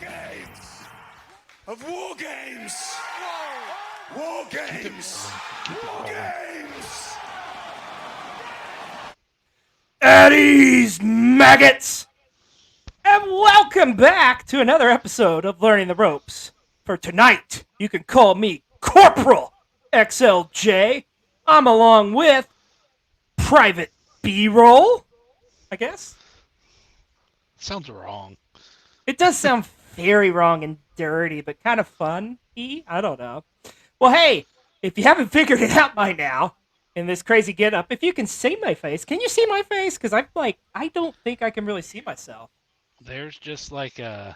Wargames! Of Wargames! Wargames! Wargames! At ease, maggots! And welcome back to another episode of Learning the Ropes. For tonight, you can call me Corporal XLJ. I'm along with Private B-Roll, I guess. Sounds wrong. It does sound very wrong and dirty, but kind of fun. I don't know. Well, hey, if you haven't figured it out by now, in this crazy getup, if you can see my face, can you see my face? Because I don't think I can really see myself. There's just like there's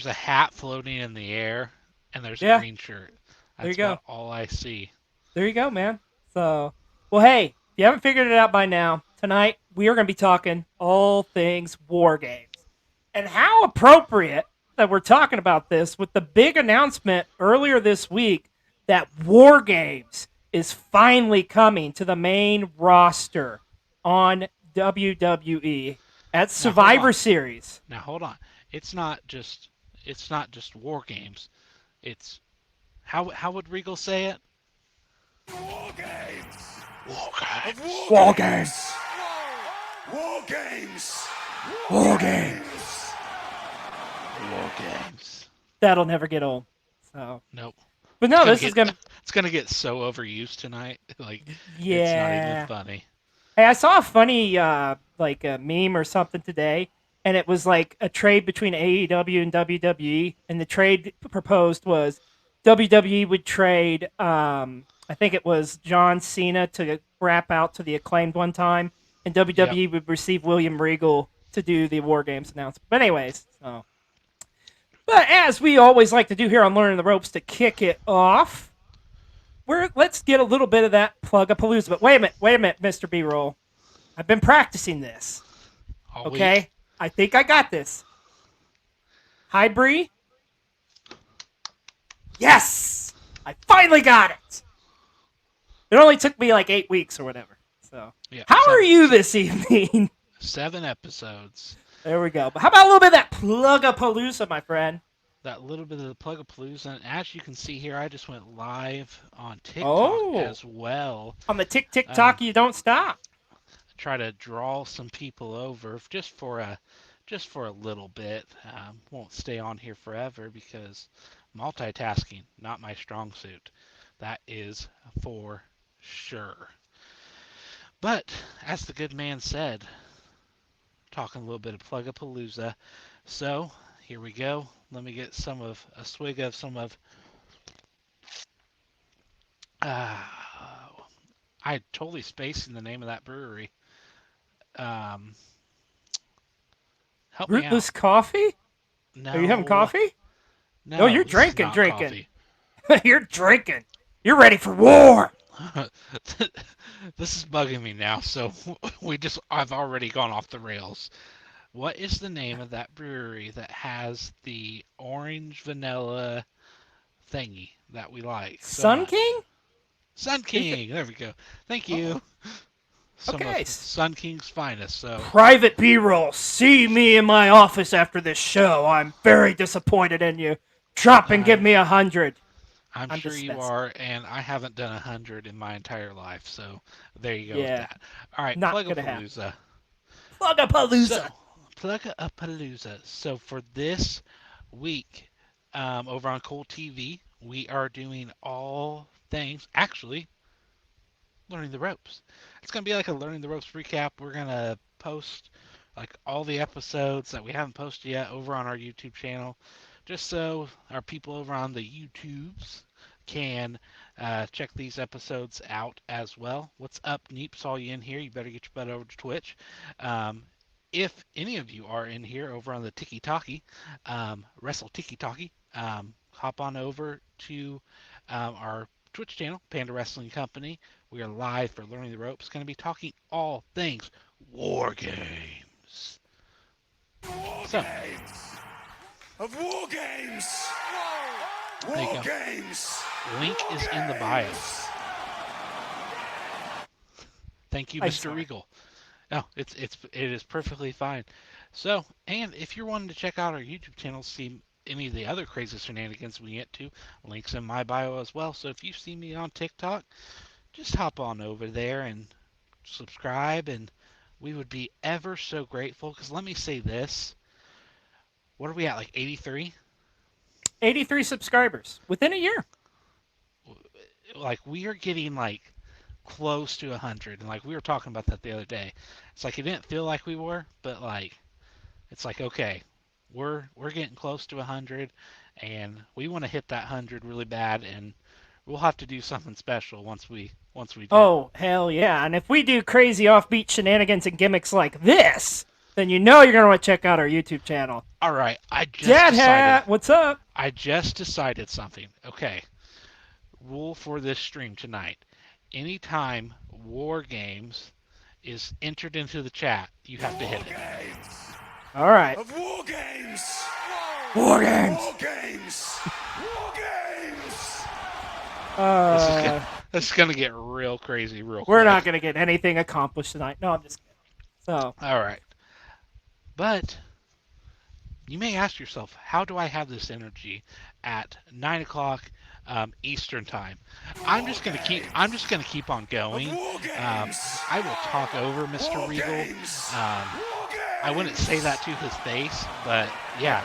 a hat floating in the air, and there's a green shirt. There you That's go. about all I see. There you go, man. So, well, hey, if you haven't figured it out by now, tonight we are going to be talking all things war games. And how appropriate that we're talking about this with the big announcement earlier this week that War Games is finally coming to the main roster on WWE at Survivor Series. Now hold on. It's not just war games. It's how would Regal say it? Wargames! Wargames. War Games. Wargames! War Games. Wargames. That'll never get old. So, Nope. but no, this is gonna. It's gonna get so overused tonight. Like Yeah. it's not even funny. Hey, I saw a funny like a meme or something today, and it was like a trade between AEW and WWE, and the trade proposed was WWE would trade I think it was John Cena to rap out to the Acclaimed one time, and WWE would receive William Regal to do the War Games announcement. But anyways, so. But as we always like to do here on Learning the Ropes to kick it off, let's get a little bit of that plug-a-palooza. But wait a minute, Mr. B-Roll. I've been practicing this. All Okay? week. I think I got this. Hi, Bree. Yes! I finally got it! It only took me like 8 weeks or whatever. So, Yeah, how are you this evening? 7 episodes. There we go. But how about a little bit of that plug-a-palooza, my friend? That little bit of the plug-a-palooza. And as you can see here, I just went live on TikTok as well. On the tick-tick-tock, you don't stop. Try to draw some people over just for a little bit. Won't stay on here forever because multitasking, not my strong suit. That is for sure. But as the good man said, talking a little bit of plug-a-palooza. So here we go. Let me get a swig of some of. I totally spacing the name of that brewery. Help me out. Rootless coffee? No. Are you having coffee? No, you're this is drinking. not coffee. You're drinking. You're ready for war. This is bugging me now, so I've already gone off the rails. What is the name of that brewery that has the orange vanilla thingy that we like? Sun King? Sun King. There we go. Thank you. Some Okay. of Sun King's finest. So Private B-Roll, see me in my office after this show. I'm very disappointed in you. Drop and give me 100. I'm sure you are, and I haven't done 100 in my entire life, so there you go with that. All right, Plug-a-palooza. Plug-a-palooza. Plug-a-palooza. So for this week, over on Cold TV, we are doing all things, actually, Learning the Ropes. It's going to be like a Learning the Ropes recap. We're going to post like all the episodes that we haven't posted yet over on our YouTube channel, just so our people over on the YouTubes can check these episodes out as well. What's up, Neep? Saw you in here. You better get your butt over to Twitch. If any of you are in here over on the Tiki Talkie, Wrestle Tiki Talkie, hop on over to our Twitch channel, Panda Wrestling Company. We are live for Learning the Ropes. Going to be talking all things War Games. So, Of Wargames! there you go. Wargames! Link is in the bio. Thank you, I'm Mr. sorry. Regal. No, it is perfectly fine. So, and if you're wanting to check out our YouTube channel, see any of the other crazy shenanigans we get to, links in my bio as well. So if you see me on TikTok, just hop on over there and subscribe, and we would be ever so grateful. Because let me say this: what are we at? Like 83? 83 subscribers within a year. Like we are getting like close to 100, and like we were talking about that the other day. It's like it didn't feel like we were, but like it's like okay, we're getting close to 100, and we want to hit that 100 really bad, and we'll have to do something special once we do. Oh, hell yeah. And if we do crazy offbeat shenanigans and gimmicks like this, then you know you're going to want to check out our YouTube channel. All right, Dad Hat, what's up? I just decided something. Okay, rule for this stream tonight: anytime War Games is entered into the chat, you have to hit it. Games All right. of War Games. War Games. War Games. War Games. This is gonna get real crazy real quick. We're not going to get anything accomplished tonight. No, I'm just kidding. So, All right. But you may ask yourself, how do I have this energy at 9 o'clock Eastern time? I'm just gonna keep on going. I will talk over Mr. Regal. I wouldn't say that to his face, but yeah.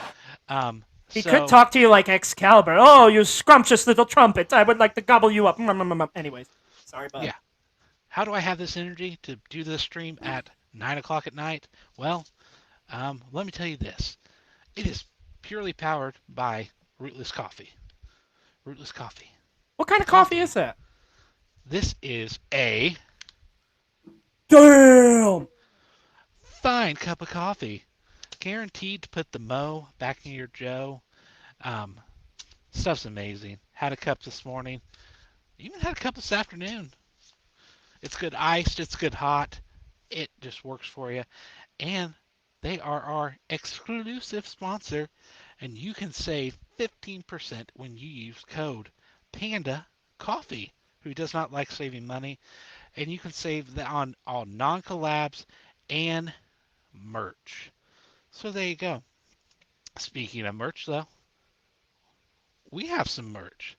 he could talk to you like Excalibur. Oh, you scrumptious little trumpet. I would like to gobble you up. Anyways, sorry, bud. Yeah. How do I have this energy to do this stream at 9 o'clock at night? Well, let me tell you this. It is purely powered by Rootless Coffee. Rootless Coffee. What kind of coffee is that? This is a Damn! fine cup of coffee. Guaranteed to put the mo back in your Joe. Stuff's amazing. Had a cup this morning. Even had a cup this afternoon. It's good iced. It's good hot. It just works for you. And they are our exclusive sponsor. And you can save 15% when you use code Panda Coffee. Who does not like saving money? And you can save that on all non-collabs and merch. So there you go. Speaking of merch, though, we have some merch.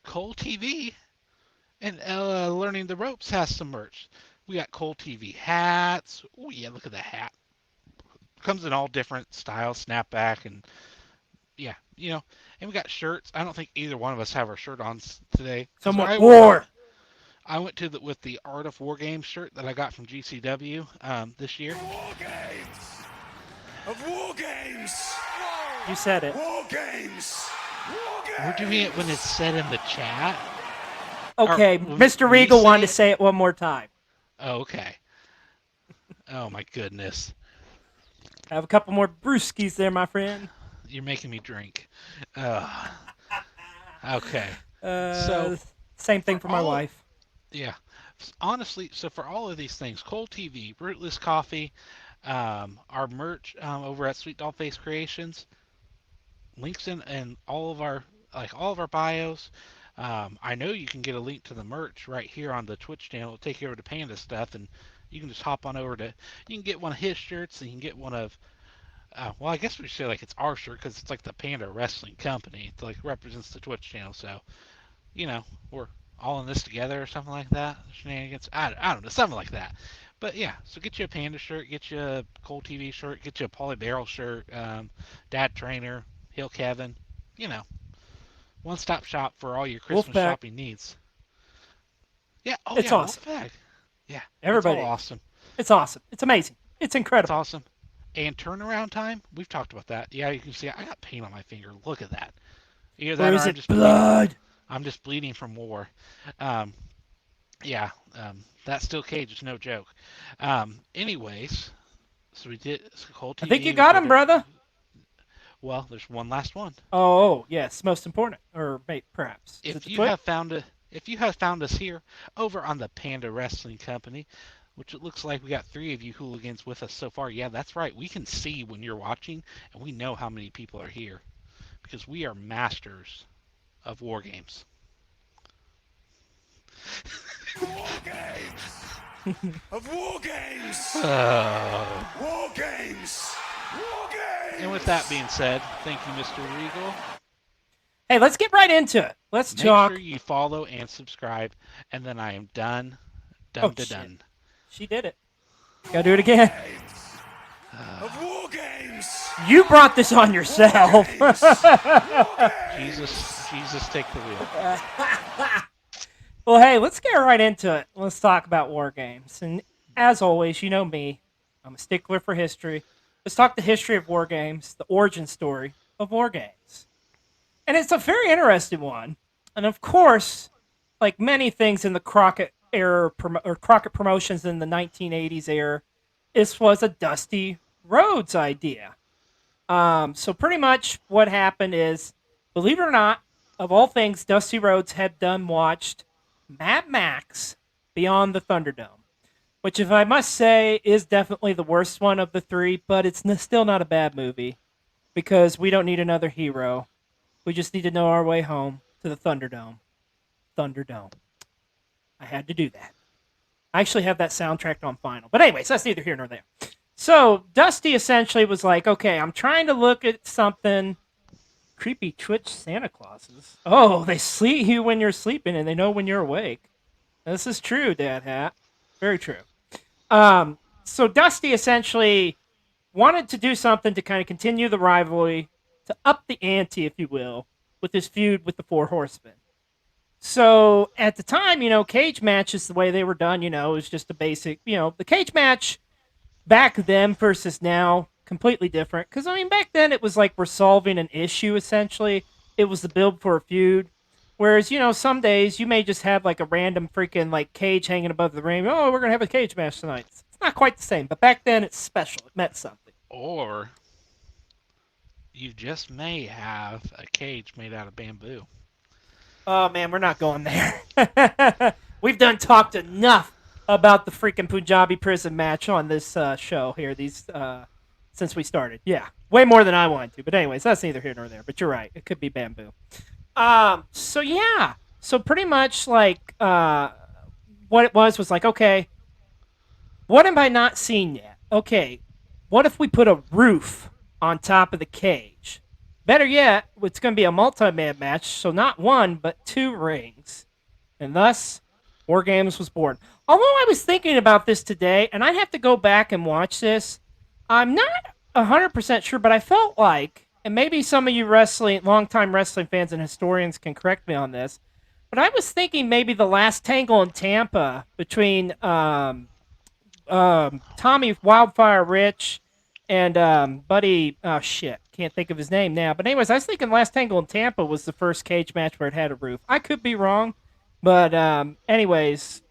Cole TV and Learning the Ropes has some merch. We got Cole TV hats. Oh yeah, look at the hat. Comes in all different styles, snapback, and yeah, And we got shirts. I don't think either one of us have our shirt on today. Somewhat war. I went with the Art of War Games shirt that I got from GCW this year. War Games of War Games. You said it. War Games. War Games. We're doing it when it's said in the chat. Okay, Mr. Regal wanted to say it one more time. Oh, okay. Oh my goodness. I have a couple more brewskis there, my friend. You're making me drink. Okay. So same thing for my wife. Yeah. Honestly, so for all of these things, Cole TV, Rootless Coffee, our merch over at Sweet Dollface Creations, links in all of our bios. I know you can get a link to the merch right here on the Twitch channel. It'll take you over to Panda stuff, and you can just hop on over to. You can get one of his shirts, and you can get one of. Well, I guess we should say like it's our shirt because it's like the Panda Wrestling Company. It like represents the Twitch channel, so we're all in this together or something like that. Shenanigans. I don't know, something like that. But yeah, so get you a Panda shirt, get you a Cole TV shirt, get you a Paulie Barrel shirt, Dad Trainer, Hill Kevin, one-stop shop for all your Christmas Wolfpack. shopping needs. Yeah, It's awesome. Wolfpack. Yeah, Everybody. it's all awesome. It's awesome. It's amazing. It's It's incredible. awesome. And turnaround time, we've talked about that. Yeah, you can see I got paint on my finger. Look at that. Either that Or or is I'm it just blood? I'm just bleeding from war. That steel cage is no joke. Anyways, so we did Cole TV. I think you got him, brother. Well, there's one last one. Oh, yes, most important, or perhaps. Is it If the you Twit? have found us here over on the Panda Wrestling Company, which it looks like we got 3 of you hooligans with us so far. Yeah, that's right. We can see when you're watching, and we know how many people are here because we are masters of war games. War Games. of Wargames. Oh. Wargames. Wargames. And with that being said, thank you, Mr. Regal. Hey, let's get right into it. Let's Make talk. sure you follow and subscribe, and then I am done. Oh, Done. shit. She did it. Gotta do it again. Of Wargames. You brought this on yourself. Jesus, take the wheel. Well, hey, let's get right into it. Let's talk about war games. And as always, you know me, I'm a stickler for history. Let's talk the history of war games, the origin story of war games. And it's a very interesting one. And of course, like many things in the Crockett era or Crockett promotions in the 1980s era, this was a Dusty Rhodes idea. So pretty much what happened is, believe it or not, of all things, Dusty Rhodes had watched Mad Max Beyond the Thunderdome, which, if I must say, is definitely the worst one of the three, but it's still not a bad movie because we don't need another hero. We just need to know our way home to the Thunderdome. Thunderdome. I had to do that. I actually have that soundtrack on vinyl. But anyways, that's neither here nor there. So Dusty essentially was like, okay, I'm trying to look at something. Creepy Twitch Santa Clauses. Oh, they see you when you're sleeping and they know when you're awake. This is true, Dad Hat. Very true. So Dusty essentially wanted to do something to kind of continue the rivalry, to up the ante, if you will, with his feud with the Four Horsemen. So at the time, cage matches, the way they were done, it was just a basic, the cage match back then versus now, completely different. Because, back then it was like we're solving an issue, essentially. It was the build for a feud. Whereas, some days you may just have like a random freaking like cage hanging above the ring. Oh, we're going to have a cage match tonight. It's not quite the same, but back then it's special. It meant something. Or you just may have a cage made out of bamboo. Oh, man, we're not going there. We've done talked enough about the freaking Punjabi prison match on this show here. Since we started. Yeah, way more than I wanted to. But anyways, that's neither here nor there. But you're right. It could be bamboo. So yeah. So pretty much like what it was like, okay, what am I not seeing yet? Okay, what if we put a roof on top of the cage? Better yet, it's going to be a multi-man match, so not one, but two rings. And thus, Wargames was born. Although I was thinking about this today, and I'd have to go back and watch this, I'm not 100% sure, but I felt like, and maybe some of you longtime wrestling fans and historians can correct me on this, but I was thinking maybe the last Tangle in Tampa between Tommy Wildfire Rich and Buddy, oh shit, can't think of his name now. But anyways, I was thinking last Tangle in Tampa was the first cage match where it had a roof. I could be wrong, but anyways,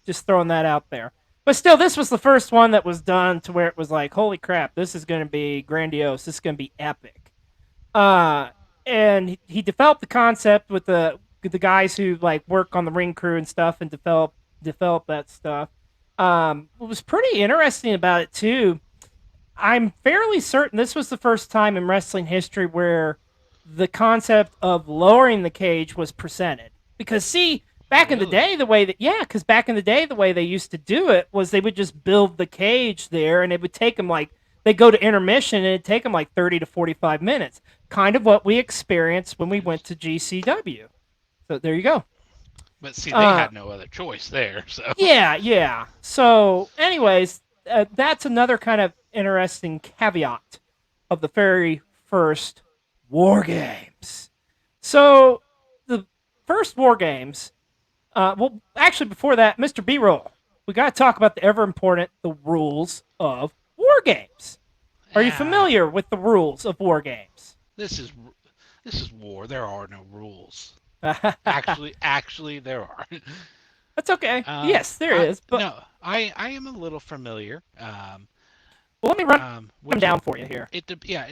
just throwing that out there. But still, this was the first one that was done to where it was like, holy crap, this is going to be grandiose. This is going to be epic. And he developed the concept with the guys who like work on the ring crew and stuff and develop that stuff. What was pretty interesting about it too, I'm fairly certain this was the first time in wrestling history where the concept of lowering the cage was presented. Because see, back in the day, the way they used to do it was they would just build the cage there, and it would take them they go to intermission, and it'd take them like 30 to 45 minutes. Kind of what we experienced when we went to GCW. So there you go. But see, they had no other choice there. So yeah. So, anyways, that's another kind of interesting caveat of the very first War Games. So the first War Games. Well, actually, before that, Mr. B-Roll, we got to talk about the ever-important the rules of War Games. Are you familiar with the rules of War Games? This is war. There are no rules. Actually, there are. That's okay. Yes, there is. But no, I am a little familiar. Well, let me run them down for you here. It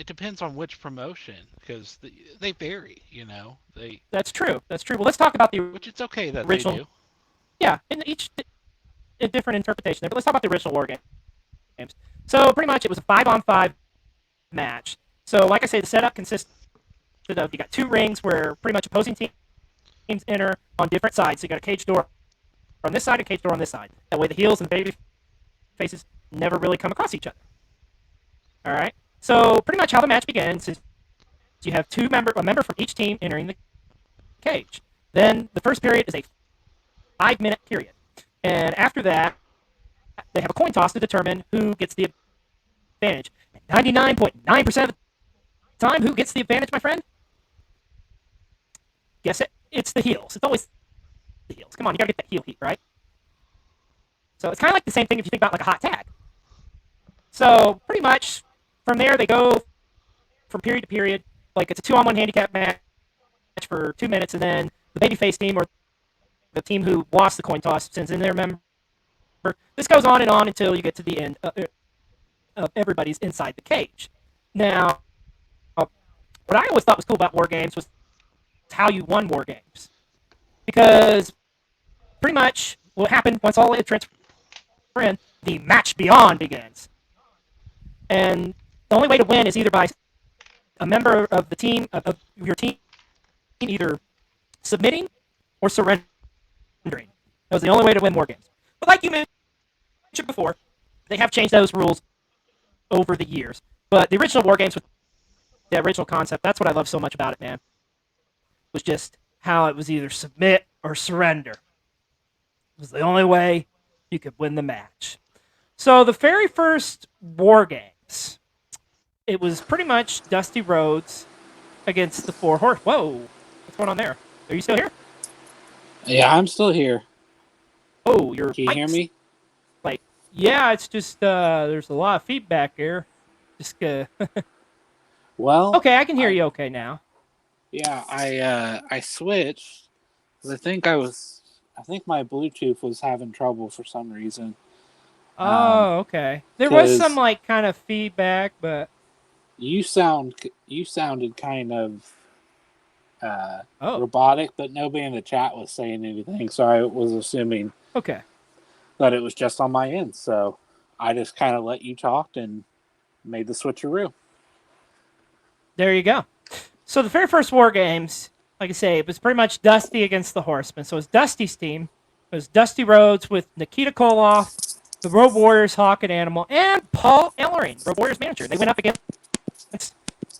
depends on which promotion because they vary. That's true. Well, let's talk about which it's okay that original. They do. Yeah, in each a different interpretation there. But let's talk about the original War Games. So pretty much it was a 5-on-5 match. So like I say, the setup consisted of you got two rings where pretty much opposing teams enter on different sides. So you got a cage door on this side and cage door on this side. That way the heels and the baby faces never really come across each other. All right. So pretty much how the match begins is you have a member from each team entering the cage. Then the first period is a 5-minute period, and after that, they have a coin toss to determine who gets the advantage. 99.9% of the time, who gets the advantage, my friend? Guess it. It's the heels. It's always the heels. Come on, you gotta get that heel heat, right? So it's kind of like the same thing if you think about like a hot tag. So pretty much from there they go from period to period. Like it's a 2-on-1 handicap match for 2 minutes, and then the babyface team or the team who lost the coin toss sends in their member. This goes on and on until you get to the end of everybody's inside the cage. Now, what I always thought was cool about Wargames was how you won Wargames. Because pretty much what happened once all it transfer in, the match beyond begins. And the only way to win is either by a member of the team, of your team, either submitting or surrendering. That was the only way to win Wargames. But like you mentioned before, they have changed those rules over the years. But the original Wargames, with the original concept, that's what I love so much about it, man. Was just how it was either submit or surrender. It was the only way you could win the match. So the very first Wargames, it was pretty much Dusty Rhodes against the Four Horsemen. Whoa, what's going on there? Are you still here? Yeah, I'm still here. Oh, you're. Can you hear me? Like, yeah, it's just there's a lot of feedback here. Just Well, okay, I can hear you okay now. Yeah, I switched because I think my Bluetooth was having trouble for some reason. Oh, okay. There was some 'cause like kind of feedback, but you sounded kind of oh, robotic, but nobody in the chat was saying anything, so I was assuming okay. that it was just on my end. So I just kind of let you talk and made the switcheroo. There you go. So the very first Wargames, like I say, it was pretty much Dusty against the Horsemen. So it was Dusty's team. It was Dusty Rhodes with Nikita Koloff, the Road Warriors, Hawk and Animal, and Paul Ellering, Road Warriors manager. They went up against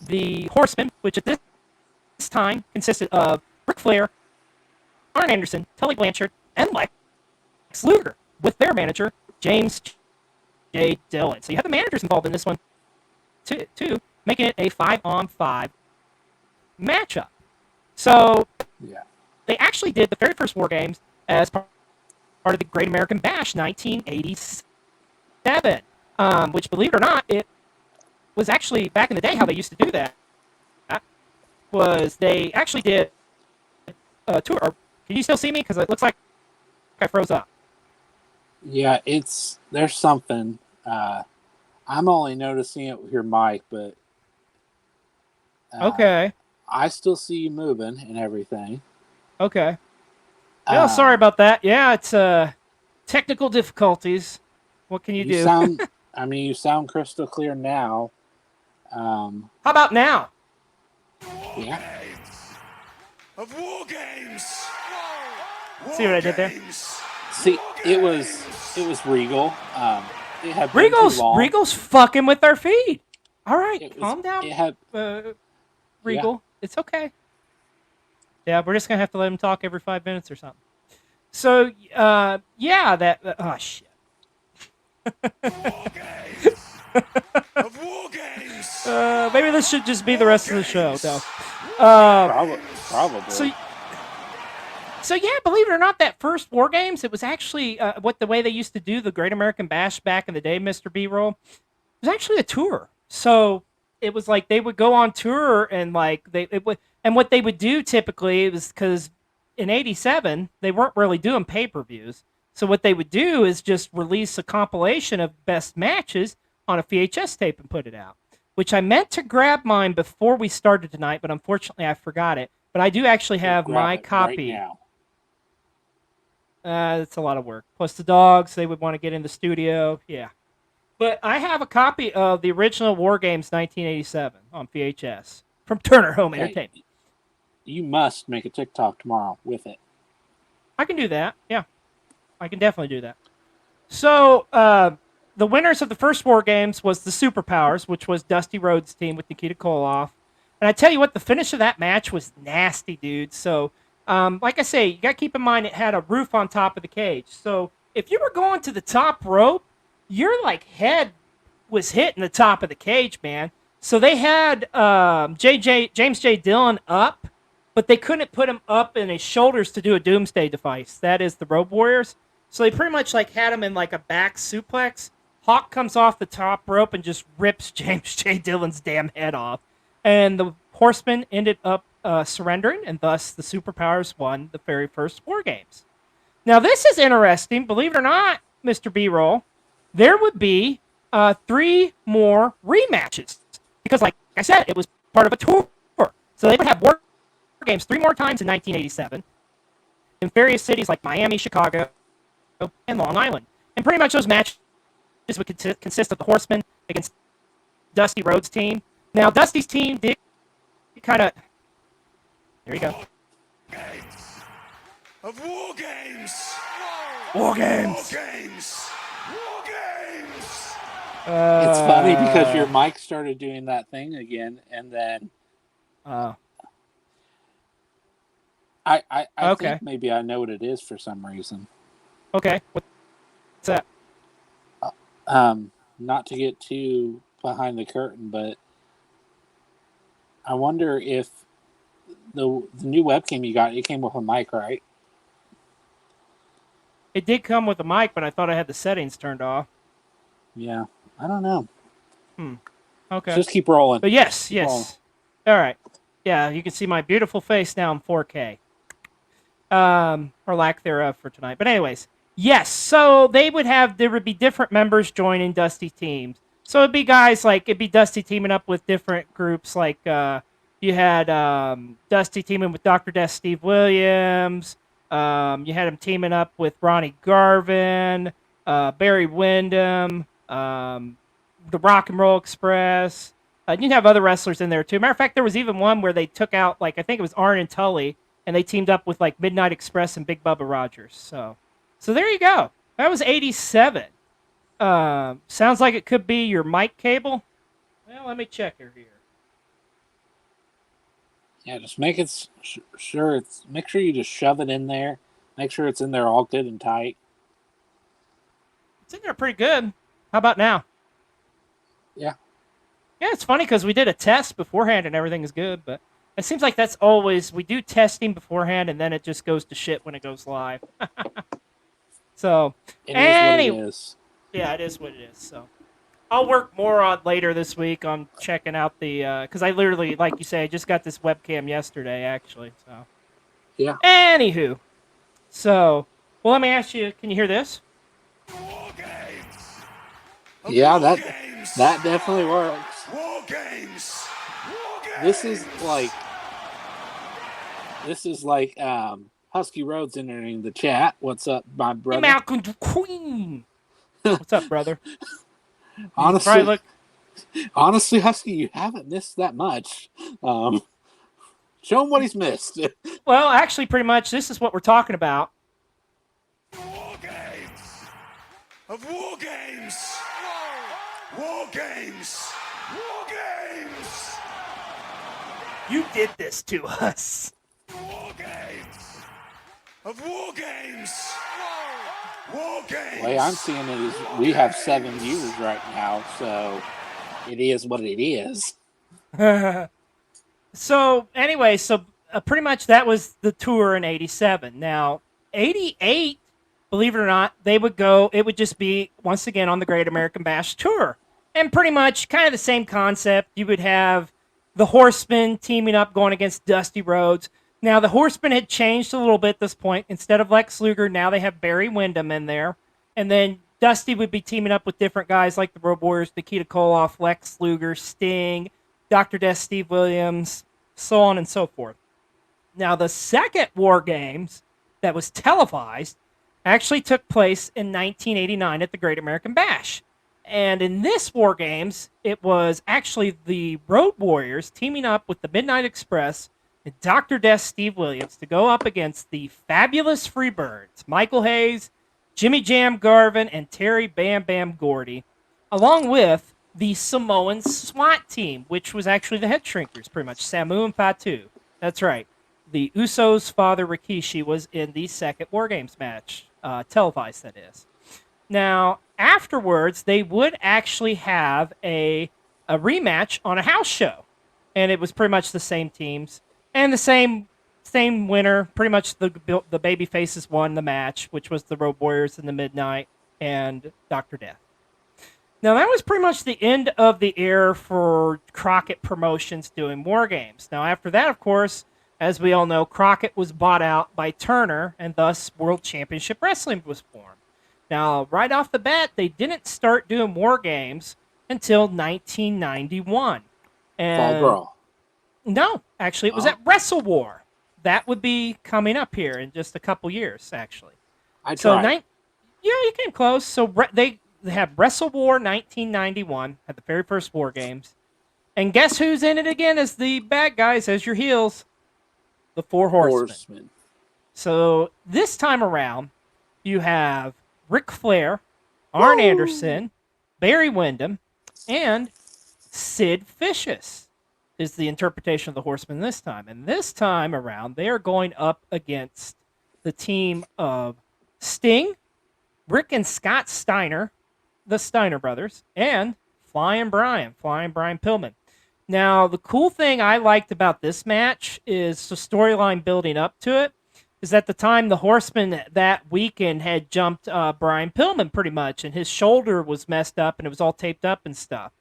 the Horsemen, which at this time consisted of Ric Flair, Arn Anderson, Tully Blanchard, and Lex Luger, with their manager, James J. Dillon. So you have the managers involved in this one, too, making it a 5-on-5 matchup. So Yeah. they actually did the very first Wargames as part of the Great American Bash 1987, which, believe it or not, it was actually back in the day how they used to do that. Was they actually did a tour. Can you still see me? Because it looks like I froze up. Yeah, there's something. I'm only noticing it with your mic, but Okay. I still see you moving and everything. Okay. No, sorry about that. Yeah, it's technical difficulties. What can you do? You sound crystal clear now. How about now? Yeah. Of Wargames. See what I did there? See, it was Regal. It had been too long. Regal's fucking with our feed. All right, calm down. It had Regal. Yeah. It's okay. Yeah, we're just gonna have to let him talk every 5 minutes or something. So, yeah, oh shit. Maybe this should just be the rest of the show, though. Probably. So yeah, believe it or not, that first Wargames, it was actually the way they used to do the Great American Bash back in the day, Mr. B-Roll. It was actually a tour. So it was like they would go on tour and like what they would do typically was because in '87 they weren't really doing pay-per-views. So what they would do is just release a compilation of best matches on a VHS tape and put it out. Which I meant to grab mine before we started tonight, but unfortunately I forgot it. But I do actually have my copy. Right now. It's a lot of work. Plus the dogs, they would want to get in the studio. Yeah. But I have a copy of the original Wargames 1987 on VHS from Turner Home Entertainment. You must make a TikTok tomorrow with it. I can do that. Yeah. I can definitely do that. So, the winners of the first War Games was the Superpowers, which was Dusty Rhodes' team with Nikita Koloff. And I tell you what, the finish of that match was nasty, dude. So, like I say, you got to keep in mind it had a roof on top of the cage. So, if you were going to the top rope, your like head was hitting the top of the cage, man. So they had James J. Dillon up, but they couldn't put him up in his shoulders to do a Doomsday device. That is the Road Warriors. So they pretty much like had him in like a back suplex. Hawk comes off the top rope and just rips James J. Dillon's damn head off. And the Horsemen ended up surrendering, and thus the Superpowers won the very first War Games. Now this is interesting. Believe it or not, Mr. B-Roll, there would be 3 more rematches. Because like I said, it was part of a tour. So they would have War Games 3 more times in 1987 in various cities like Miami, Chicago, and Long Island. And pretty much those matches would consist of the Horsemen against Dusty Rhodes' team. Now, Dusty's team did kind of... There you go. Of War Games! War Games! War Games! War Games! It's funny because your mic started doing that thing again, and then I okay. think maybe I know what it is for some reason. Okay. What's that? Not to get too behind the curtain, but I wonder if the new webcam you got, it came with a mic, right? It did come with a mic, but I thought I had the settings turned off. Yeah, I don't know. Okay. Just keep rolling. But yes. Rolling. All right. Yeah, you can see my beautiful face now in 4K. Or lack thereof for tonight. But anyways, yes. So there would be different members joining Dusty teams. So it'd be guys like, it'd be Dusty teaming up with different groups. Like you had Dusty teaming with Dr. Death Steve Williams. You had him teaming up with Ronnie Garvin, Barry Windham, the Rock and Roll Express. You'd have other wrestlers in there too. Matter of fact, there was even one where they took out, like, I think it was Arn and Tully, and they teamed up with like Midnight Express and Big Bubba Rogers. So there you go. That was 87. Sounds like it could be your mic cable. Well, let me check her here. Yeah, just make it sure make sure you just shove it in there. Make sure it's in there all good and tight. It's in there pretty good. How about now? Yeah. Yeah, it's funny because we did a test beforehand and everything is good, but it seems like that's always, we do testing beforehand and then it just goes to shit when it goes live. So, it is what it is. Yeah, it is what it is. So, I'll work more on later this week on checking out the, because I literally, like you say, I just got this webcam yesterday, actually. So, yeah. Anywho, so, well, let me ask you, can you hear this? War Games! Yeah, War that Games! definitely works. War Games! War Games! This is like Husky Rhodes entering the chat. What's up, my brother? Hey, Malcolm Queen. What's up, brother? Honestly, Husky, you haven't missed that much. Show him what he's missed. Well, actually, pretty much, this is what we're talking about. War Games! Of War Games! War Games! War Games! You did this to us. War Games! Of War Games! War Games! The way I'm seeing it is we have 7 viewers right now, so it is what it is. So, anyway, pretty much that was the tour in 87. Now, 88, believe it or not, it would just be, once again, on the Great American Bash Tour. And pretty much kind of the same concept. You would have the Horsemen teaming up going against Dusty Rhodes. Now, the Horsemen had changed a little bit at this point. Instead of Lex Luger, now they have Barry Windham in there. And then Dusty would be teaming up with different guys like the Road Warriors, Nikita Koloff, Lex Luger, Sting, Dr. Death Steve Williams, so on and so forth. Now, the second War Games that was televised actually took place in 1989 at the Great American Bash. And in this War Games, it was actually the Road Warriors teaming up with the Midnight Express and Dr. Death Steve Williams to go up against the Fabulous Freebirds, Michael Hayes, Jimmy Jam Garvin, and Terry Bam Bam Gordy, along with the Samoan SWAT team, which was actually the Head Shrinkers, pretty much. Samu and Fatu. That's right. The Usos' father, Rikishi, was in the second War Games match, televised, that is. Now, afterwards, they would actually have a rematch on a house show, and it was pretty much the same teams and the same winner. Pretty much the baby faces won the match, which was the Road Warriors in the Midnight and Dr. Death. Now, that was pretty much the end of the era for Crockett Promotions doing War Games. Now, after that, of course, as we all know, Crockett was bought out by Turner, and thus World Championship Wrestling was formed. Now, right off the bat, they didn't start doing War Games until 1991. And Fall Brawl. no, actually, it was at Wrestle War. That would be coming up here in just a couple years, actually. I tried. Yeah, you came close. So they had Wrestle War 1991, had the very first War Games. And guess who's in it again as the bad guys, as your heels? The Four Horsemen. So this time around, you have Ric Flair, Arn Anderson, Barry Windham, and Sid Vicious is the interpretation of the Horsemen this time. And this time around, they are going up against the team of Sting, Rick and Scott Steiner, the Steiner brothers, and Flying Brian Pillman. Now, the cool thing I liked about this match is the storyline building up to it. Is at the time the Horsemen that weekend had jumped Brian Pillman pretty much, and his shoulder was messed up and it was all taped up and stuff.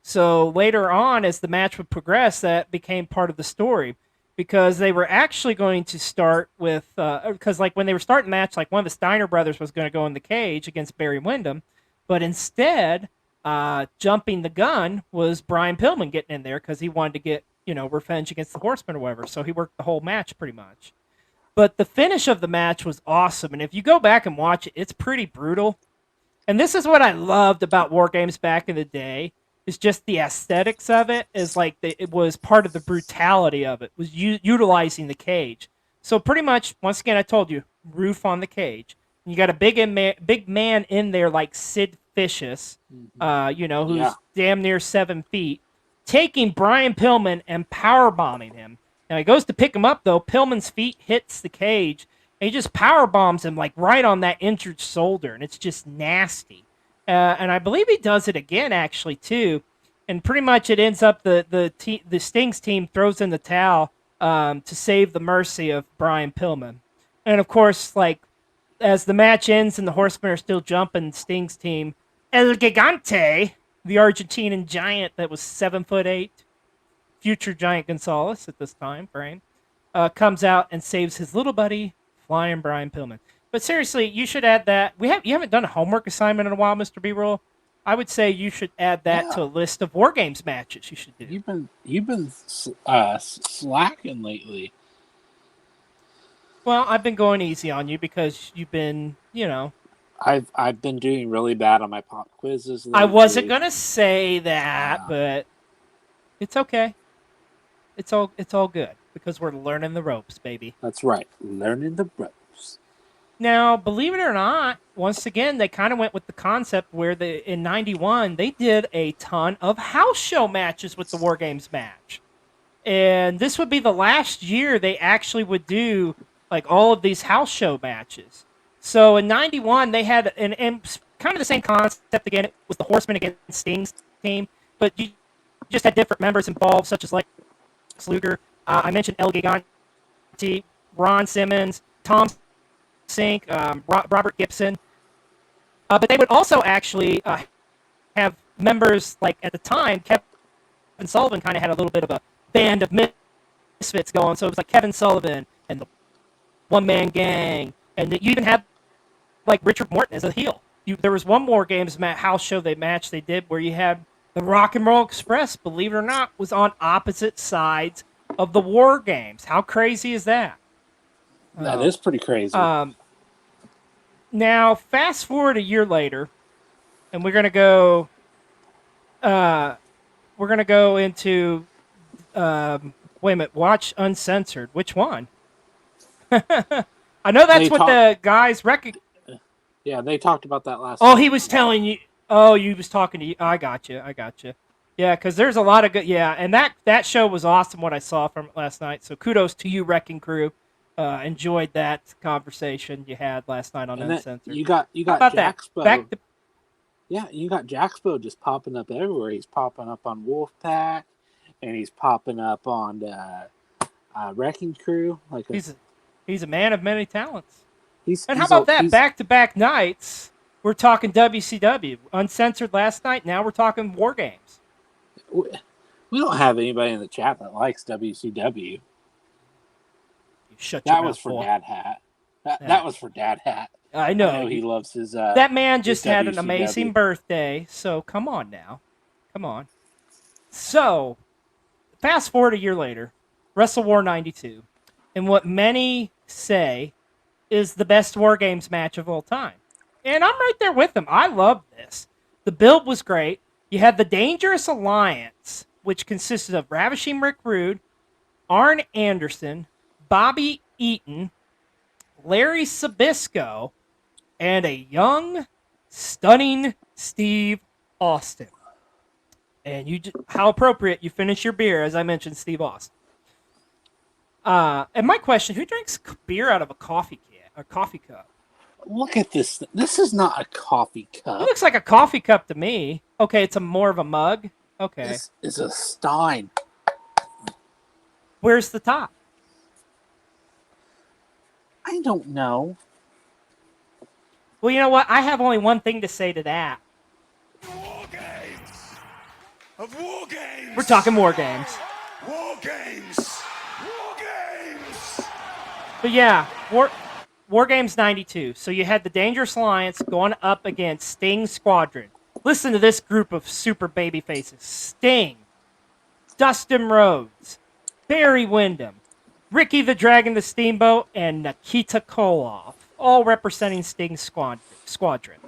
So later on, as the match would progress, that became part of the story because they were actually going to start with because like when they were starting the match, like one of the Steiner brothers was going to go in the cage against Barry Windham, but instead jumping the gun was Brian Pillman getting in there because he wanted to get revenge against the Horsemen or whatever. So he worked the whole match pretty much. But the finish of the match was awesome. And if you go back and watch it, it's pretty brutal. And this is what I loved about War Games back in the day, is just the aesthetics of it. Is like it was part of the brutality of it, was utilizing the cage. So pretty much, once again, I told you, roof on the cage. And you got a big man in there like Sid Vicious, who's damn near 7 feet, taking Brian Pillman and power bombing him. Now, he goes to pick him up, though. Pillman's feet hits the cage, and he just power bombs him, like, right on that injured shoulder, and it's just nasty. And I believe he does it again, actually, too. And pretty much it ends up the Sting's team throws in the towel to save the mercy of Brian Pillman. And, of course, like, as the match ends and the Horsemen are still jumping, Sting's team, El Gigante, the Argentinian giant that was 7'8", future Giant Gonzalez at this time frame, comes out and saves his little buddy, Flying Brian Pillman. But seriously, you should add that. You haven't done a homework assignment in a while, Mr. B-Roll. I would say you should add that to a list of War Games matches you should do. You've been slacking lately. Well, I've been going easy on you because you've been, I've been doing really bad on my pop quizzes lately. I wasn't gonna say that, but it's okay. It's all good because we're learning the ropes, baby. That's right, learning the ropes. Now, believe it or not, once again, they kind of went with the concept where in 91, they did a ton of house show matches with the War Games match. And this would be the last year they actually would do like all of these house show matches. So in 91, they had and kind of the same concept again. It was the Horsemen against Sting's team, but you just had different members involved, such as like Luger. I mentioned El Gigante, Ron Simmons, Tom Sink, Robert Gibson. But they would also actually have members, like at the time, Kevin Sullivan kind of had a little bit of a band of misfits going. So it was like Kevin Sullivan and the One Man Gang. And you even had like Richard Morton as a heel. There was one more Games house show they did where you had the Rock and Roll Express, believe it or not, was on opposite sides of the War Games. How crazy is that? That is pretty crazy. Now, fast forward a year later, and we're gonna go into wait a minute, watch Uncensored. Which one? I know that's what the guys Yeah, they talked about that last Oh, night. he was telling you. Oh, you was talking to you. I got you. I got you. Yeah, because there's a lot of good. Yeah, and that show was awesome. What I saw from it last night. So kudos to you, Wrecking Crew. Enjoyed that conversation you had last night on And then Uncensored. you got How about that? Jaxpo. Yeah, you got Jaxpo just popping up everywhere. He's popping up on Wolfpack, and he's popping up on Wrecking Crew. Like He's a man of many talents. he's And how about that? he's Back-to-back nights. We're talking WCW. Uncensored last night. Now we're talking War Games. we don't have anybody in the chat that likes WCW. You shut your That mouth, was for boy. Dad Hat. That was for Dad Hat. I know. I know he loves his. That man his just had an WCW. amazing birthday, so come on now. Come on. So, fast forward a year later, Wrestle War 92, and what many say is the best War Games match of all time. And I'm right there with them. I love this. The build was great. You had the Dangerous Alliance, which consisted of Ravishing Rick Rude, Arn Anderson, Bobby Eaton, Larry Sabisco, and a young, stunning Steve Austin. And how appropriate you finish your beer, as I mentioned, Steve Austin. And my question: who drinks beer out of a coffee cup? Look at this. This is not a coffee It cup. looks like a coffee cup to me. Okay, it's more of a mug. Okay, This is a Stein. where's the top? I don't know. Well, you know what? I have only one thing to say to that. War Games! Of War Games! We're talking War Games. War Games! War Games! But yeah, War Games 92. So you had the Dangerous Alliance going up against Sting Squadron. Listen to this group of super baby faces. Sting, Dustin Rhodes, Barry Windham, Ricky the Dragon the Steamboat, and Nikita Koloff, all representing Sting's squadron.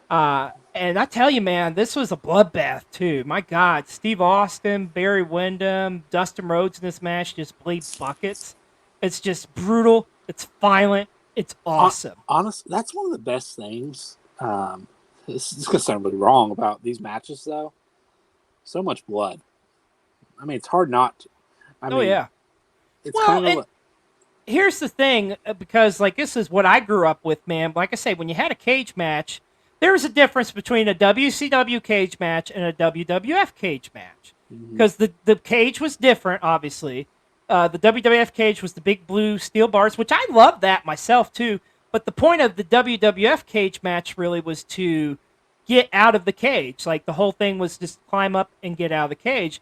And I tell you, man, this was a bloodbath, too. My God, Steve Austin, Barry Windham, Dustin Rhodes in this match just bleed buckets. It's just brutal. It's violent. It's awesome. Honestly, that's one of the best things. This is going to sound really wrong about these matches, though. So much blood. I mean, it's hard not to. I mean, yeah. It's kind of. Here's the thing, because this is what I grew up with, man. Like I say, when you had a cage match, there was a difference between a WCW cage match and a WWF cage match. Because the cage was different, obviously. The WWF cage was the big blue steel bars, which I love that myself, too. But the point of the WWF cage match really was to get out of the cage. Like, the whole thing was just climb up and get out of the cage.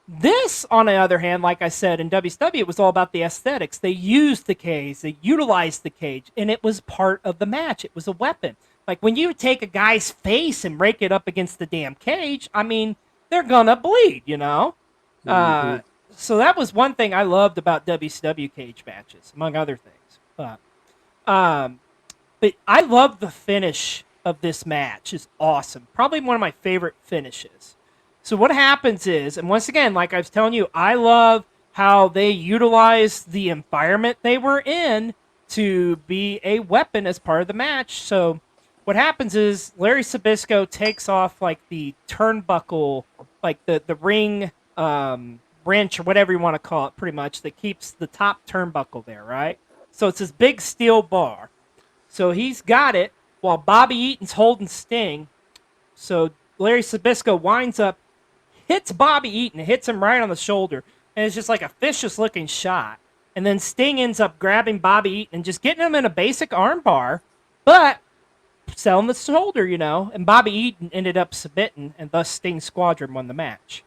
This, on the other hand, like I said, in WCW, it was all about the aesthetics. They used the cage, they utilized the cage, and it was part of the match. It was a weapon. Like, when you take a guy's face and rake it up against the damn cage, I mean, they're gonna bleed, you know? So that was one thing I loved about WCW cage matches, among other things. But I love the finish of this match. It's awesome. Probably one of my favorite finishes. So what happens is, and once again, like I was telling you, I love how they utilize the environment they were in to be a weapon as part of the match. So what happens is Larry Sabisco takes off the turnbuckle, the ring wrench or whatever you want to call it, pretty much, that keeps the top turnbuckle there, right? So it's this big steel bar. So he's got it while Bobby Eaton's holding Sting. So Larry Sabisco winds up, hits Bobby Eaton, hits him right on the shoulder, and it's just like a vicious-looking shot. And then Sting ends up grabbing Bobby Eaton and just getting him in a basic armbar, but selling the shoulder, you know. And Bobby Eaton ended up submitting, and thus Sting's squadron won the match.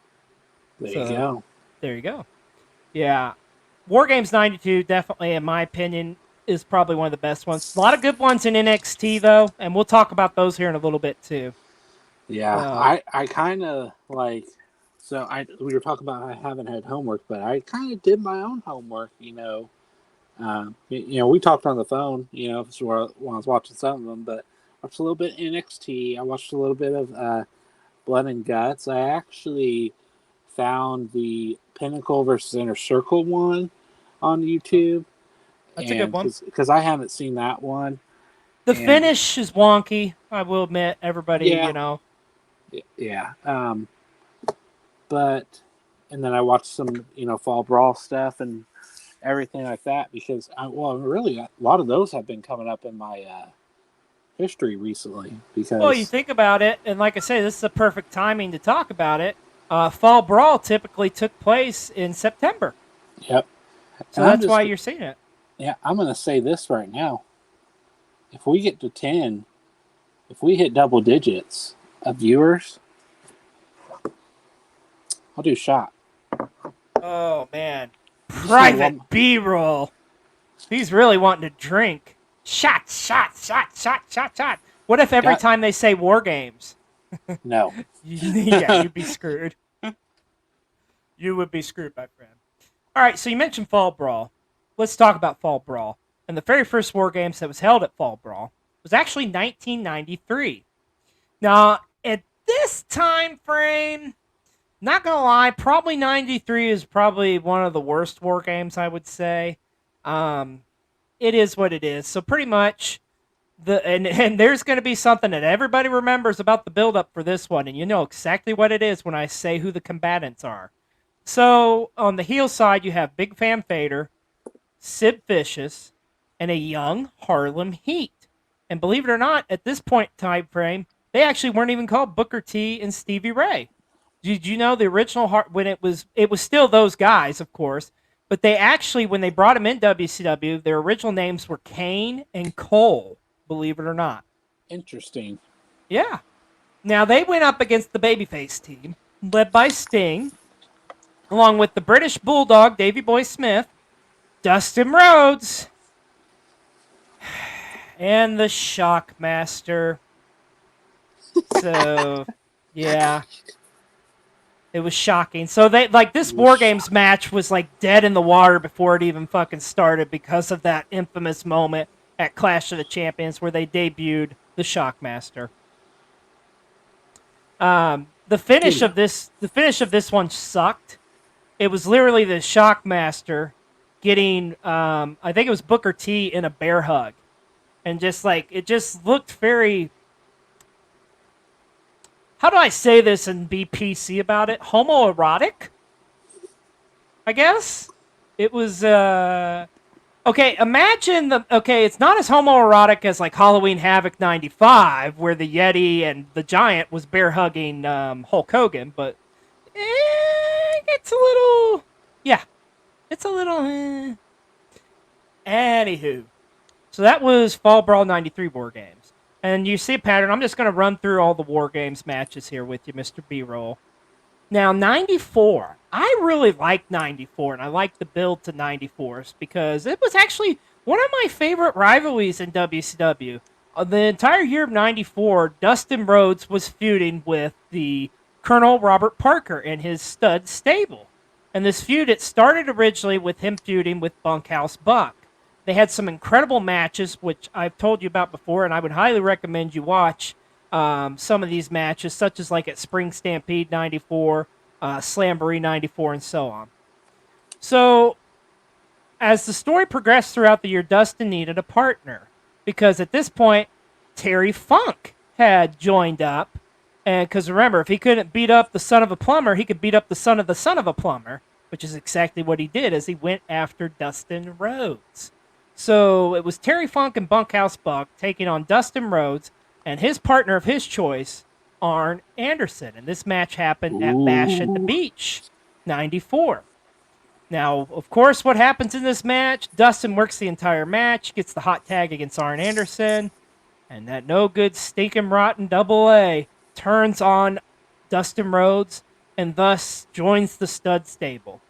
There you go. There you go. Yeah. War Games 92, definitely, in my opinion, is probably one of the best ones. A lot of good ones in NXT, though, and we'll talk about those here in a little bit, too. Yeah, I kind of we were talking about I haven't had homework, but I kind of did my own homework, you know. We talked on the phone, when I was watching some of them, but I watched a little bit NXT. I watched a little bit of Blood and Guts. I actually found the Pinnacle versus Inner Circle one on YouTube. That's a good one. Because I haven't seen that one. The And- finish is wonky, I will admit. Everybody, Yeah. Yeah. But and then I watched some, Fall Brawl stuff and everything like that because really a lot of those have been coming up in my history recently because Well, you think about it, and like I say, this is the perfect timing to talk about it. Fall Brawl typically took place in September, yep. so And that's why you're seeing it. Yeah, I'm going to say this right now. If we get to 10, if we hit double digits of viewers, I'll do a shot. Oh man, Private B-roll. He's really wanting to drink. Shot, shot, shot, shot, shot, shot. What if every time they say Wargames? No. Yeah, you'd be screwed. You would be screwed, my friend. All right, so you mentioned Fall Brawl. Let's talk about Fall Brawl. And the very first Wargames that was held at Fall Brawl was actually 1993. Now, at this time frame, not gonna lie, probably 93 is probably one of the worst Wargames, I would say. It is what it is. So pretty much, and there's going to be something that everybody remembers about the build-up for this one, and you know exactly what it is when I say who the combatants are. So on the heel side, you have Big Fan Fader, Sid Vicious, and a young Harlem Heat. And believe it or not, at this point in time frame, they actually weren't even called Booker T and Stevie Ray. Did you know the original when it was still those guys, of course, but they actually, when they brought them in WCW, their original names were Kane and Cole, believe it or not. Interesting. Yeah. Now they went up against the Babyface Team, led by Sting, along with the British Bulldog, Davey Boy Smith, Dustin Rhodes, and the Shockmaster. So, yeah. It was shocking. So this Wargames match was like dead in the water before it even fucking started because of that infamous moment at Clash of the Champions where they debuted the Shockmaster. The finish of this one sucked. It was literally the Shockmaster getting I think it was Booker T in a bear hug. And just like it just looked very, how do I say this and be PC about it? Homoerotic? I guess? It was, okay, imagine it's not as homoerotic as like Halloween Havoc 95, where the Yeti and the Giant was bear hugging Hulk Hogan, but it's a little, Anywho. So that was Fall Brawl 93 Wargames. And you see a pattern. I'm just going to run through all the Wargames matches here with you, Mr. B-Roll. Now, 94. I really liked 94, and I liked the build to 94s because it was actually one of my favorite rivalries in WCW. The entire year of 94, Dustin Rhodes was feuding with the Colonel Robert Parker and his stud stable. And this feud, it started originally with him feuding with Bunkhouse Buck. They had some incredible matches, which I've told you about before, and I would highly recommend you watch some of these matches, such as like at Spring Stampede 94, Slamboree 94, and so on. So, as the story progressed throughout the year, Dustin needed a partner, because at this point, Terry Funk had joined up, and because remember, if he couldn't beat up the son of a plumber, he could beat up the son of a plumber, which is exactly what he did as he went after Dustin Rhodes. So it was Terry Funk and Bunkhouse Buck taking on Dustin Rhodes and his partner of his choice, Arn Anderson. And this match happened at Bash at the Beach, 94. Now, of course, what happens in this match? Dustin works the entire match, gets the hot tag against Arn Anderson, and that no good stinking rotten double A turns on Dustin Rhodes and thus joins the stud stable.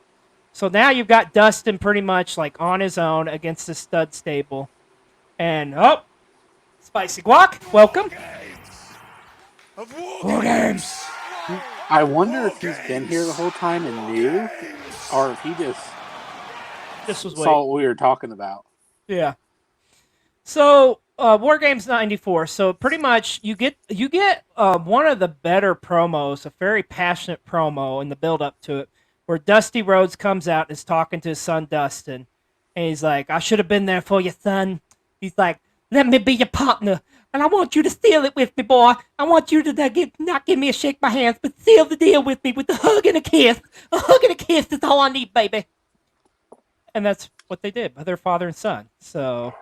So now you've got Dustin pretty much like on his own against the stud stable. And, Spicy Guac, welcome. Wargames. I wonder if he's been here the whole time and knew, or if he just saw what we were talking about. Yeah. So, Wargames 94. So pretty much you get one of the better promos, a very passionate promo in the build up to it, where Dusty Rhodes comes out and is talking to his son Dustin, and he's like, "I should have been there for you, son." He's like, Let me be your partner. And I want you to seal it with me, boy. I want you to not give me a shake my hands, but seal the deal with me with a hug and a kiss. A hug and a kiss is all I need, baby. And that's what they did by their father and son. So,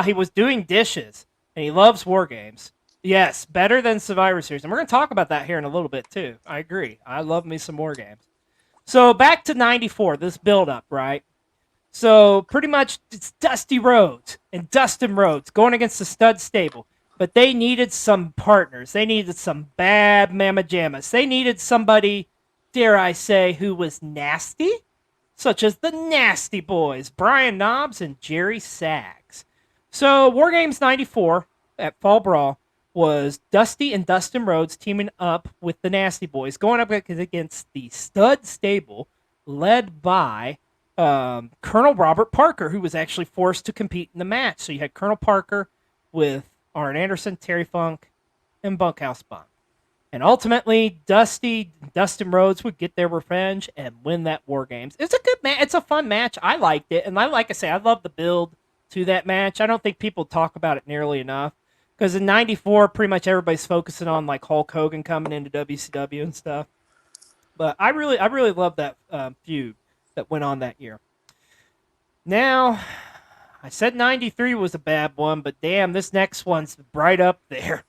he was doing dishes, and he loves war games. Yes, better than Survivor Series. And we're going to talk about that here in a little bit, too. I agree. I love me some war games. So, back to 94, this build-up, right? So, pretty much, it's Dusty Rhodes and Dustin Rhodes going against the stud stable. But they needed some partners. They needed some bad mamma jammas. They needed somebody, dare I say, who was nasty, such as the Nasty Boys, Brian Knobbs and Jerry Sags. So, Wargames 94 at Fall Brawl was Dusty and Dustin Rhodes teaming up with the Nasty Boys, going up against the stud stable led by Colonel Robert Parker, who was actually forced to compete in the match. So you had Colonel Parker with Arn Anderson, Terry Funk, and Bunkhouse Bunk. And ultimately, Dustin Rhodes would get their revenge and win that War Games. It's a good match. It's a fun match. I liked it. And like I say, I love the build to that match. I don't think people talk about it nearly enough. Because in 94, pretty much everybody's focusing on like Hulk Hogan coming into WCW and stuff. But I really love that feud that went on that year. Now, I said 93 was a bad one, but damn, this next one's right up there.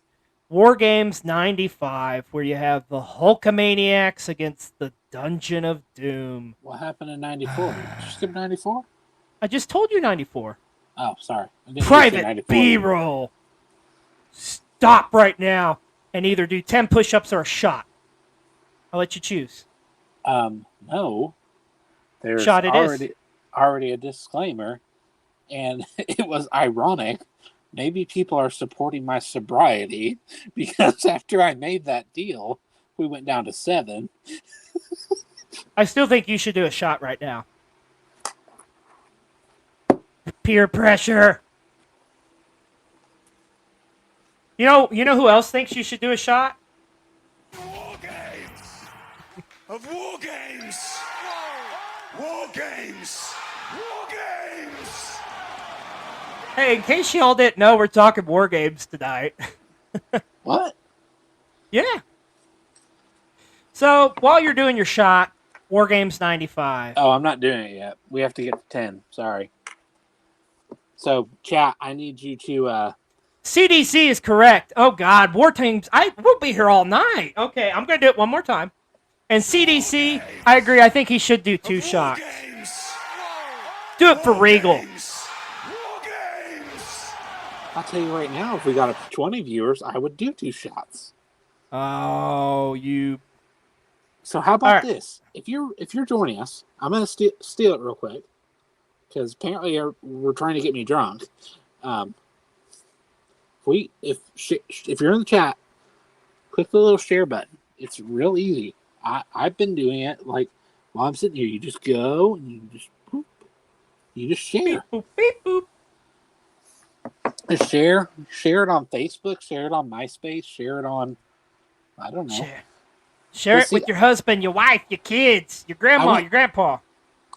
War Games 95, where you have the Hulkamaniacs against the Dungeon of Doom. What happened in 94? Did you skip 94? I just told you 94. Oh, sorry. I didn't Private B-roll. Stop right now and either do 10 push-ups or a shot. I'll let you choose. No. There's Shot it already a disclaimer, and it was ironic. Maybe people are supporting my sobriety because after I made that deal, we went down to 7. I still think you should do a shot right now. Peer pressure. You know who else thinks you should do a shot? War Games! Of War Games! War Games! War Games! Hey, in case y'all didn't know, we're talking War Games tonight. What? Yeah. So, while you're doing your shot, War Games 95. Oh, I'm not doing it yet. We have to get to 10. Sorry. So, chat, I need you to... CDC is correct. Oh, God. War Teams. We'll be here all night. Okay, I'm going to do it one more time. And CDC, I agree. I think he should do 2 shots. Do it for Regal. War Games! I'll tell you right now, if we got up to 20 viewers, I would do 2 shots. Oh, you... So how about right. this? If you're joining us, I'm going to steal it real quick, because apparently we're trying to get me drunk. If you're in the chat, click the little share button. It's real easy. I've been doing it like while I'm sitting here. You just go and you just share. Beep, boop, beep, boop. Just share it on Facebook, share it on MySpace, share it on, I don't know. Share it with your husband, your wife, your kids, your grandma, your grandpa.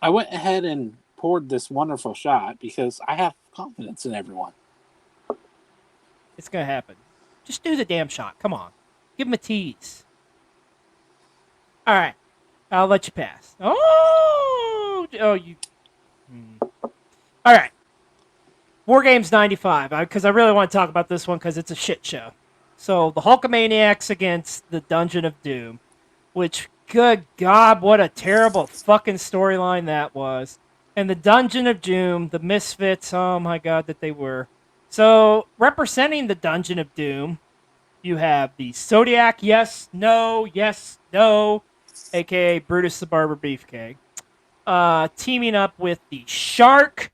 I went ahead and poured this wonderful shot because I have confidence in everyone. It's going to happen. Just do the damn shot. Come on. Give him a tease. All right. I'll let you pass. Oh, you. All right. War Games 95, because I really want to talk about this one because it's a shit show. So, the Hulkamaniacs against the Dungeon of Doom, which, good God, what a terrible fucking storyline that was. And the Dungeon of Doom, the misfits, oh my God, that they were. So, representing the Dungeon of Doom, you have the Zodiac, yes, no, a.k.a. Brutus the Barber Beefcake, teaming up with the Shark,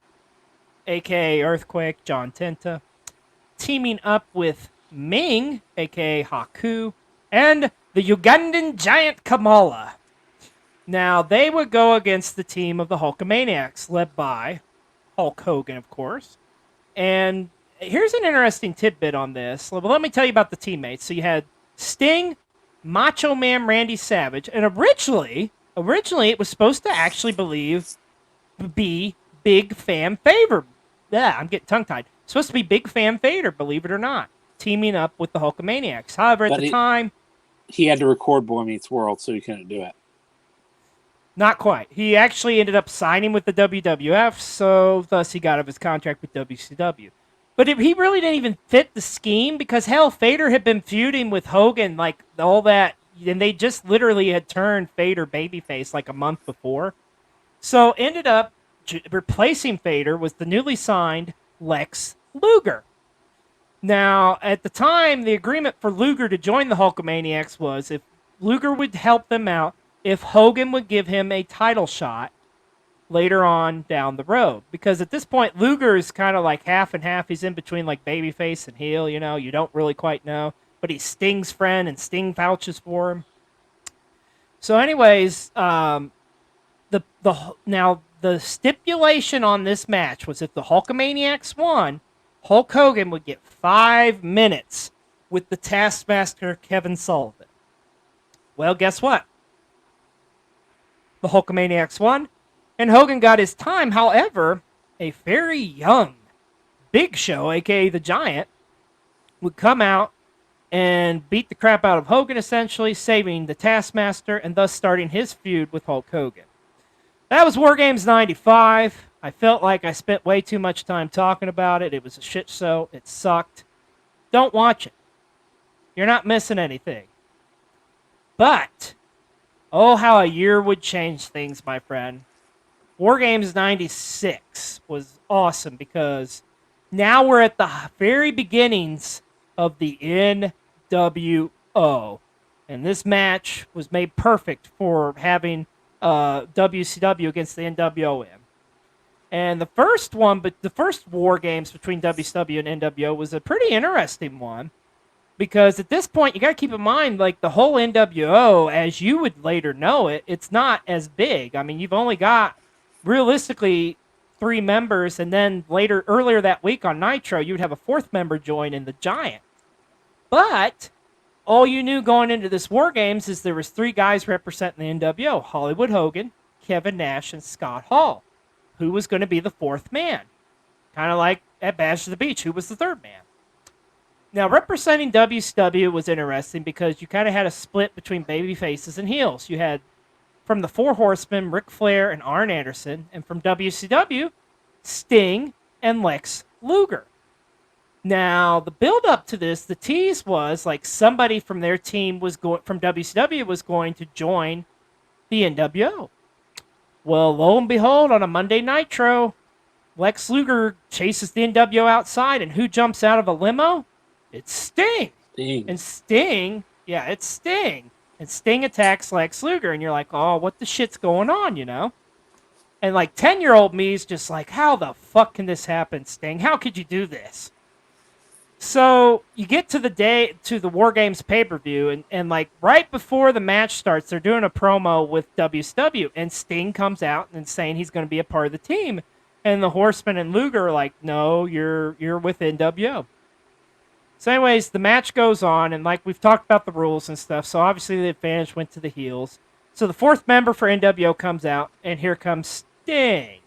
a.k.a. Earthquake, John Tenta, teaming up with Ming, a.k.a. Haku, and the Ugandan Giant Kamala. Now, they would go against the team of the Hulkamaniacs, led by Hulk Hogan, of course. And here's an interesting tidbit on this. Well, let me tell you about the teammates. So you had Sting, Macho Man Randy Savage, and originally it was supposed to actually be big fan favorite. Yeah, I'm getting tongue-tied. Supposed to be Big Fan Vader, believe it or not, teaming up with the Hulkamaniacs. However, at the time, he had to record Boy Meets World, so he couldn't do it. Not quite. He actually ended up signing with the WWF, so thus he got out of his contract with WCW. But he really didn't even fit the scheme because, hell, Vader had been feuding with Hogan, like, all that, and they just literally had turned Vader babyface like a month before. So ended up replacing Vader was the newly signed Lex Luger. Now, at the time, the agreement for Luger to join the Hulkamaniacs was if Luger would help them out, if Hogan would give him a title shot later on down the road. Because at this point, Luger is kind of like half and half. He's in between like babyface and heel, you know. You don't really quite know. But he's Sting's friend, and Sting vouches for him. So anyways, now the stipulation on this match was if the Hulkamaniacs won, Hulk Hogan would get 5 minutes with the Taskmaster Kevin Sullivan. Well, guess what? The Hulkamaniacs won, and Hogan got his time. However, a very young Big Show, a.k.a. the Giant, would come out and beat the crap out of Hogan, essentially, saving the Taskmaster and thus starting his feud with Hulk Hogan. That was Wargames 95. I felt like I spent way too much time talking about it. It was a shit show. It sucked. Don't watch it. You're not missing anything. But, oh, how a year would change things, my friend. Wargames 96 was awesome because now we're at the very beginnings of the NWO. And this match was made perfect for having WCW against the NWO in. And the first War Games between WCW and NWO was a pretty interesting one because at this point, you got to keep in mind, like the whole NWO, as you would later know it, it's not as big. I mean, you've only got realistically 3 members, and then earlier that week on Nitro, you would have a 4th member join in the Giant. But all you knew going into this War Games is there was 3 guys representing the NWO: Hollywood Hogan, Kevin Nash, and Scott Hall. Who was going to be the 4th man? Kind of like at Bash of the Beach, who was the 3rd man? Now, representing WCW was interesting because you kind of had a split between baby faces and heels. You had, from the Four Horsemen, Ric Flair and Arn Anderson, and from WCW, Sting and Lex Luger. Now, the build-up to this, the tease was like somebody from their team from WCW was going to join the NWO. Well, lo and behold, on a Monday Nitro, Lex Luger chases the NWO outside, and who jumps out of a limo? It's Sting. And Sting, it's Sting. And Sting attacks Lex Luger, and you're like, oh, what the shit's going on, you know? And like 10-year-old me is just like, how the fuck can this happen, Sting? How could you do this? So you get to the War Games pay-per-view, and like right before the match starts, they're doing a promo with WCW, and Sting comes out and saying he's going to be a part of the team. And the Horsemen and Luger are like, no, you're with NWO. So anyways, the match goes on, and like we've talked about the rules and stuff, so obviously the advantage went to the heels. So the 4th member for NWO comes out, and here comes Sting.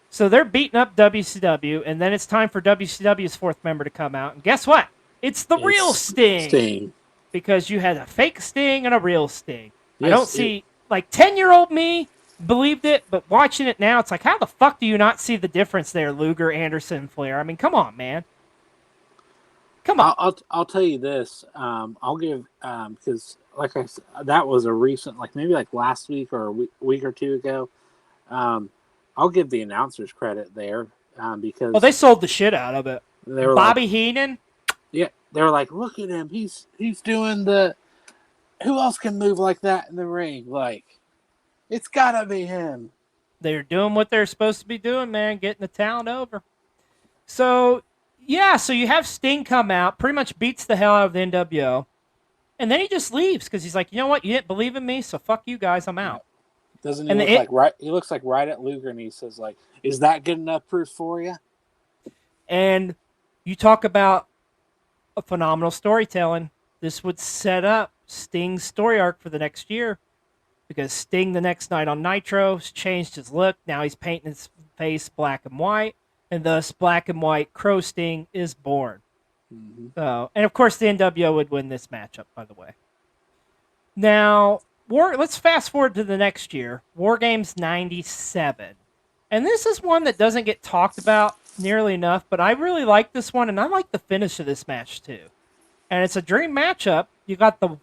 So they're beating up WCW, and then it's time for WCW's 4th member to come out. And guess what? It's the real Sting. Because you had a fake Sting and a real Sting. Yes, I don't see, like 10-year-old me believed it, but watching it now, it's like, how the fuck do you not see the difference there, Luger, Anderson, and Flair? I mean, come on, man. Come on. I'll tell you this. I'll give, because like I said, that was a recent, like maybe like last week or a week or 2 ago. I'll give the announcers credit there because they sold the shit out of it. They were Bobby Heenan. Yeah, they were like, look at him. He's doing the. Who else can move like that in the ring? Like, it's gotta be him. They're doing what they're supposed to be doing, man. Getting the talent over. So yeah, so you have Sting come out, pretty much beats the hell out of the NWO, and then he just leaves because he's like, you know what? You didn't believe in me, so fuck you guys. I'm out. Doesn't he look like right? He looks like right at Luger, and he says, "Like, is that good enough proof for you?" And you talk about a phenomenal storytelling. This would set up Sting's story arc for the next year, because Sting the next night on Nitro changed his look. Now he's painting his face black and white, and thus Black and White Crow Sting is born. Mhm. So, and of course, the NWO would win this matchup, by the way. Now, let's fast forward to the next year, Wargames 97. And this is one that doesn't get talked about nearly enough, but I really like this one, and I like the finish of this match, too. And it's a dream matchup. You got the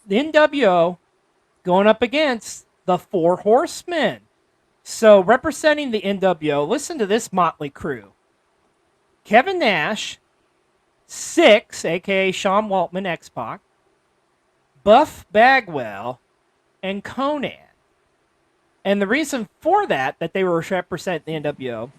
NWO going up against the Four Horsemen. So, representing the NWO, listen to this motley crew. Kevin Nash, Six, a.k.a. Sean Waltman, X-Pac, Buff Bagwell, and Conan. And the reason for that they were representing the NWO,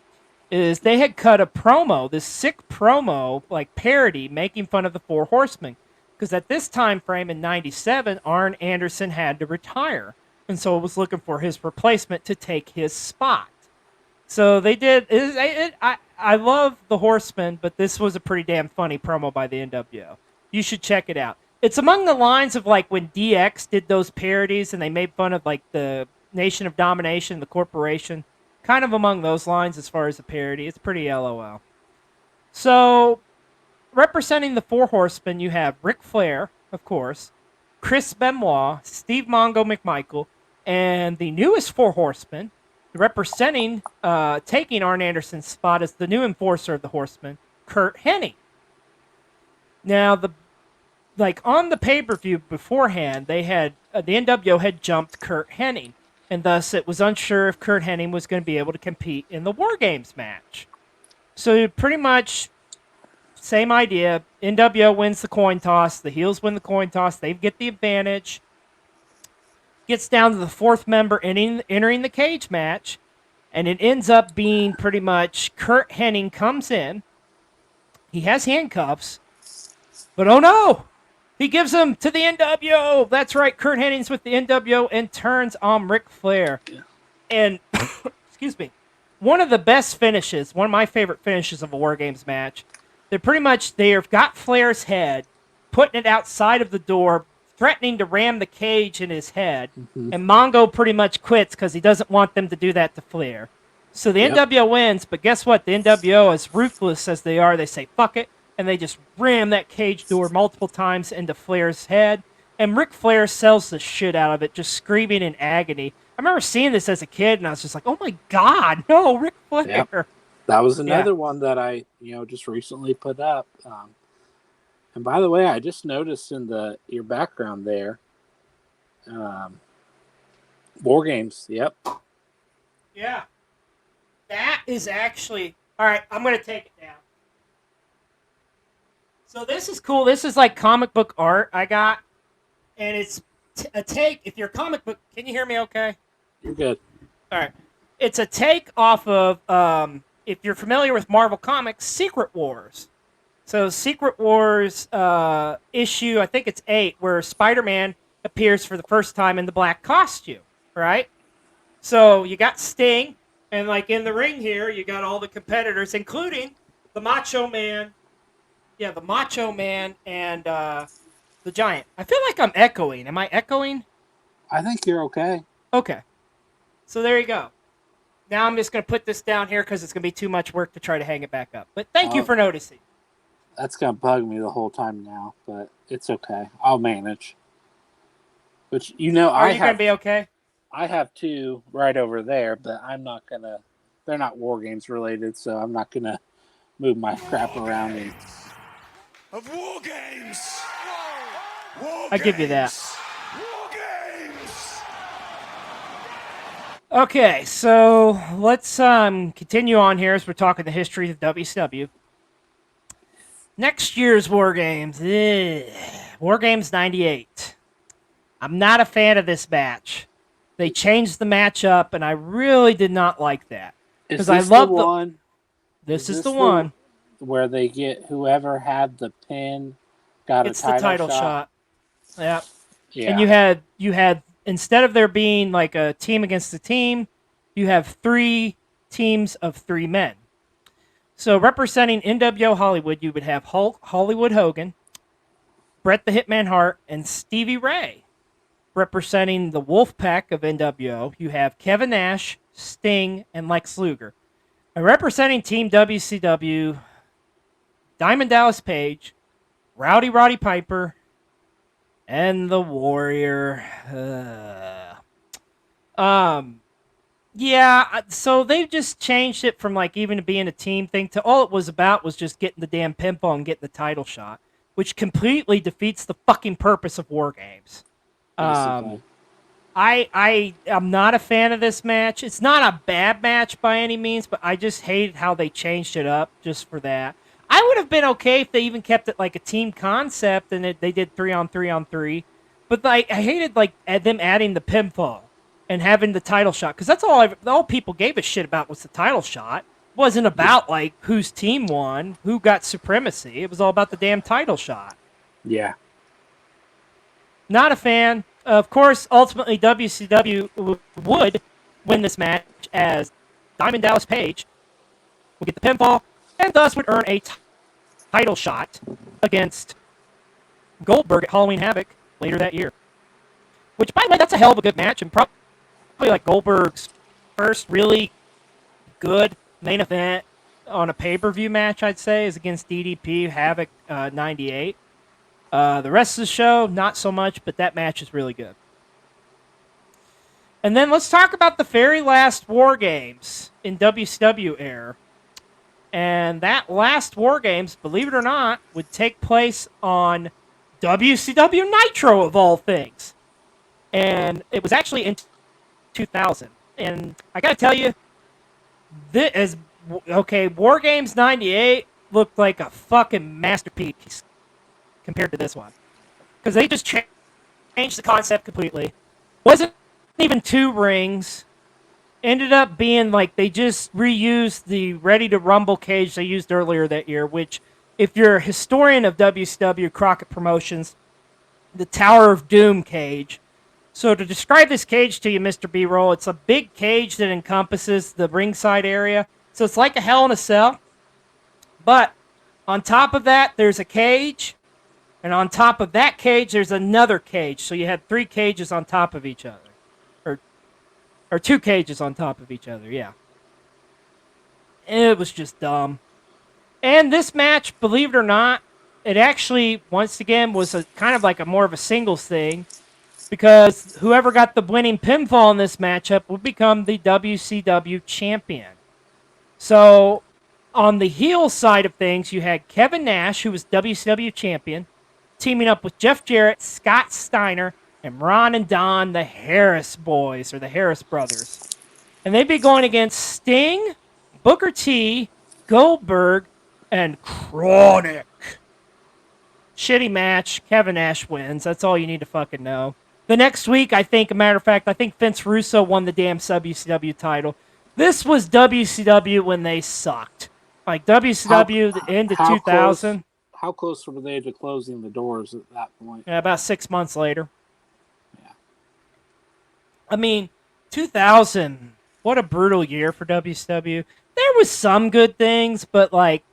is they had cut a promo, this sick promo, like parody, making fun of the Four Horsemen. Because at this time frame in 97, Arn Anderson had to retire. And so it was looking for his replacement to take his spot. So they did. I love the Horsemen, but this was a pretty damn funny promo by the NWO. You should check it out. It's among the lines of like when DX did those parodies and they made fun of like the Nation of Domination, the corporation. Kind of among those lines as far as the parody. It's pretty LOL. So, representing the Four Horsemen, you have Ric Flair, of course, Chris Benoit, Steve Mongo McMichael, and the newest Four Horsemen, representing, taking Arn Anderson's spot as the new enforcer of the Horsemen, Kurt Hennig. Now, on the pay-per-view beforehand, they had the NWO had jumped Kurt Hennig, and thus it was unsure if Kurt Hennig was going to be able to compete in the War Games match. So pretty much same idea. NWO wins the coin toss. The heels win the coin toss. They get the advantage. Gets down to the fourth member entering the cage match, and it ends up being pretty much Kurt Hennig comes in. He has handcuffs, but oh no! He gives them to the NWO. That's right, Kurt Hennig's with the NWO and turns on Ric Flair. Yeah. And, excuse me, one of the best finishes, one of my favorite finishes of a War Games match, they've got Flair's head, putting it outside of the door, threatening to ram the cage in his head, and Mongo pretty much quits because he doesn't want them to do that to Flair. So the NWO wins, but guess what? The NWO, as ruthless as they are, they say, fuck it, and they just ram that cage door multiple times into Flair's head, and Ric Flair sells the shit out of it, just screaming in agony. I remember seeing this as a kid, and I was just like, oh my God, no, Ric Flair. Yep. That was another one that I, just recently put up. And by the way, I just noticed in your background there, War Games. Yep. Yeah. That is actually... All right, I'm going to take it down. So this is cool. This is like comic book art I got. And it's a take... If you're a comic book... Can you hear me okay? You're good. All right. It's a take off of... if you're familiar with Marvel Comics, Secret Wars. So Secret Wars issue, I think it's 8, where Spider-Man appears for the first time in the black costume, right? So you got Sting, and like in the ring here, you got all the competitors, including the Macho Man. Yeah, the Macho Man and the Giant. I feel like I'm echoing. Am I echoing? I think you're okay. Okay. So there you go. Now I'm just going to put this down here because it's going to be too much work to try to hang it back up. But thank you for noticing. That's going to bug me the whole time now, but it's okay. I'll manage. But Are you going to be okay? I have 2 right over there, but I'm not going to... They're not War Games related, so I'm not going to move my crap around. Of War Games! I give you that. War Games! Okay, so let's continue on here as we're talking the history of WCW. Next year's War Games. War Games 98. I'm not a fan of this match. They changed the match up, and I really did not like that. Because I love the one. This is the one where they get whoever had the pin got it's a title shot. Yeah. Yeah. And you had instead of there being like a team against a team, you have 3 teams of 3 men. So representing NWO Hollywood, you would have Hulk Hollywood Hogan, Bret the Hitman Hart, and Stevie Ray. Representing the Wolfpack of NWO, you have Kevin Nash, Sting, and Lex Luger. And representing Team WCW, Diamond Dallas Page, Rowdy Roddy Piper, and the Warrior. Yeah, so they've just changed it from like even being a team thing to all it was about was just getting the damn pinfall and getting the title shot, which completely defeats the fucking purpose of War Games. basically. I am not a fan of this match. It's not a bad match by any means, but I just hated how they changed it up just for that. I would have been okay if they even kept it like a team concept and they did 3-on-3-on-3. But like I hated like them adding the pinfall and having the title shot because that's all people gave a shit about was the title shot. It wasn't about like whose team won, who got supremacy. It was all about the damn title shot. Yeah. Not a fan. Of course, ultimately WCW would win this match as Diamond Dallas Page would get the pinfall and thus would earn a title shot against Goldberg at Halloween Havoc later that year. Which, by the way, that's a hell of a good match and probably like Goldberg's first really good main event on a pay-per-view match, I'd say, is against DDP Havoc 98. The rest of the show, not so much, but that match is really good. And then let's talk about the very last War Games in WCW era. And that last War Games, believe it or not, would take place on WCW Nitro, of all things. And it was actually in 2000. And I got to tell you, War Games 98 looked like a fucking masterpiece compared to this one. Because they just changed the concept completely. Wasn't even 2 rings. Ended up being like they just reused the Ready to Rumble cage they used earlier that year, which, if you're a historian of WCW Crockett Promotions, the Tower of Doom cage. So to describe this cage to you, Mr. B-Roll, it's a big cage that encompasses the ringside area. So it's like a Hell in a Cell. But on top of that, there's a cage. And on top of that cage, there's another cage. So you had 3 cages on top of each other. Or 2 cages on top of each other, yeah. It was just dumb. And this match, believe it or not, it actually, once again, was a kind of like a more of a singles thing. Because whoever got the winning pinfall in this matchup would become the WCW champion. So, on the heel side of things, you had Kevin Nash, who was WCW champion, teaming up with Jeff Jarrett, Scott Steiner, and Ron and Don, the Harris boys, or the Harris brothers. And they'd be going against Sting, Booker T, Goldberg, and Chronic. Shitty match. Kevin Nash wins. That's all you need to fucking know. The next week, I think Vince Russo won the damn WCW title. This was WCW when they sucked. Like WCW, the end of 2000. How close were they to closing the doors at that point? Yeah, about 6 months later. Yeah. I mean, 2000, what a brutal year for WCW. There was some good things, but like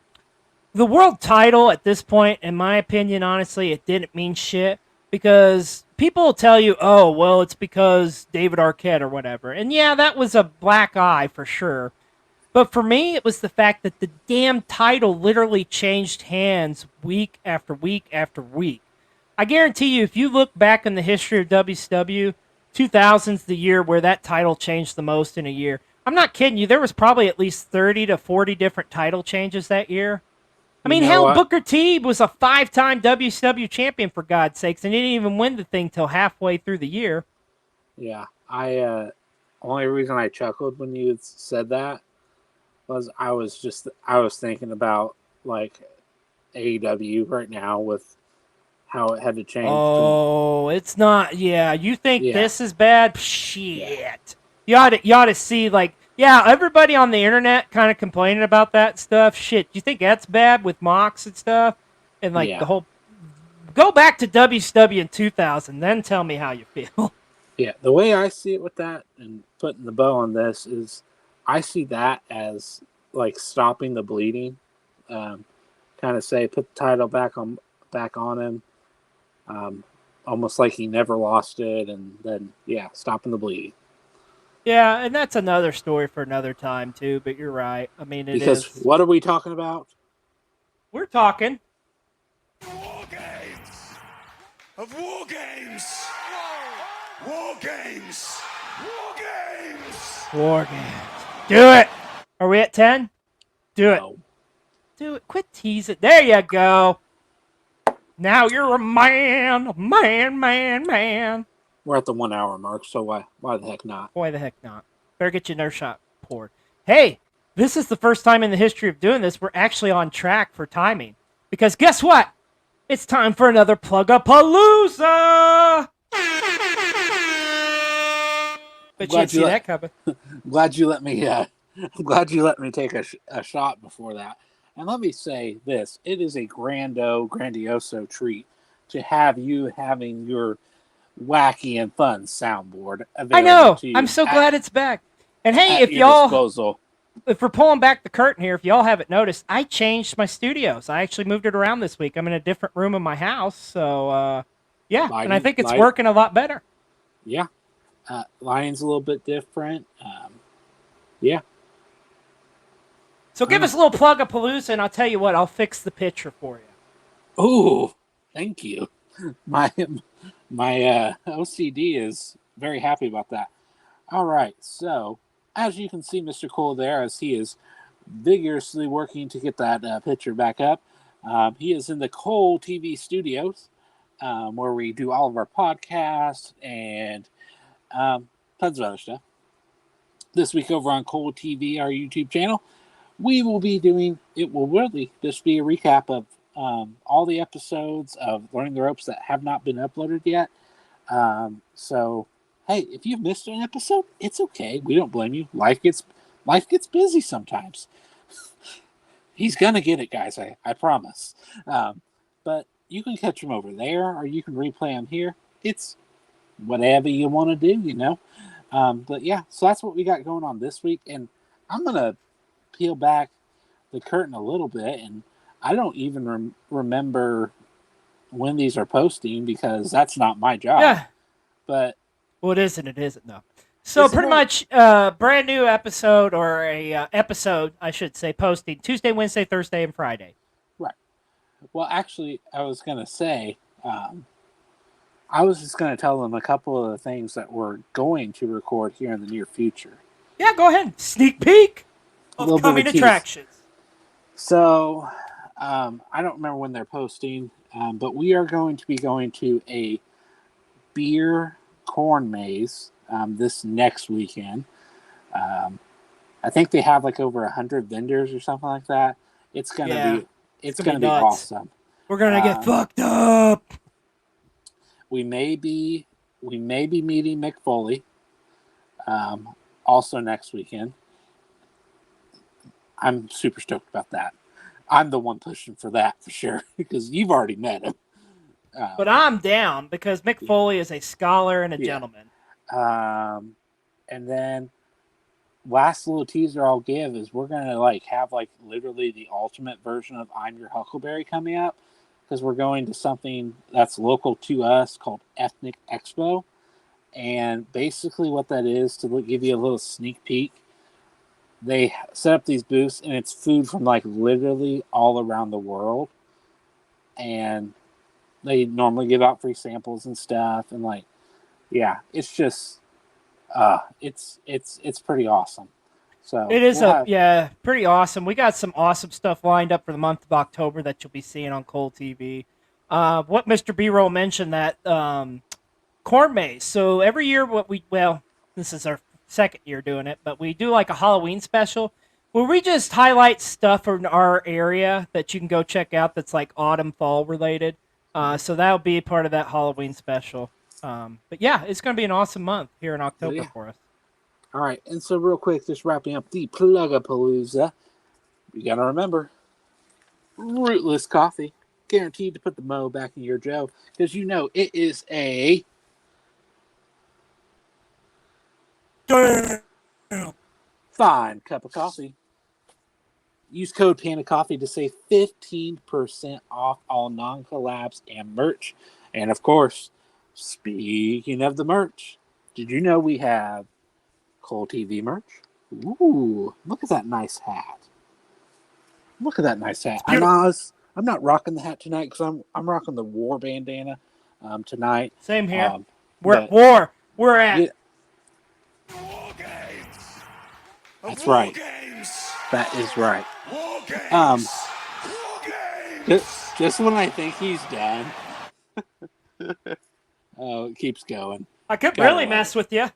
the world title at this point, in my opinion, honestly, it didn't mean shit because people will tell you, oh, well, it's because David Arquette or whatever. And yeah, that was a black eye for sure. But for me, it was the fact that the damn title literally changed hands week after week after week. I guarantee you, if you look back in the history of WCW, 2000's the year where that title changed the most in a year. I'm not kidding you. There was probably at least 30 to 40 different title changes that year. I mean, hell, Booker T was a 5-time WCW champion, for God's sakes, and he didn't even win the thing till halfway through the year. Yeah, only reason I chuckled when you said that was I was thinking about like AEW right now with how it had to change. Oh, it's not. Yeah, you think this is bad? Shit. Yeah. You ought to see like. Yeah, everybody on the internet kind of complaining about that stuff. Shit, do you think that's bad with Mox and stuff? And like the whole... Go back to WCW in 2000, then tell me how you feel. Yeah, the way I see it with that, and putting the bow on this, is I see that as like stopping the bleeding. Kind of say, put the title back on him. Almost like he never lost it, and then, stopping the bleeding. Yeah, and that's another story for another time too. But you're right. I mean, it Because is. what are we talking about? We're talking. Wargames! Of Wargames! Wargames! Wargames! War games. Do it. Are we at 10? Do it. No. Do it. Quit teasing. There you go. Now you're a man. Man. We're at the 1 hour mark, so why the heck not? Why the heck not? Better get your nurse shot poured. Hey, this is the first time in the history of doing this we're actually on track for timing. Because guess what? It's time for another Plug-a-Palooza! Bet you didn't see that coming. Glad you let me. I'm glad you let me take a shot before that. And let me say this: it is a grandioso treat to have you having your wacky and fun soundboard available I know. to you. I'm so glad it's back. And hey, at if your y'all, disposal. if we're pulling back the curtain here, if y'all haven't noticed, I changed my studios. I actually moved it around this week. I'm in a different room in my house, so yeah, and I think it's working a lot better. Yeah, lighting's a little bit different. Yeah. So give us a little Plug-a-Palooza, and I'll tell you what, I'll fix the picture for you. Ooh, thank you. My OCD is very happy about that. All right, so as you can see, Mr. Cole there, as he is vigorously working to get that picture back up. He is in the Cole TV studios, where we do all of our podcasts and tons of other stuff. This week over on Cole TV, our YouTube channel, we will be doing, it will really just be a recap of all the episodes of Learning the Ropes that have not been uploaded yet. So, hey, if you've missed an episode, it's okay. We don't blame you. Life gets busy sometimes. He's gonna get it, guys. I promise. But you can catch him over there, or you can replay him here. It's whatever you want to do, you know. But yeah, so that's what we got going on this week, and I'm gonna peel back the curtain a little bit, and I don't even remember when these are posting because that's not my job. Yeah. But well, it isn't though. So pretty much, brand new episode or a episode, I should say, posting Tuesday, Wednesday, Thursday, and Friday. Right. Well, actually, I was gonna say, I was just gonna tell them a couple of the things that we're going to record here in the near future. Yeah, go ahead. Sneak peek of coming attractions. So, I don't remember when they're posting, but we are going to be going to a beer corn maze this next weekend. I think they have like over 100 vendors or something like that. It's gonna be awesome. We're gonna get fucked up. We may be meeting Mick Foley also next weekend. I'm super stoked about that. I'm the one pushing for that for sure because you've already met him. But I'm down because Mick Foley is a scholar and a gentleman. And then last little teaser I'll give is we're gonna have literally the ultimate version of I'm Your Huckleberry coming up because we're going to something that's local to us called Ethnic Expo. And basically what that is, to give you a little sneak peek, they set up these booths and it's food from literally all around the world. And they normally give out free samples and stuff. And it's just, it's pretty awesome. So it is pretty awesome. We got some awesome stuff lined up for the month of October that you'll be seeing on Cole TV. What Mr. B-Roll mentioned, that corn maze. So every year, this is our second year doing it, but we do a Halloween special where we just highlight stuff in our area that you can go check out that's autumn, fall related. So that'll be a part of that Halloween special. But yeah, it's going to be an awesome month here in October for us. All right, and so real quick, just wrapping up the Plug-a-Palooza, you got to remember, rootless coffee, guaranteed to put the mo back in your Joe, because it is a fine cup of coffee. Use code Panda Coffee to save 15% off all non-collabs and merch. And of course, speaking of the merch, did you know we have Cole TV merch. Ooh, look at that nice hat. Look at that nice hat. I'm not rocking the hat tonight because I'm rocking the war bandana tonight. Same here. We're but at war. We're at yeah, Wargames. that's right. Wargames. That is right. Wargames. Wargames. Just when I think he's done, oh, it keeps going. I could Gotta really love mess it. with you.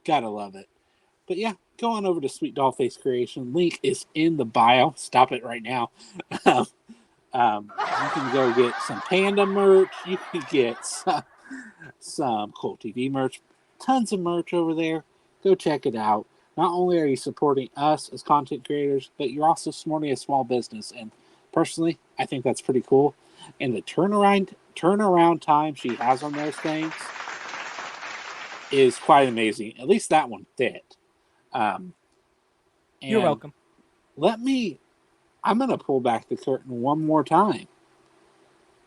Gotta love it. But yeah, go on over to Sweet Dollface Creation. Link is in the bio. Stop it right now. You can go get some Panda merch. You can get some Cool TV merch. Tons of merch over there. Go check it out. Not only are you supporting us as content creators, but you're also supporting a small business. And personally, I think that's pretty cool. And the turnaround time she has on those things is quite amazing. At least that one fit. You're welcome. I'm going to pull back the curtain one more time.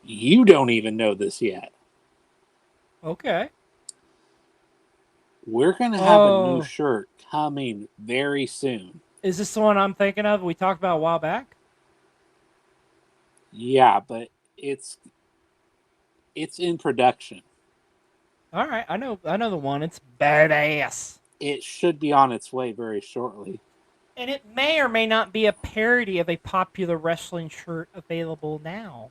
You don't even know this yet. Okay. We're going to have a new shirt coming very soon. Is this the one I'm thinking of we talked about a while back? Yeah, but it's in production. All right, I know the one. It's badass. It should be on its way very shortly. And it may or may not be a parody of a popular wrestling shirt available now.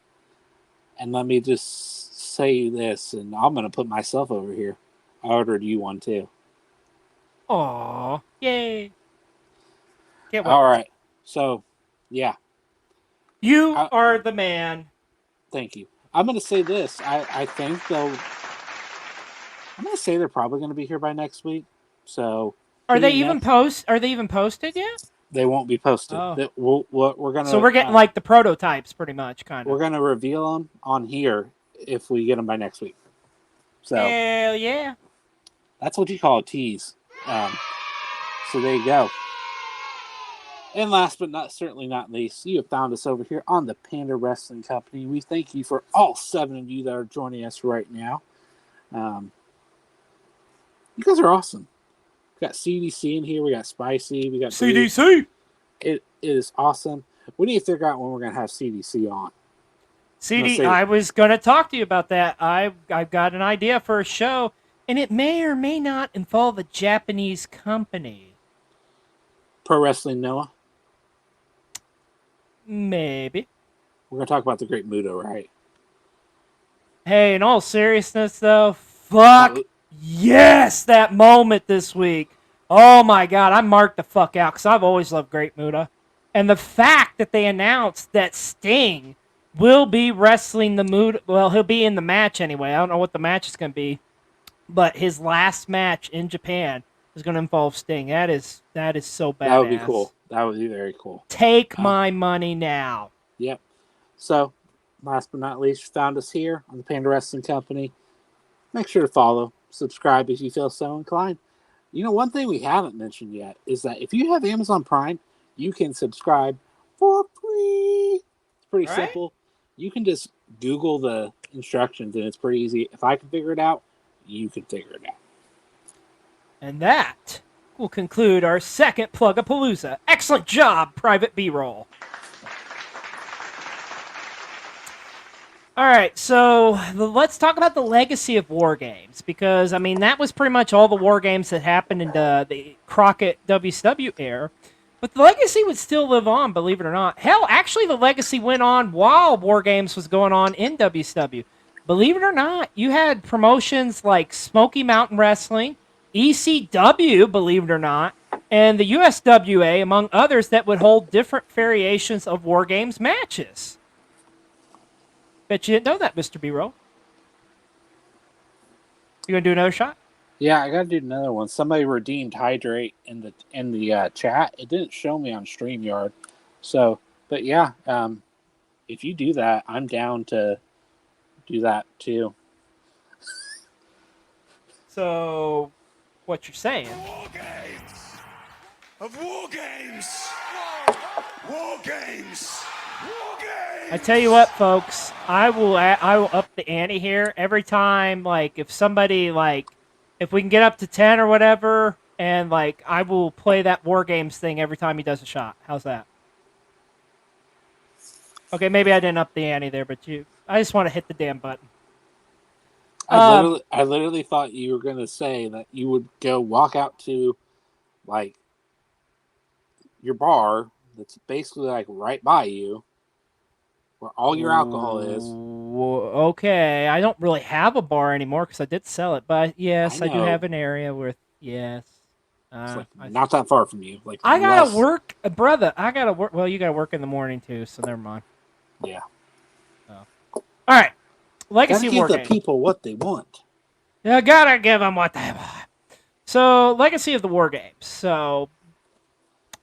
And let me just say this, and I'm going to put myself over here. I ordered you one too. Aw, yay. Can't wait. All right. So, yeah. You are the man. Thank you. I'm going to say this. I think I'm going to say they're probably going to be here by next week. So, Are they even posted yet? They won't be posted. Oh. We're gonna. So we're getting like the prototypes, pretty much, kind of. We're gonna reveal them on here if we get them by next week. So hell yeah, that's what you call a tease. So there you go. And last but certainly not least, you have found us over here on the Panda Wrestling Company. We thank you for all 7 of you that are joining us right now. You guys are awesome. We got CDC in here. We got Spicy. We got CDC. It is awesome. We need to figure out when we're going to have CDC on. I was going to talk to you about that. I've got an idea for a show, and it may or may not involve a Japanese company. Pro Wrestling Noah? Maybe. We're going to talk about the Great Muto, right? Hey, in all seriousness, though, fuck yes, that moment this week. Oh my god, I marked the fuck out because I've always loved Great Muta. And the fact that they announced that Sting will be wrestling the Muta, well, he'll be in the match anyway. I don't know what the match is going to be, but his last match in Japan is going to involve Sting. That is so badass. That would be cool. That would be very cool. Take my money now. Yep. So, last but not least, found us here on the Panda Wrestling Company. Make sure to follow, subscribe if you feel so inclined. You know, one thing we haven't mentioned yet is that if you have Amazon Prime, you can subscribe for free. It's pretty simple. You can just Google the instructions, and it's pretty easy. If I can figure it out, you can figure it out. And that will conclude our second Plug-a-Palooza. Excellent job, Private B-Roll. All right, so let's talk about the legacy of Wargames, because, I mean, that was pretty much all the Wargames that happened in the Crockett WCW era, but the legacy would still live on, believe it or not. Hell, actually, the legacy went on while Wargames was going on in WCW. Believe it or not, you had promotions like Smoky Mountain Wrestling, ECW, believe it or not, and the USWA, among others, that would hold different variations of Wargames matches. Bet you didn't know that, Mr. B-Roll. You gonna do another shot? Yeah, I gotta do another one. Somebody redeemed Hydrate in the chat. It didn't show me on StreamYard. So, but yeah, if you do that, I'm down to do that too. So, what you're saying? Wargames. Of Wargames. Wargames. Wargames. I tell you what, folks, I will up the ante here every time. Like, if somebody like if we can get up to 10 or whatever, and like I will play that Wargames thing every time he does a shot. How's that? Okay, maybe I didn't up the ante there, but I just want to hit the damn button. I literally thought you were gonna say that you would go walk out to like your bar that's basically like right by you, where all your alcohol is. Okay, I don't really have a bar anymore because I did sell it, but yes, I do know. have an area with yes. It's like not that far from you. Like I gotta work, brother. I gotta work. Well, you gotta work in the morning too, so never mind. Yeah. All right, Legacy Gotta give Wargames. the people what they want. You gotta give them what they want. So, Legacy of the Wargames. So,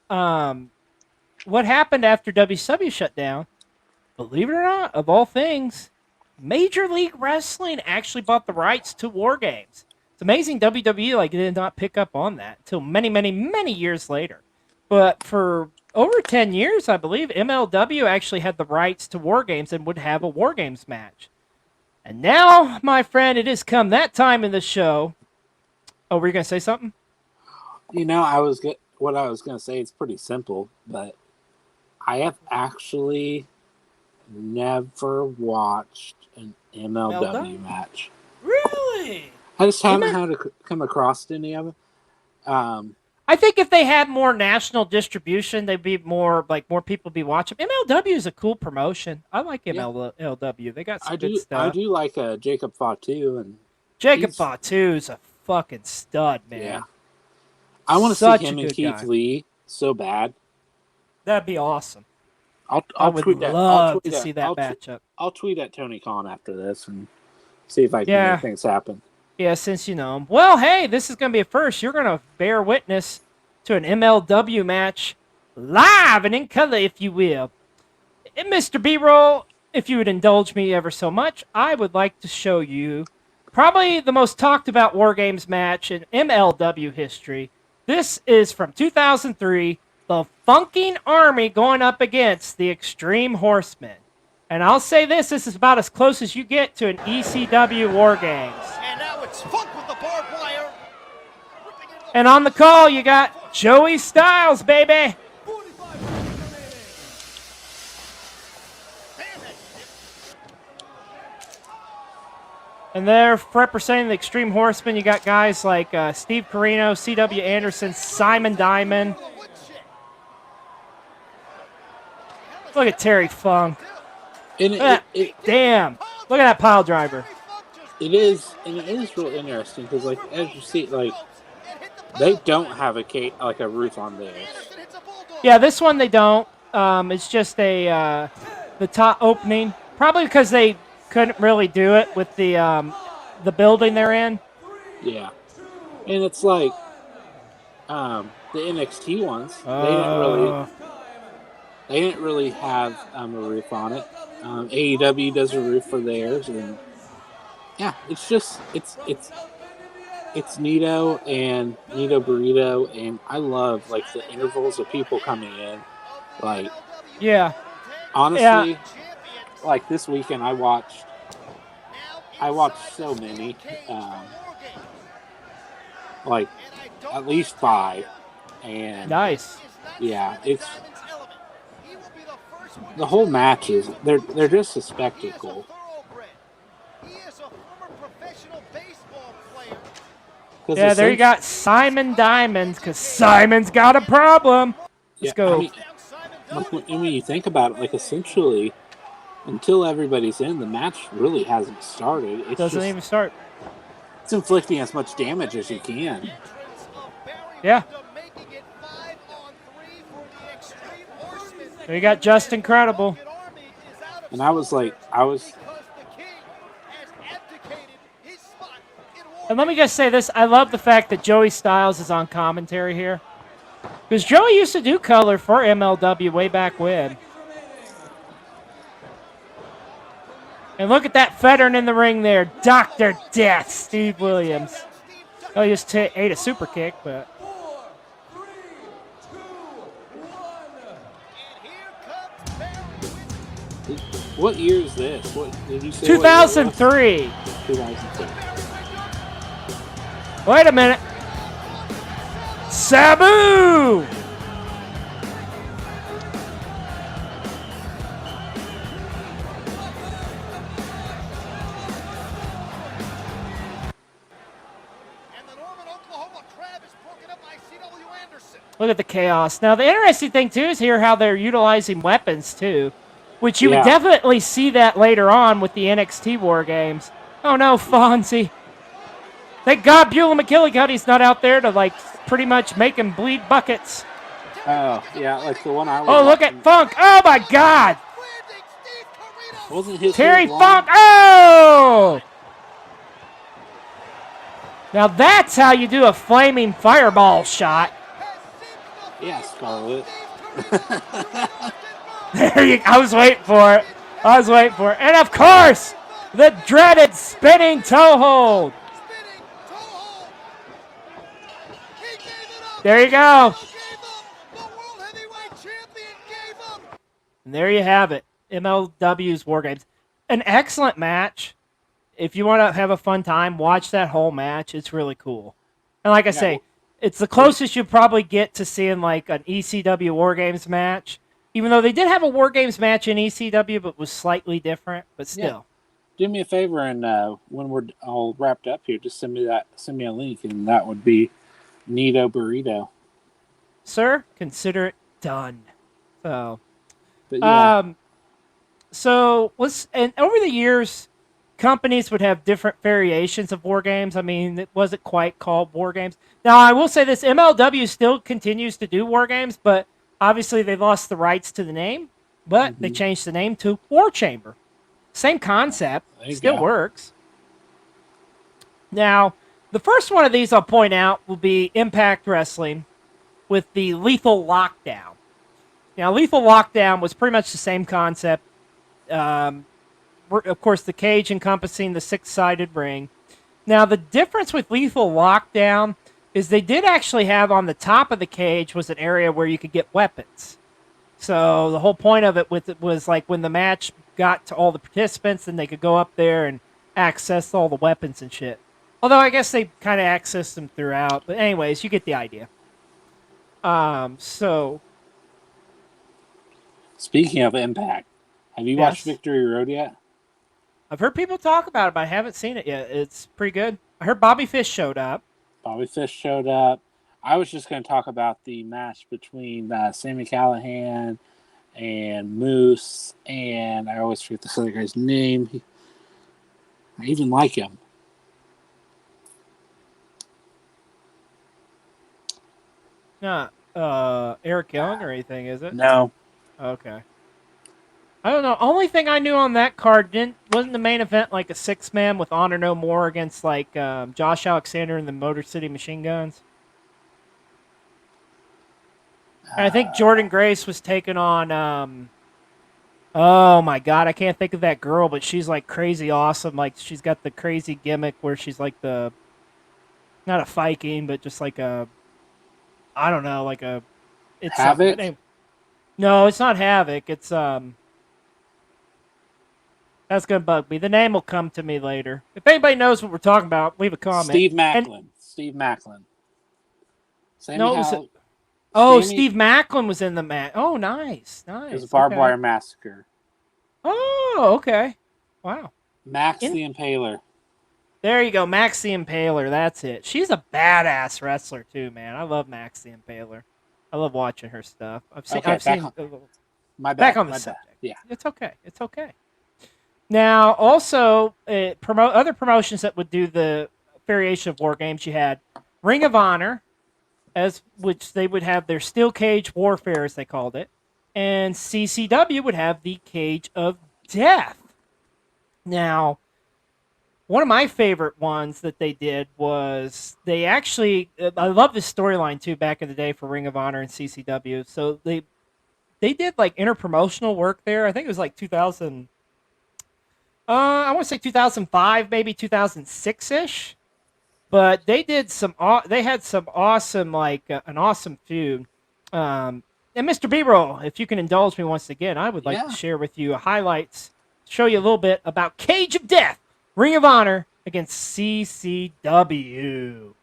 what happened after WCW shut down? Believe it or not, of all things, Major League Wrestling actually bought the rights to Wargames. It's amazing WWE did not pick up on that until many, many, many years later. But for over 10 years, I believe, MLW actually had the rights to Wargames and would have a Wargames match. And now, my friend, it has come that time in the show. Oh, were you going to say something? You know, what I was going to say is pretty simple, but I have actually never watched an MLW match. Really? I just haven't had to come across any of them. I think if they had more national distribution, they'd be more people be watching. MLW is a cool promotion. I like MLW. They got some good stuff. I do like Jacob Fatu, and Jacob Fatu is a fucking stud, man. Yeah. I want to see him and Keith Lee so bad. That'd be awesome. I would love to see that matchup. I'll tweet at Tony Khan after this and see if I can make things happen. Yeah, since you know him. Well, hey, this is going to be a first. You're going to bear witness to an MLW match live and in color, if you will. And Mr. B-Roll, if you would indulge me ever so much, I would like to show you probably the most talked about Wargames match in MLW history. This is from 2003, the Funking Army going up against the Extreme Horsemen. And I'll say this is about as close as you get to an ECW Wargames. And now it's Funk with the barbed wire. And on the call, you got Joey Styles, baby. And there, representing the Extreme Horsemen, you got guys like Steve Corino, C.W. Anderson, Simon Diamond. Look at Terry Funk. Damn. Look at that pile driver. It is real interesting because, like, as you see, like, they don't have a roof on theirs. Yeah, this one they don't. It's just the top opening. Probably because they couldn't really do it with the building they're in. Yeah, and it's like the NXT ones. They didn't really have a roof on it. AEW does a roof for theirs, and yeah, it's just it's Nito and Nito Burrito, and I love like the intervals of people coming in. Like, yeah, honestly, like this weekend I watched so many, like at least 5, and nice. Yeah, it's the whole match is they're just a spectacle. Yeah, there you got Simon Diamond, because Simon's got a problem. Let's go. When you think about it, like essentially, until everybody's in, the match really hasn't started. It doesn't even start. It's inflicting as much damage as you can. Yeah. There you got Just Incredible. And I was. And let me just say this. I love the fact that Joey Styles is on commentary here. Because Joey used to do color for MLW way back when. And look at that veteran in the ring there. Dr. Death, Steve Williams. Oh, he just ate a super kick, but... What year is this? What did you say? 2003. 2003. Wait a minute. Sabu! Look at the chaos. Now, the interesting thing, too, is here how they're utilizing weapons, too. Which you would definitely see that later on with the NXT War Games. Oh, no, Fonzie. Thank God Beulah McGillicuddy's not out there to, like, pretty much make him bleed buckets. Oh, yeah, like the one I was Oh, look at Funk. Oh, my God. Wasn't his Terry hair blonde? Funk. Oh! Now, that's how you do a flaming fireball shot. Yeah, Scarlet. There you go. I was waiting for it. And, of course, the dreaded spinning toe hold. There you go. And there you have it. MLW's War Games. An excellent match. If you want to have a fun time, watch that whole match. It's really cool. And like I say, it's the closest you probably get to seeing like an ECW War Games match. Even though they did have a War Games match in ECW, but was slightly different. But still. Yeah. Do me a favor, and when we're all wrapped up here, just send me a link, and that would be Neato Burrito. Sir, consider it done. So, but yeah. And over the years, companies would have different variations of War Games. I mean, it wasn't quite called War Games. Now, I will say this, MLW still continues to do War Games, but obviously they lost the rights to the name, but they changed the name to War Chamber. Same concept, still works. Now, the first one of these I'll point out will be Impact Wrestling with the Lethal Lockdown. Now, Lethal Lockdown was pretty much the same concept. Of course, the cage encompassing the six-sided ring. Now, the difference with Lethal Lockdown is they did actually have on the top of the cage was an area where you could get weapons. So the whole point of it was like when the match got to all the participants, then they could go up there and access all the weapons and shit. Although I guess they kind of accessed them throughout. But anyways, you get the idea. Speaking of Impact, have you watched Victory Road yet? I've heard people talk about it, but I haven't seen it yet. It's pretty good. I heard Bobby Fish showed up. I was just going to talk about the match between Sami Callihan and Moose, and I always forget this other guy's name. I even like him. Not Eric Young or anything, is it? No. Okay. I don't know. Only thing I knew on that card wasn't the main event like a 6-man with Honor No More against like Josh Alexander and the Motor City Machine Guns. And I think Jordan Grace was taking on oh my God, I can't think of that girl, but she's like crazy awesome. Like she's got the crazy gimmick where she's like not a Viking, but just like a, I don't know, like a, it's Havoc? No, it's not Havoc. It's that's gonna bug me. The name will come to me later. If anybody knows what we're talking about, leave a comment. Steve Macklin. Steve Macklin was in the match. Oh, nice. It was a barbed wire massacre. Oh, okay. Wow. Max the Impaler. There you go, Max the Impaler. That's it. She's a badass wrestler too, man. I love Max the Impaler. I love watching her stuff. Back on the subject. Yeah, it's okay. Now, also, other promotions that would do the variation of War Games, you had Ring of Honor, which they would have their Steel Cage Warfare, as they called it, and CCW would have the Cage of Death. Now, one of my favorite ones that they did was they actually, I love this storyline too back in the day for Ring of Honor and CCW. So they did like interpromotional work there. I think it was like 2000. I want to say 2005, maybe 2006-ish. But they did they had some awesome, like an awesome feud. And Mr. B-Roll, if you can indulge me once again, I would like to share with you highlights, show you a little bit about Cage of Death, Ring of Honor against CCW.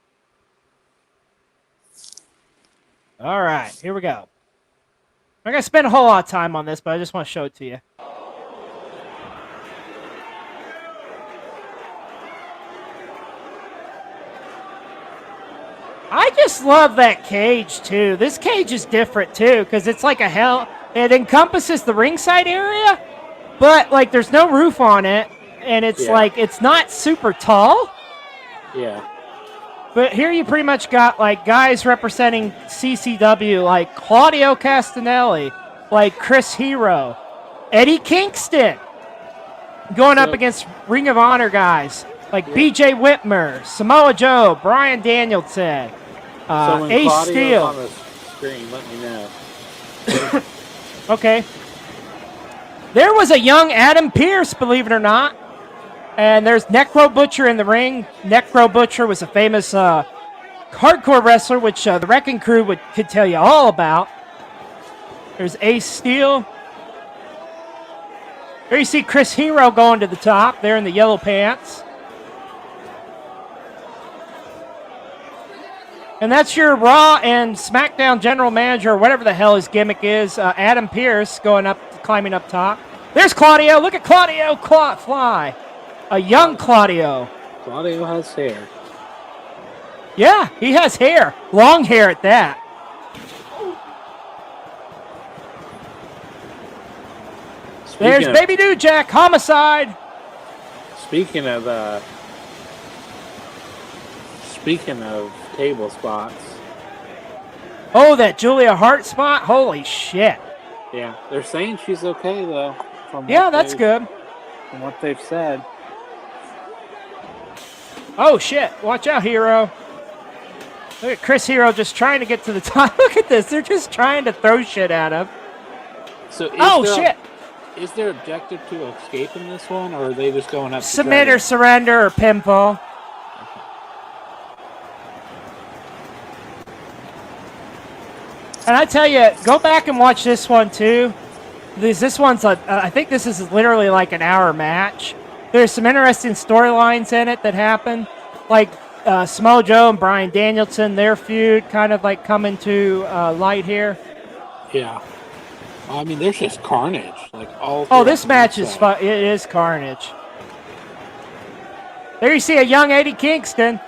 All right, here we go. I'm not going to spend a whole lot of time on this, but I just want to show it to you. I just love that cage, too. This cage is different, too, because it's like a hell. It encompasses the ringside area, but, like, there's no roof on it, and it's, like, it's not super tall. Yeah. But here you pretty much got, like, guys representing CCW, like Claudio Castanelli, like Chris Hero, Eddie Kingston, going up against Ring of Honor guys, like BJ Whitmer, Samoa Joe, Bryan Danielson, So when Ace Claudio's Steel. on the screen, let me know. Okay. There was a young Adam Pearce, believe it or not. And there's Necro Butcher in the ring. Necro Butcher was a famous hardcore wrestler, which the Wrecking Crew could tell you all about. There's Ace Steel. There you see Chris Hero going to the top there in the yellow pants. And that's your Raw and SmackDown general manager, or whatever the hell his gimmick is, Adam Pearce, climbing up top. There's Claudio. Look at Claudio fly. A young Claudio. Claudio has hair. Yeah, he has hair. Long hair at that. There's Baby New Jack, Homicide. Speaking of table spots. Oh, that Julia Hart spot? Holy shit. Yeah, they're saying she's okay though. Yeah, that's good. From what they've said. Oh shit! Watch out, Hero. Look at Chris Hero just trying to get to the top. Look at this. They're just trying to throw shit at him. So shit. Is their objective to escape in this one, or are they just going up? Submit or surrender or pinfall. And I tell you, go back and watch this one too. This one's I think this is literally like an hour match. There's some interesting storylines in it that happen, like Samoa Joe and Bryan Danielson, their feud kind of like coming to light here. Yeah. I mean, there's just carnage, like all. Oh, this match is fun. It is carnage. There you see a young Eddie Kingston.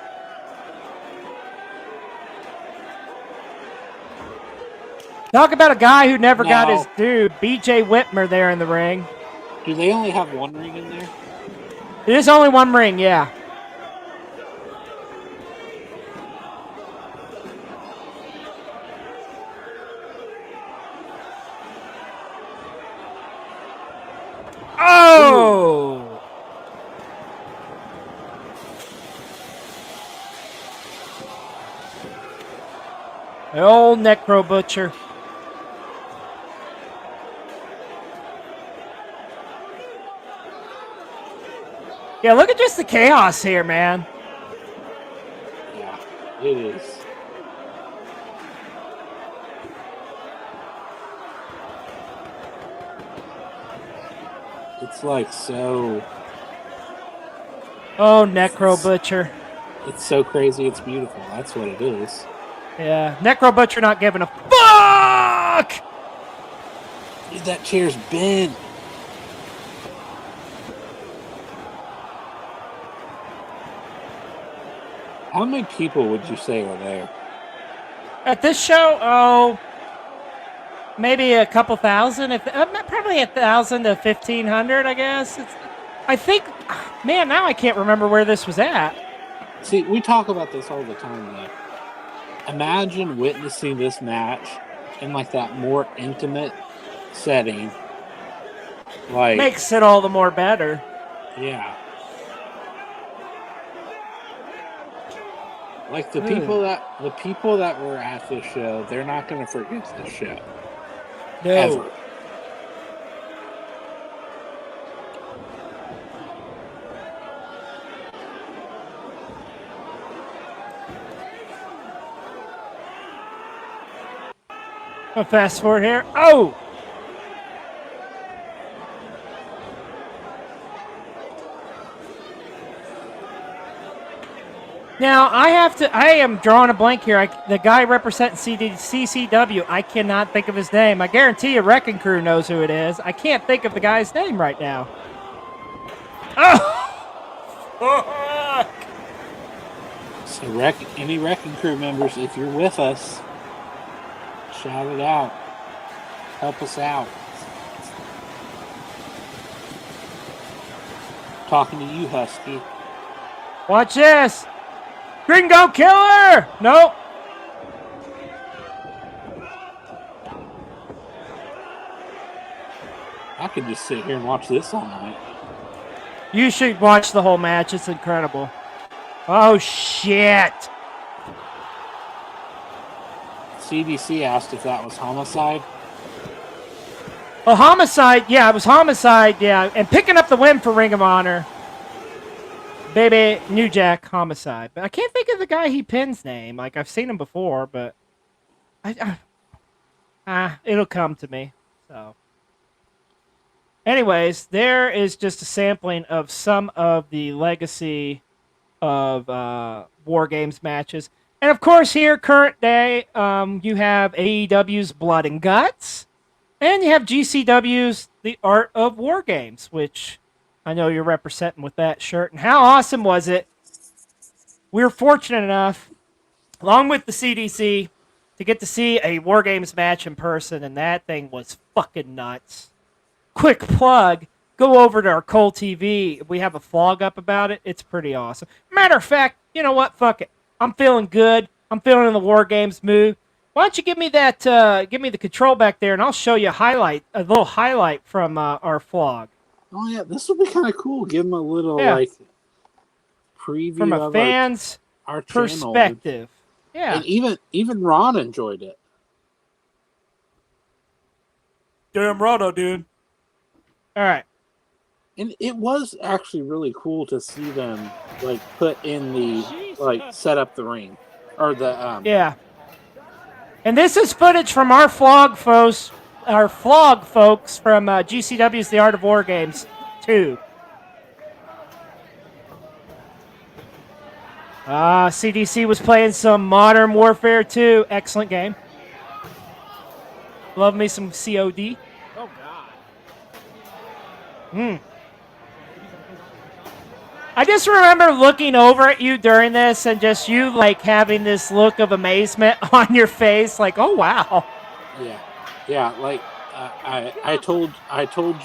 Talk about a guy who never got his due. BJ Whitmer there in the ring. Do they only have one ring in there? There's only one ring, yeah. Oh! The old Necro Butcher. Yeah, look at just the chaos here, man. Yeah, it is. It's like so. Oh, Necro Butcher. It's so crazy, it's beautiful. That's what it is. Yeah, Necro Butcher not giving a fuck! Dude, that chair's bent. How many people would you say are there? At this show, maybe a couple thousand. Probably 1,000 to 1,500, I guess. I think, man, now I can't remember where this was at. See, we talk about this all the time, though. Imagine witnessing this match in like that more intimate setting. Like, makes it all the more better. Yeah. Like the people that were at this show, they're not going to forget this show. No. Ever. I'll fast forward here. Oh! Now I am drawing a blank here. The guy representing CCW, I cannot think of his name. I guarantee you Wrecking Crew knows who it is. I can't think of the guy's name right now. Oh! So any Wrecking Crew members, if you're with us, shout it out. Help us out. Talking to you, Husky. Watch this. Gringo Killer! Nope. I could just sit here and watch this all night. You should watch the whole match. It's incredible. Oh, shit. CDC asked if that was homicide. Oh, Homicide. Yeah, it was Homicide. Yeah, and picking up the win for Ring of Honor. Baby, New Jack, Homicide. But I can't think of the guy he pins name. Like, I've seen him before, but it'll come to me. So, anyways, there is just a sampling of some of the legacy of War Games matches. And, of course, here, current day, you have AEW's Blood and Guts. And you have GCW's The Art of War Games, which I know you're representing with that shirt. And how awesome was it? We were fortunate enough, along with the CDC, to get to see a War Games match in person, and that thing was fucking nuts. Quick plug, go over to our Cole TV. We have a vlog up about it. It's pretty awesome. Matter of fact, you know what? Fuck it. I'm feeling good. I'm feeling in the War Games mood. Why don't you give me that? Give me the control back there, and I'll show you a little highlight from our vlog. Oh yeah, this would be kind of cool. Give them a little like preview from a of fan's our perspective. Yeah, and even Ron enjoyed it. Damn Rado, dude. All right. And it was actually really cool to see them like put in the set up the ring or the yeah. And this is footage from our vlog folks from GCW's The Art of War Games 2. CDC was playing some Modern Warfare 2. Excellent game. Love me some COD. Oh, God. I just remember looking over at you during this and just you like having this look of amazement on your face, like, oh wow. Yeah. Like I told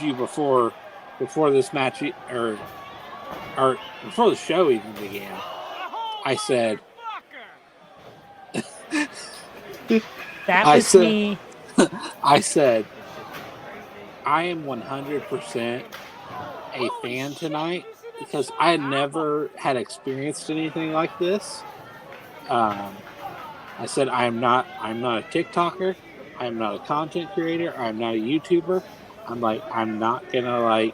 you before this match or before the show even began. I said that was me. I said I am 100% a fan tonight. Because I never had experienced anything like this. I said I'm not a TikToker. I'm not a content creator. I'm not a YouTuber. I'm not gonna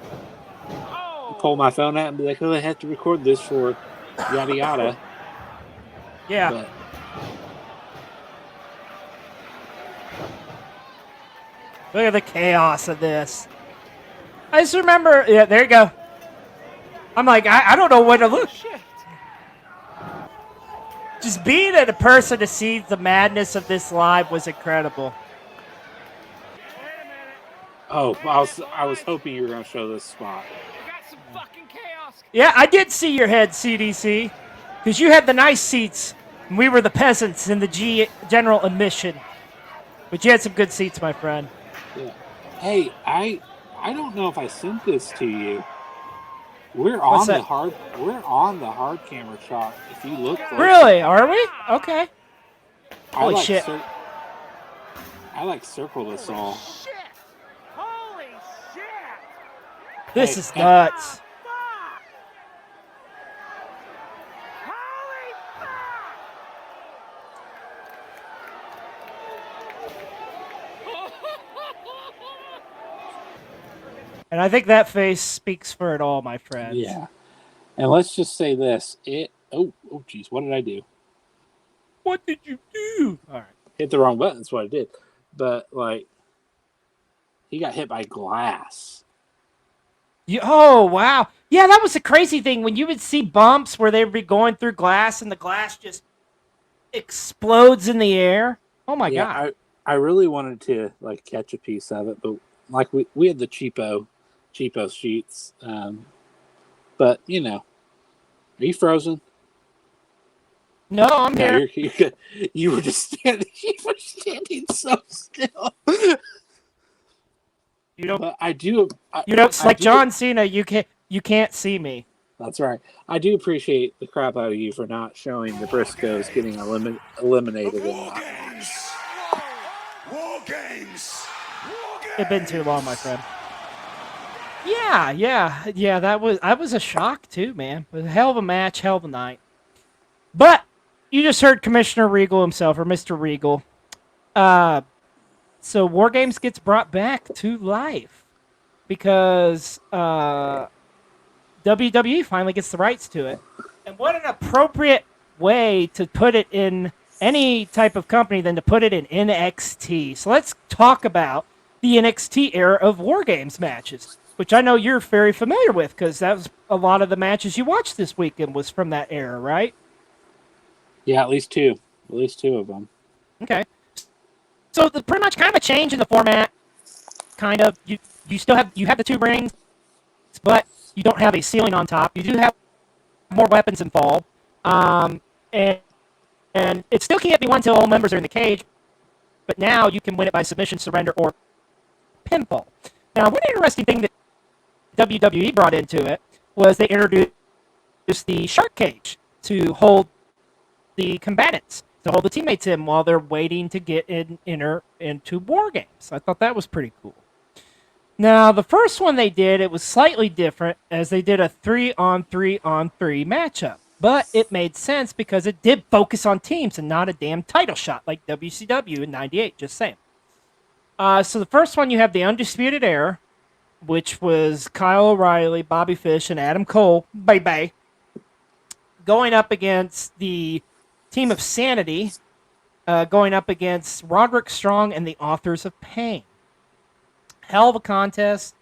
pull my phone out and be like, oh, I have to record this for yada yada. Yeah. But, look at the chaos of this. I just remember, yeah, there you go. I'm like, I don't know where to look. Shit. Just being a person to see the madness of this live was incredible. Oh, I was hoping you were going to show this spot. Yeah, I did see your head, CDC, because you had the nice seats, and we were the peasants in the general admission. But you had some good seats, my friend. Yeah. Hey, I don't know if I sent this to you. We're on the hard camera shot. If you look close. Really? Are we? Okay. Holy shit. I circle this all. Holy shit. This is nuts. Holy And I think that face speaks for it all, my friends. Yeah. And let's just say this. Oh, geez. What did I do? What did you do? All right. Hit the wrong button. That's what I did. But, he got hit by glass. Oh, wow. Yeah, that was the crazy thing when you would see bumps where they would be going through glass and the glass just explodes in the air. Oh my Yeah, god! I really wanted to like catch a piece of it, but like we had the cheapo sheets. But you know, are you frozen? No, I'm No, here. you're good. You were just standing. You were standing so still. You don't. But I do. You don't I like do. John Cena. You can't see me. That's right. I do appreciate the crap out of you for not showing the Briscoes getting Of eliminated in War that Games. match. War Games. War Games. It's been too long, my friend. Yeah. I was a shock too, man. It was a hell of a match, hell of a night. But you just heard Commissioner Regal himself, or Mr. Regal. So War Games gets brought back to life because WWE finally gets the rights to it. And what an appropriate way to put it in any type of company than to put it in NXT. So let's talk about the NXT era of War Games matches, which I know you're very familiar with because that was a lot of the matches you watched this weekend was from that era, right? Yeah, at least two. At least two of them. Okay. So the pretty much kind of a change in the format. Kind of you still have the two rings, but you don't have a ceiling on top. You do have more weapons involved, and it still can't be won until all members are in the cage. But now you can win it by submission, surrender, or pinfall. Now, one interesting thing that WWE brought into it was they introduced the shark cage to hold the combatants, to hold the teammates in while they're waiting to get into War Games. I thought that was pretty cool. Now, the first one they did, it was slightly different as they did a 3-on-3-on-3 matchup. But it made sense because it did focus on teams and not a damn title shot like WCW in 98, just saying. So the first one, you have the Undisputed Era, which was Kyle O'Reilly, Bobby Fish, and Adam Cole, bye-bye, going up against the Team of Sanity, going up against Roderick Strong and the Authors of Pain. Hell of a contest,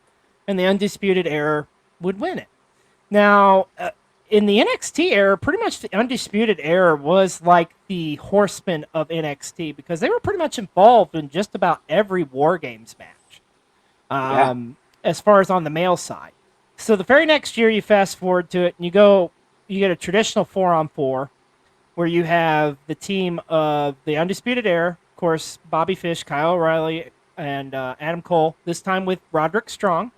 and the Undisputed Era would win it. Now, in the NXT era, pretty much the Undisputed Era was like the Horsemen of NXT because they were pretty much involved in just about every War Games match, as far as on the male side. So the very next year, you fast forward to it, and you get a traditional 4-on-4 where you have the team of the Undisputed Era, of course, Bobby Fish, Kyle O'Reilly, and Adam Cole, this time with Roderick Strong.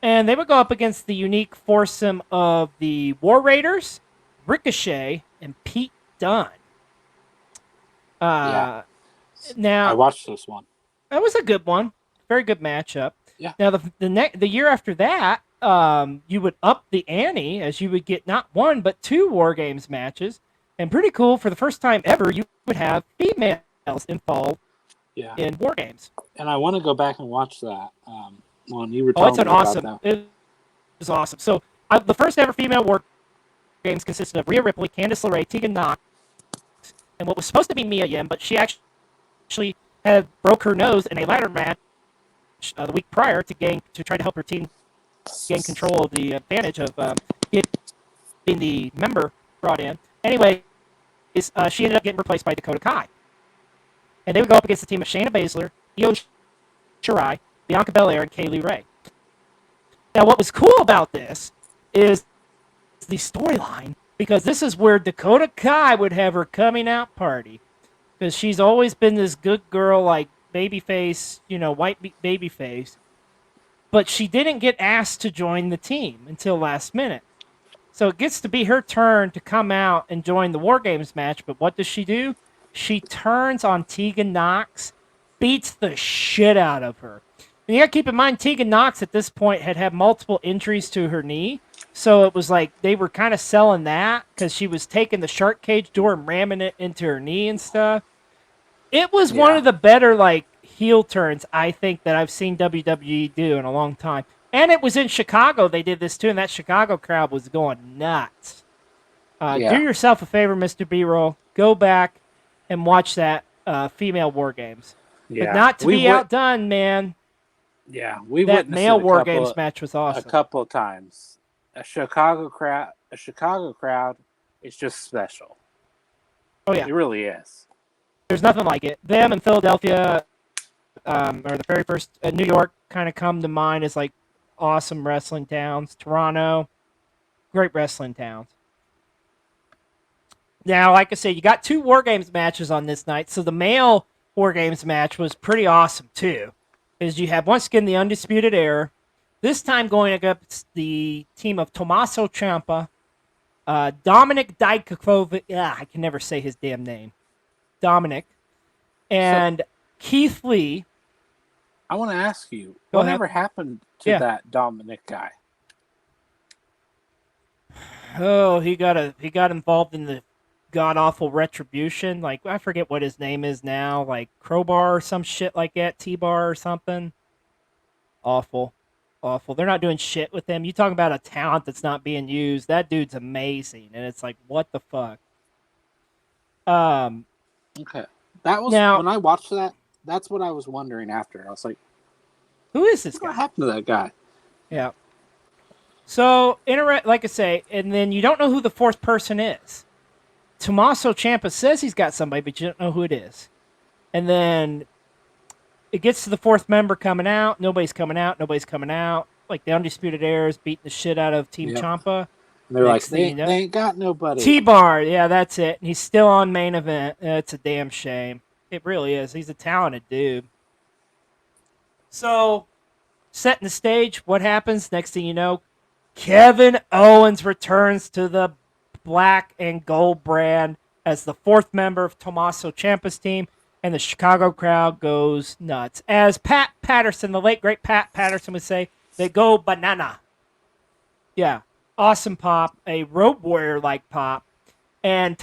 And they would go up against the unique foursome of the War Raiders, Ricochet, and Pete Dunne. Yeah. Now, I watched this one. that was a good one. Very good matchup. Yeah. Now, the year after that, you would up the ante as you would get not one, but two War Games matches. And pretty cool, for the first time ever, you would have females involved in War Games. And I want to go back and watch that. When you were Oh, telling it's me awesome. about that. It was awesome. So the first ever female War Games consisted of Rhea Ripley, Candice LeRae, Tegan Knox, and what was supposed to be Mia Yim, but she actually had broke her nose in a ladder match the week prior to try to help her team gain control of the advantage of getting the member brought in. Anyway, she ended up getting replaced by Dakota Kai. And they would go up against the team of Shayna Baszler, Io Shirai, Bianca Belair, and Kaylee Ray. Now, what was cool about this is the storyline, because this is where Dakota Kai would have her coming out party, because she's always been this good girl, like babyface, white babyface, but she didn't get asked to join the team until last minute. So it gets to be her turn to come out and join the War Games match, but what does she do? She turns on Tegan Knox, beats the shit out of her. And you got to keep in mind, Tegan Knox at this point had multiple injuries to her knee. So it was like they were kind of selling that because she was taking the shark cage door and ramming it into her knee and stuff. It was one of the better heel turns, I think, that I've seen WWE do in a long time. And it was in Chicago. They did this too, and that Chicago crowd was going nuts. Do yourself a favor, Mr. B-Roll. Go back and watch that female War Games. Yeah. But not to be outdone, man. Yeah, we that witnessed male it War Games match was awesome. A couple of times. a Chicago crowd is just special. Oh yeah, It really is. there's nothing like it. Them and Philadelphia, or the very first New York, kind of come to mind as like awesome wrestling towns. Toronto, great wrestling towns. Now, like I said, you got 2 War Games matches on this night, so the male War Games match was pretty awesome too. Because you have once again the Undisputed Era, this time going against the team of Tommaso Ciampa, Dominic Dijakovic. I can never say his damn name. Dominic and Keith Lee. I want to ask you, Go ahead. whatever happened to that Dominic guy? Oh, he got involved in the god awful retribution. Like I forget what his name is now, like Crowbar or some shit like that, T-Bar or something. Awful. They're not doing shit with him. You talking about a talent that's not being used. That dude's amazing, and it's like, what the fuck? Okay. That was now, when I watched that. That's what I was wondering after. I was like, who is this guy? What happened to that guy? Yeah. So, like I say, and then you don't know who the 4th person is. Tommaso Ciampa says he's got somebody, but you don't know who it is. And then it gets to the 4th member coming out. Nobody's coming out. Like the Undisputed Era is beating the shit out of Team Ciampa. And they're like, they ain't got nobody. T-Bar, yeah, that's it. And he's still on main event. It's a damn shame. It really is. He's a talented dude. So, setting the stage, what happens? Next thing you know, Kevin Owens returns to the black and gold brand as the 4th member of Tommaso Ciampa's team, and the Chicago crowd goes nuts. As Pat Patterson, the late great Pat Patterson would say, they go banana. Yeah, awesome pop, a Road Warrior-like pop. And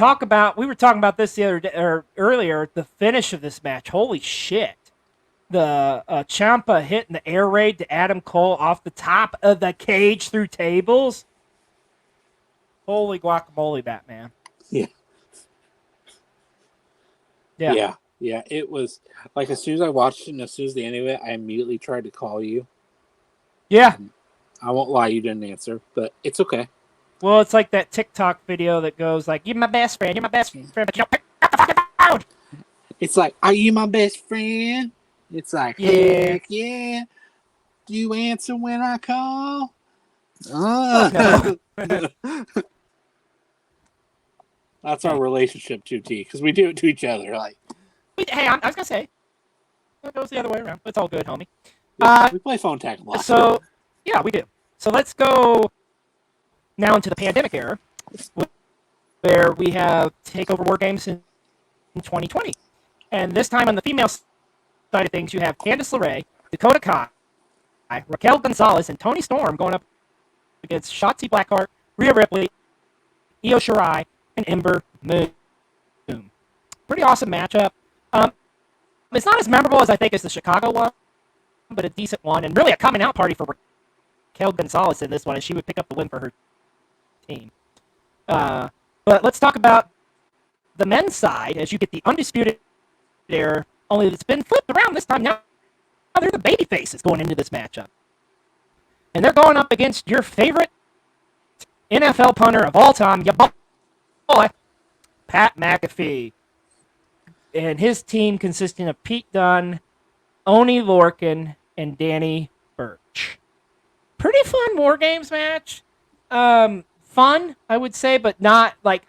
we were talking about this the other day, or earlier, the finish of this match. Holy shit. The Ciampa hitting the air raid to Adam Cole off the top of the cage through tables. Holy guacamole, Batman. Yeah. Yeah. Yeah, it was like as soon as I watched it and as soon as the end of it, I immediately tried to call you. Yeah. I won't lie, you didn't answer, but it's okay. Well, it's like that TikTok video that goes like, you're my best friend, but you don't pick up the fucking phone. It's like, are you my best friend? It's like, heck yeah. Do you answer when I call? No. That's our relationship, 2T, because we do it to each other. Like, hey, I was going to say, it goes the other way around. It's all good, homie. We play phone tag a lot. So, yeah, we do. So let's go now into the pandemic era, where we have TakeOver Wargames in 2020. And this time on the female side of things, you have Candice LeRae, Dakota Kai, Raquel Gonzalez, and Toni Storm going up against Shotzi Blackheart, Rhea Ripley, Io Shirai, and Ember Moon. Pretty awesome matchup. It's not as memorable as I think as the Chicago one, but a decent one, and really a coming out party for Raquel Gonzalez in this one, and she would pick up the win for her team. But let's talk about the men's side, as you get the Undisputed Era, only it's been flipped around this time. Now they're the Babyfaces going into this matchup. And they're going up against your favorite NFL punter of all time, your boy, Pat McAfee. And his team consisting of Pete Dunne, Oney Lorcan, and Danny Burch. Pretty fun War Games match. Fun, I would say, but not like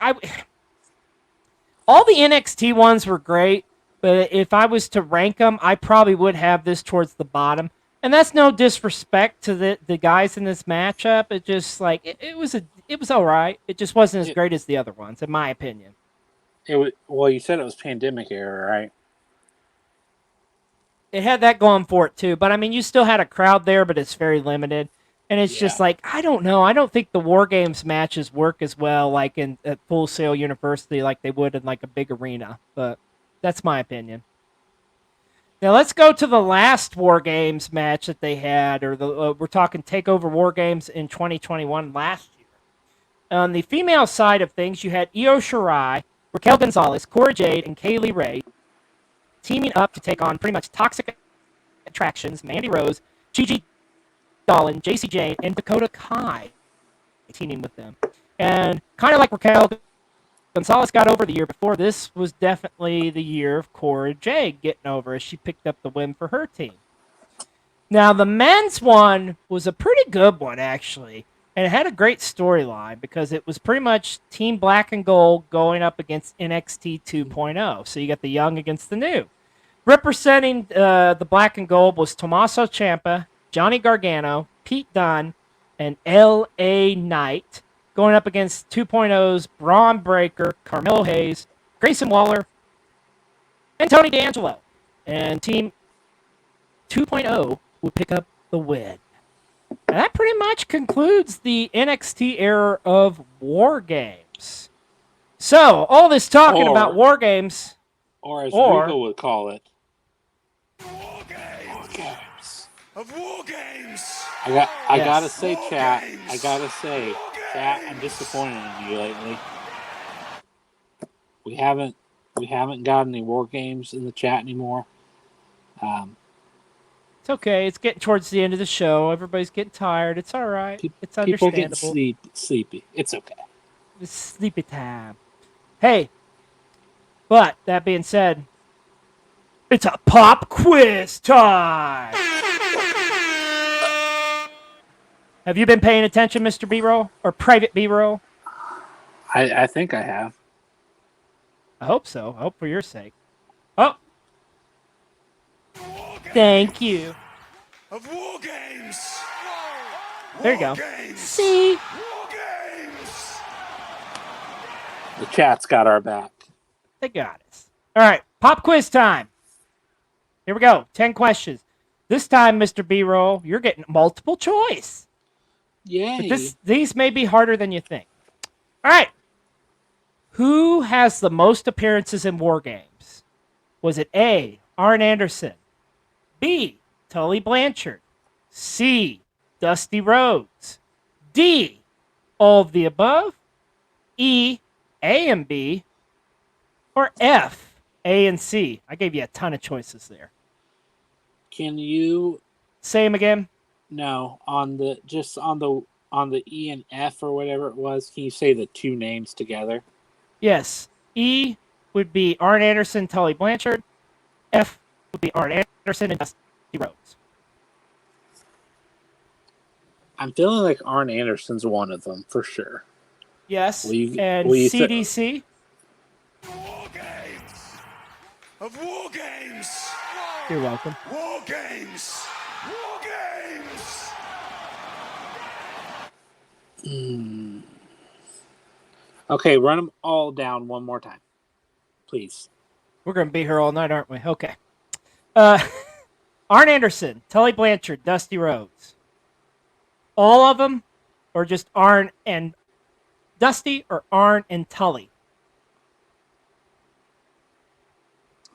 all the NXT ones were great, but if I was to rank them, I probably would have this towards the bottom. And that's no disrespect to the guys in this matchup. It just like it was all right. It just wasn't as great as the other ones, in my opinion. It was, well, you said it was pandemic era, right? It had that going for it too, but I mean, you still had a crowd there, but it's very limited. And it's just like, I don't know. I don't think the War Games matches work as well like at Full Sail University like they would in like a big arena. But that's my opinion. Now let's go to the last War Games match that they had, or we're talking TakeOver War Games in 2021 last year. On the female side of things, you had Io Shirai, Raquel Gonzalez, Cora Jade, and Kaylee Ray teaming up to take on pretty much Toxic Attractions, Mandy Rose, Gigi Dolan, JC Jane, and Dakota Kai. teaming with them. And kind of like Raquel Gonzalez got over the year before, this was definitely the year of Cora Jade getting over as she picked up the win for her team. Now, the men's one was a pretty good one, actually. And it had a great storyline because it was pretty much Team Black and Gold going up against NXT 2.0. So you got the young against the new. Representing the Black and Gold was Tommaso Ciampa, Johnny Gargano, Pete Dunne, and L.A. Knight going up against 2.0's Braun Breaker, Carmelo Hayes, Grayson Waller, and Tony D'Angelo. And Team 2.0 would pick up the win. And that pretty much concludes the NXT era of War Games. So, all this talking about War Games... Or as Regal would call it, War Games. Of War Games. I gotta say, chat. I gotta say, chat. I'm disappointed in you lately. We haven't got any War Games in the chat anymore. It's okay. It's getting towards the end of the show. Everybody's getting tired. It's all right. It's understandable. People are getting sleepy. It's okay. It's sleepy time. Hey, but that being said, it's a pop quiz time. Have you been paying attention, Mr. B-Roll? Or Private B-Roll? I think I have. I hope so. I hope for your sake. Oh. Thank you. Of War Games. There you go. Games. See? War Games. The chat's got our back. They got us. All right. Pop quiz time. Here we go. 10 questions. This time, Mr. B-Roll, you're getting multiple choice. Yay. But these may be harder than you think. All right. Who has the most appearances in War Games? Was it A, Arn Anderson, B, Tully Blanchard, C, Dusty Rhodes, D, all of the above, E, A and B, or F, A and C? I gave you a ton of choices there. Can you say them again? No, on the E and F or whatever it was. Can you say the two names together? Yes. E would be Arn Anderson, Tully Blanchard. F would be Arn Anderson and Dusty Rhodes. I'm feeling like Arn Anderson's one of them for sure. Yes. Will you CDC? War Games. Of War Games. You're welcome. War Games. War Games. Okay, run them all down one more time, please. We're going to be here all night, aren't we? Okay. Arn Anderson, Tully Blanchard, Dusty Rhodes. All of them, or just Arn and Dusty, or Arn and Tully?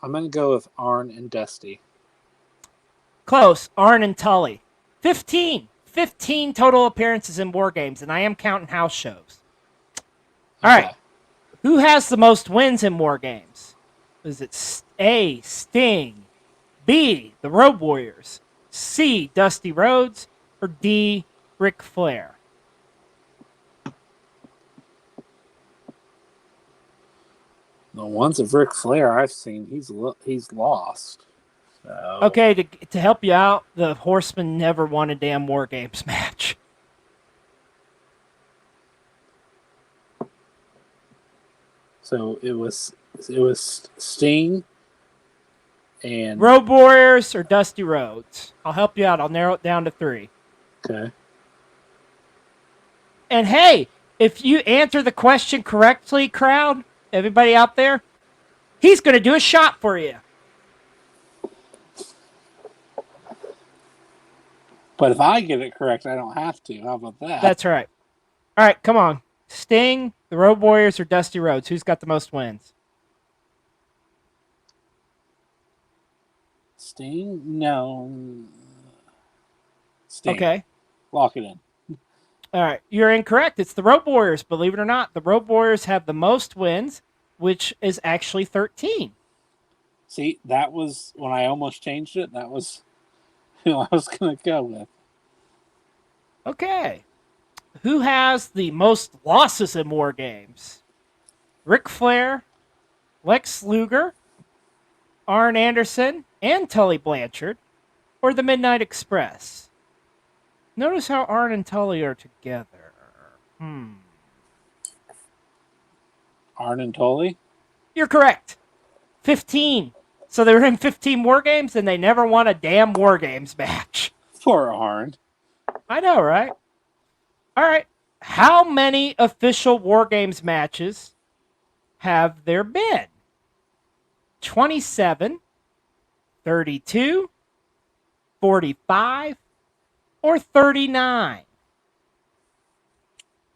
I'm going to go with Arn and Dusty. Close. Arn and Tully. 15 total appearances in War Games, and I am counting house shows. All right. Who has the most wins in War Games? Is it A, Sting, B, the Road Warriors, C, Dusty Rhodes, or D, Ric Flair? The ones of Ric Flair I've seen, he's lost. So. Okay, to help you out, the Horsemen never won a damn War Games match. So it was Sting and Road Warriors or Dusty Rhodes. I'll help you out. I'll narrow it down to 3. Okay. And hey, if you answer the question correctly, crowd, everybody out there, he's going to do a shot for you. But if I get it correct, I don't have to. How about that? That's right. All right, come on. Sting, the Road Warriors, or Dusty Rhodes? Who's got the most wins? Sting? No. Sting. Okay. Lock it in. All right, you're incorrect. It's the Road Warriors. Believe it or not, the Road Warriors have the most wins, which is actually 13. See, that was when I almost changed it. That was who I was going to go with. Okay. Who has the most losses in War Games? Ric Flair, Lex Luger, Arn Anderson, and Tully Blanchard, or the Midnight Express? Notice how Arn and Tully are together. Arn and Tully? You're correct. 15. So they were in 15 War Games, and they never won a damn War Games match. Poor Arn. I know, right? All right. How many official War Games matches have there been? 27, 32, 45, or 39?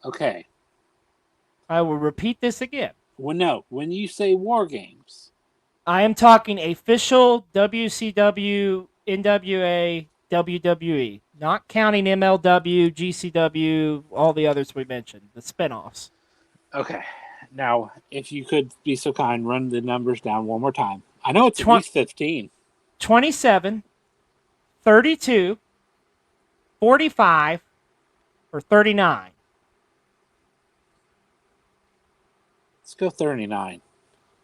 Okay. I will repeat this again. Well, no. When you say War Games, I am talking official WCW, NWA, WWE, not counting MLW, GCW, all the others we mentioned, the spinoffs. okay. Now, if you could be so kind, run the numbers down one more time. I know it's at least 15. 27, 32, 45, or 39. Let's go 39.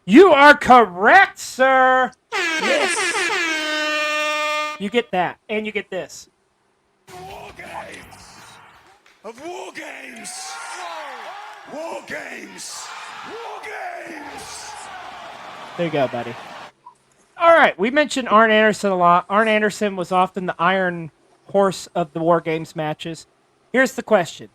You are correct, sir. Yes. You get that, and you get this. War Games of War Games. War Games. War Games. There you go, buddy. All right, we mentioned Arn Anderson a lot. Arn Anderson was often the iron horse of the War Games matches. Here's the question.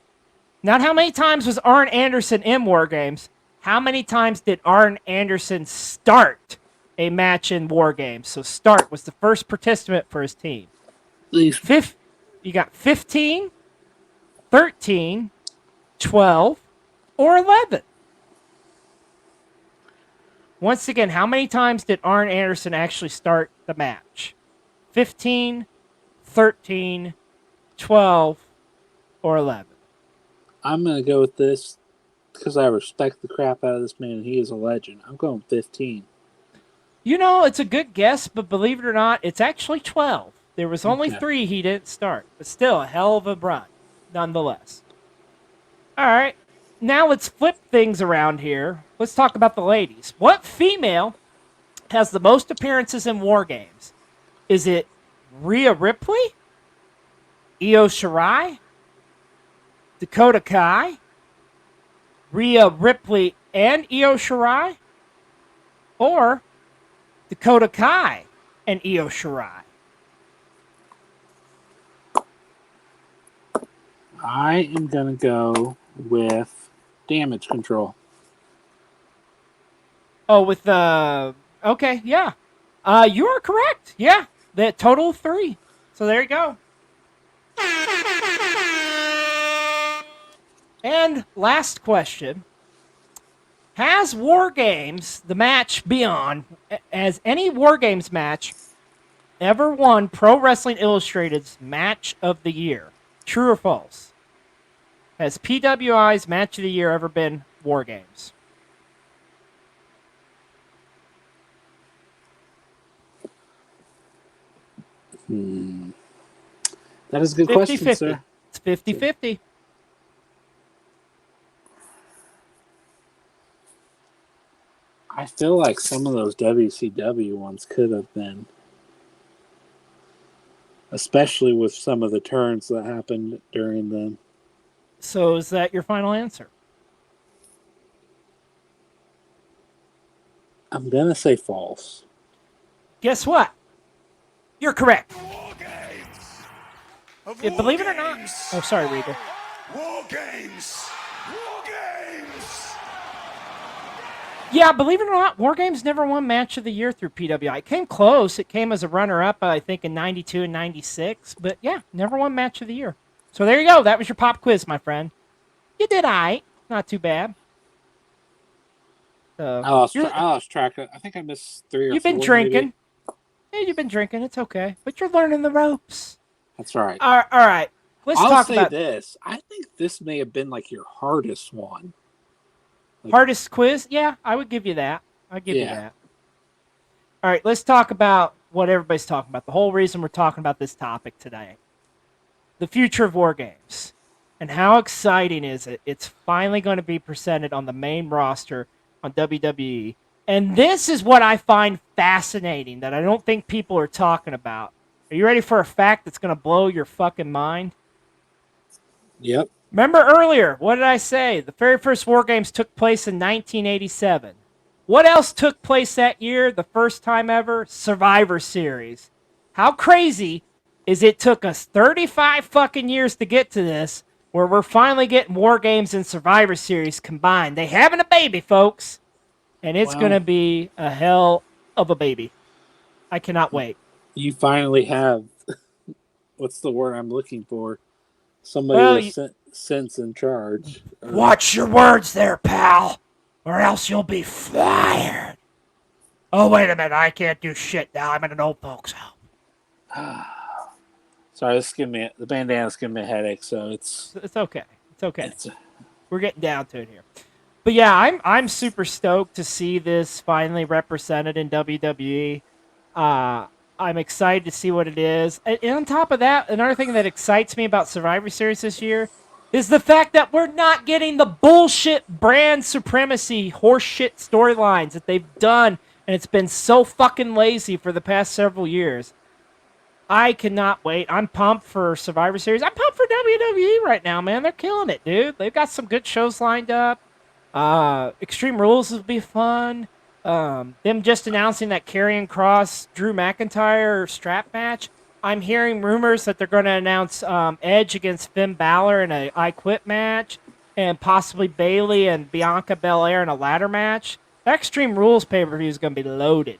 Not how many times was Arn Anderson in War Games. How many times did Arn Anderson start a match in War Games? So start was the first participant for his team. Please. You got 15, 13, 12, or 11. Once again, how many times did Arn Anderson actually start the match? 15, 13, 12, or 11? I'm going to go with this because I respect the crap out of this man. He is a legend. I'm going 15. You know, it's a good guess, but believe it or not, it's actually 12. There was only 3 he didn't start, but still a hell of a run, nonetheless. All right, now let's flip things around here. Let's talk about the ladies. What female has the most appearances in War Games? Is it Rhea Ripley, Io Shirai, Dakota Kai, Rhea Ripley and Io Shirai, or Dakota Kai and Io Shirai? I am going to go with Damage Control. Oh, with okay, yeah. You are correct. Yeah, the total of 3. So there you go. And last question. Has War Games, the match Beyond, has any War Games match ever won Pro Wrestling Illustrated's Match of the Year? True or false? Has PWI's Match of the Year ever been War Games? That is a good question, sir. It's 50-50. I feel like some of those WCW ones could have been. Especially with some of the turns that happened during them. So is that your final answer? I'm going to say false. Guess what? You're correct. War Games of Yeah, War believe it or not. Games. Oh, sorry, Regal. War Games. War Games. Yeah, believe it or not, War Games never won Match of the Year through PWI. It came close. It came as a runner-up, I think, in 92 and 96. But, yeah, never won Match of the Year. So there you go. That was your pop quiz, my friend. You did all right. Not too bad. I lost track. I think I missed 3 or 4. You've been drinking. Yeah, you've been drinking. It's okay. But you're learning the ropes. That's right. All right. Let's talk about this. I think this may have been like your hardest one. Hardest quiz? Yeah, I would give you that. I'd give you that. All right, let's talk about what everybody's talking about. The whole reason we're talking about this topic today. The future of War Games. And how exciting is it? It's finally going to be presented on the main roster on WWE. And this is what I find fascinating that I don't think people are talking about. Are you ready for a fact that's going to blow your fucking mind? Yep. Remember earlier, what did I say? The very first Wargames took place in 1987. What else took place that year, the first time ever? Survivor Series. How crazy is it took us 35 fucking years to get to this, where we're finally getting Wargames and Survivor Series combined. They having a baby, folks, and it's going to be a hell of a baby. I cannot wait. You finally have, what's the word I'm looking for? Somebody with sense in charge. Watch your words there, pal, or else you'll be fired. Oh, wait a minute. I can't do shit now. I'm in an old folks home. Sorry, the bandana's giving me a headache, so it's okay. It's okay. We're getting down to it here. But yeah, I'm super stoked to see this finally represented in WWE. I'm excited to see what it is. And on top of that, another thing that excites me about Survivor Series this year is the fact that we're not getting the bullshit brand supremacy horseshit storylines that they've done, and it's been so fucking lazy for the past several years. I cannot wait. I'm pumped for Survivor Series. I'm pumped for WWE right now, man. They're killing it, dude. They've got some good shows lined up. Extreme Rules will be fun. Them just announcing that Karrion Kross Drew McIntyre strap match. I'm hearing rumors that they're going to announce Edge against Finn Balor in a I Quit match, and possibly Bayley and Bianca Belair in a ladder match. That Extreme Rules pay-per-view is going to be loaded.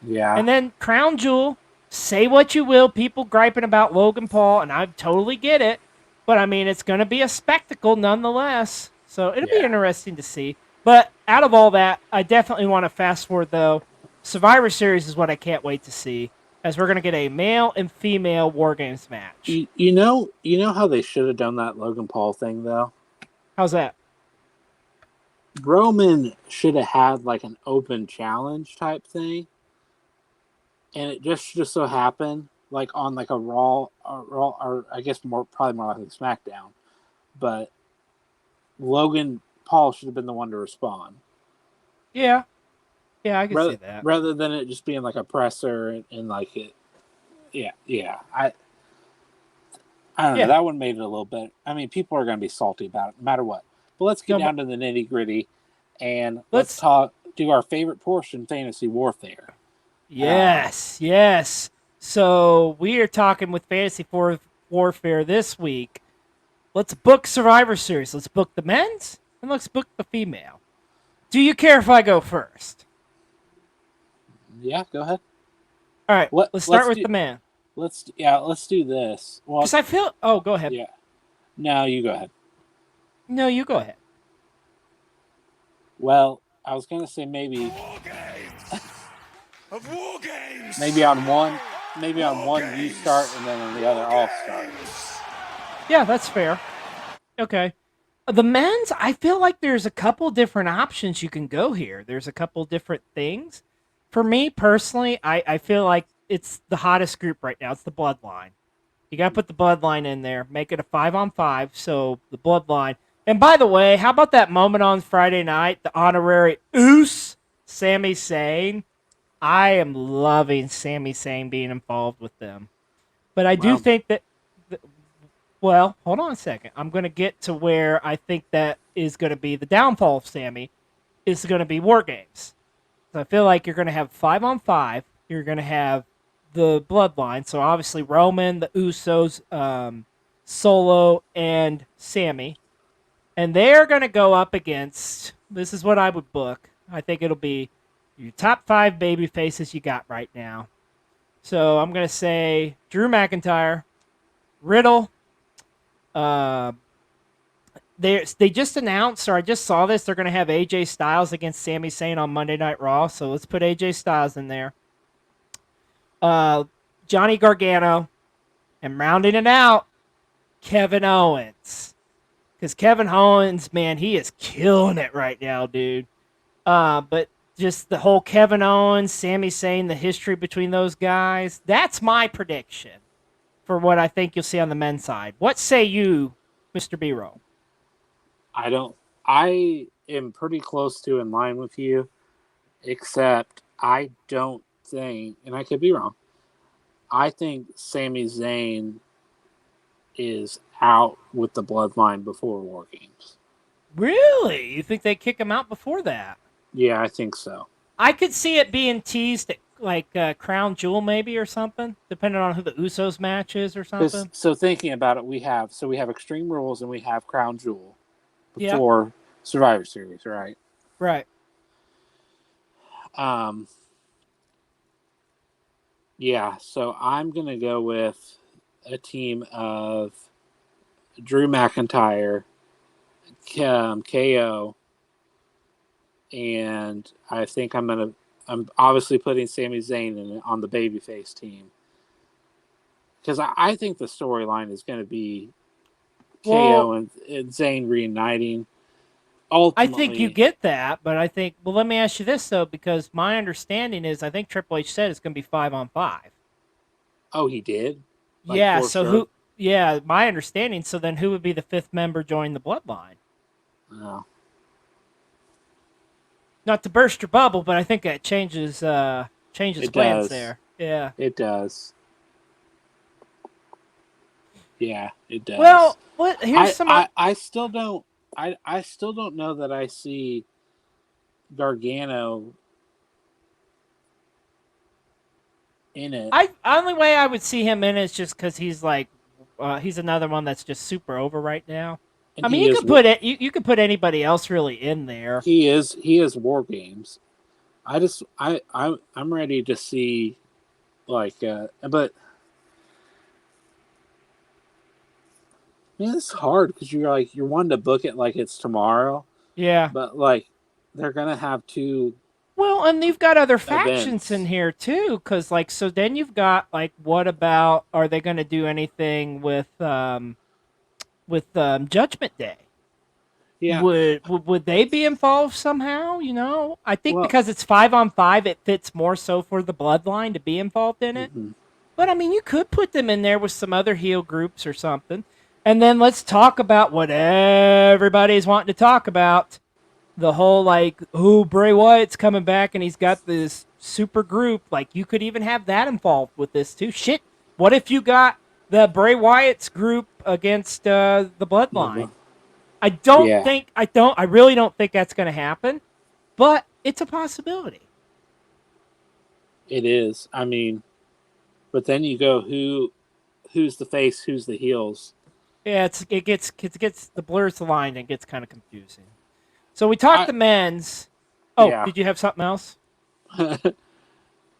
Yeah. And then Crown Jewel. Say what you will, people griping about Logan Paul, and I totally get it. But, I mean, it's going to be a spectacle nonetheless. So it'll be interesting to see. But out of all that, I definitely want to fast forward, though. Survivor Series is what I can't wait to see, as we're going to get a male and female Wargames match. You know how they should have done that Logan Paul thing, though? How's that? Roman should have had, like, an open challenge type thing. And it just so happened, like on like a Raw, or I guess probably more like a SmackDown, but Logan Paul should have been the one to respond. Yeah, I can see that. Rather than it just being like a presser and like it, yeah. I don't know. That one made it a little bit. I mean, people are going to be salty about it no matter what. But let's get down to the nitty gritty, and let's do our favorite portion: fantasy warfare. Yes. So we are talking with Fantasy Warfare this week. Let's book Survivor Series. Let's book the men's and let's book the female. Do you care if I go first? Yeah, go ahead. All right, let's start with the man. Let's do this. Well, because I feel. Oh, go ahead. Yeah. No, you go ahead. No, you go ahead. Well, I was gonna say maybe. Of Wargames. Maybe on one you start, and then on the other I'll start. Yeah, that's fair. Okay. The men's, I feel like there's a couple different options you can go here. There's a couple different things. For me personally, I feel like it's the hottest group right now. It's the Bloodline. You got to put the Bloodline in there. Make it a 5-on-5, so the Bloodline. And by the way, how about that moment on Friday night, the honorary Oos, Sami Zayn? I am loving Sami Zayn being involved with them. But I do think that... Well, hold on a second. I'm going to get to where I think that is going to be the downfall of Sammy is going to be Wargames. So I feel like you're going to have 5-on-5. You're going to have the Bloodline. So obviously Roman, the Usos, Solo, and Sammy. And they're going to go up against... This is what I would book. I think it'll be your top 5 baby faces you got right now. So I'm going to say Drew McIntyre, Riddle... They just announced, or I just saw this, they're going to have AJ Styles against Sami Zayn on Monday Night Raw, so let's put AJ Styles in there. Johnny Gargano, and rounding it out, Kevin Owens. Because Kevin Owens, man, he is killing it right now, dude. But just the whole Kevin Owens, Sami Zayn, the history between those guys, that's my prediction for what I think you'll see on the men's side. What say you, Mr. B-roll? I don't. I am pretty close to in line with you, except I don't think, and I could be wrong. I think Sami Zayn is out with the Bloodline before War Games. Really? You think they kick him out before that? Yeah, I think so. I could see it being teased at like Crown Jewel maybe or something, depending on who the Usos match is or something. So thinking about it, we have Extreme Rules and we have Crown Jewel Yeah. before Survivor Series, right? Right. Yeah, so I'm gonna go with a team of Drew McIntyre, KO, and I think I'm obviously putting Sami Zayn on the Babyface team because I think the storyline is going to be KO and Zayn reuniting. Ultimately, I think you get that, but I think let me ask you this though, because my understanding is I think Triple H said it's going to be 5-on-5. Oh, he did. Yeah. So who? Yeah, my understanding. So then, who would be the fifth member joining the Bloodline? Oh. Not to burst your bubble, but I think that changes plans there. Yeah. It does. Yeah, it does. Well, here's some. I still don't. I still don't know that I see Gargano in it. Only way I would see him in it is just because he's like, he's another one that's just super over right now. And I mean, you could put it. You could put anybody else really in there. He is War Games. I'm ready to see, like, but man, it's hard because you're wanting to book it like it's tomorrow. Yeah. But like, they're gonna have two. Well, and you've got other events factions in here too, because like, so then you've got like, what about? Are they going to do anything with Judgment Day? Yeah. Would they be involved somehow? You know, I think because it's 5-on-5, it fits more so for the Bloodline to be involved in it. Mm-hmm. But I mean, you could put them in there with some other heel groups or something, and then let's talk about what everybody's wanting to talk about. The whole like, oh, Bray Wyatt's coming back and he's got this super group. Like, you could even have that involved with this too. Shit, what if you got the Bray Wyatt's group against the Bloodline? I really don't think that's going to happen, but it's a possibility. It is. I mean, but then you go who's the face, who's the heels. Yeah, it gets the blurs the line and it gets kind of confusing. So we talked the men's. Oh, yeah. Did you have something else?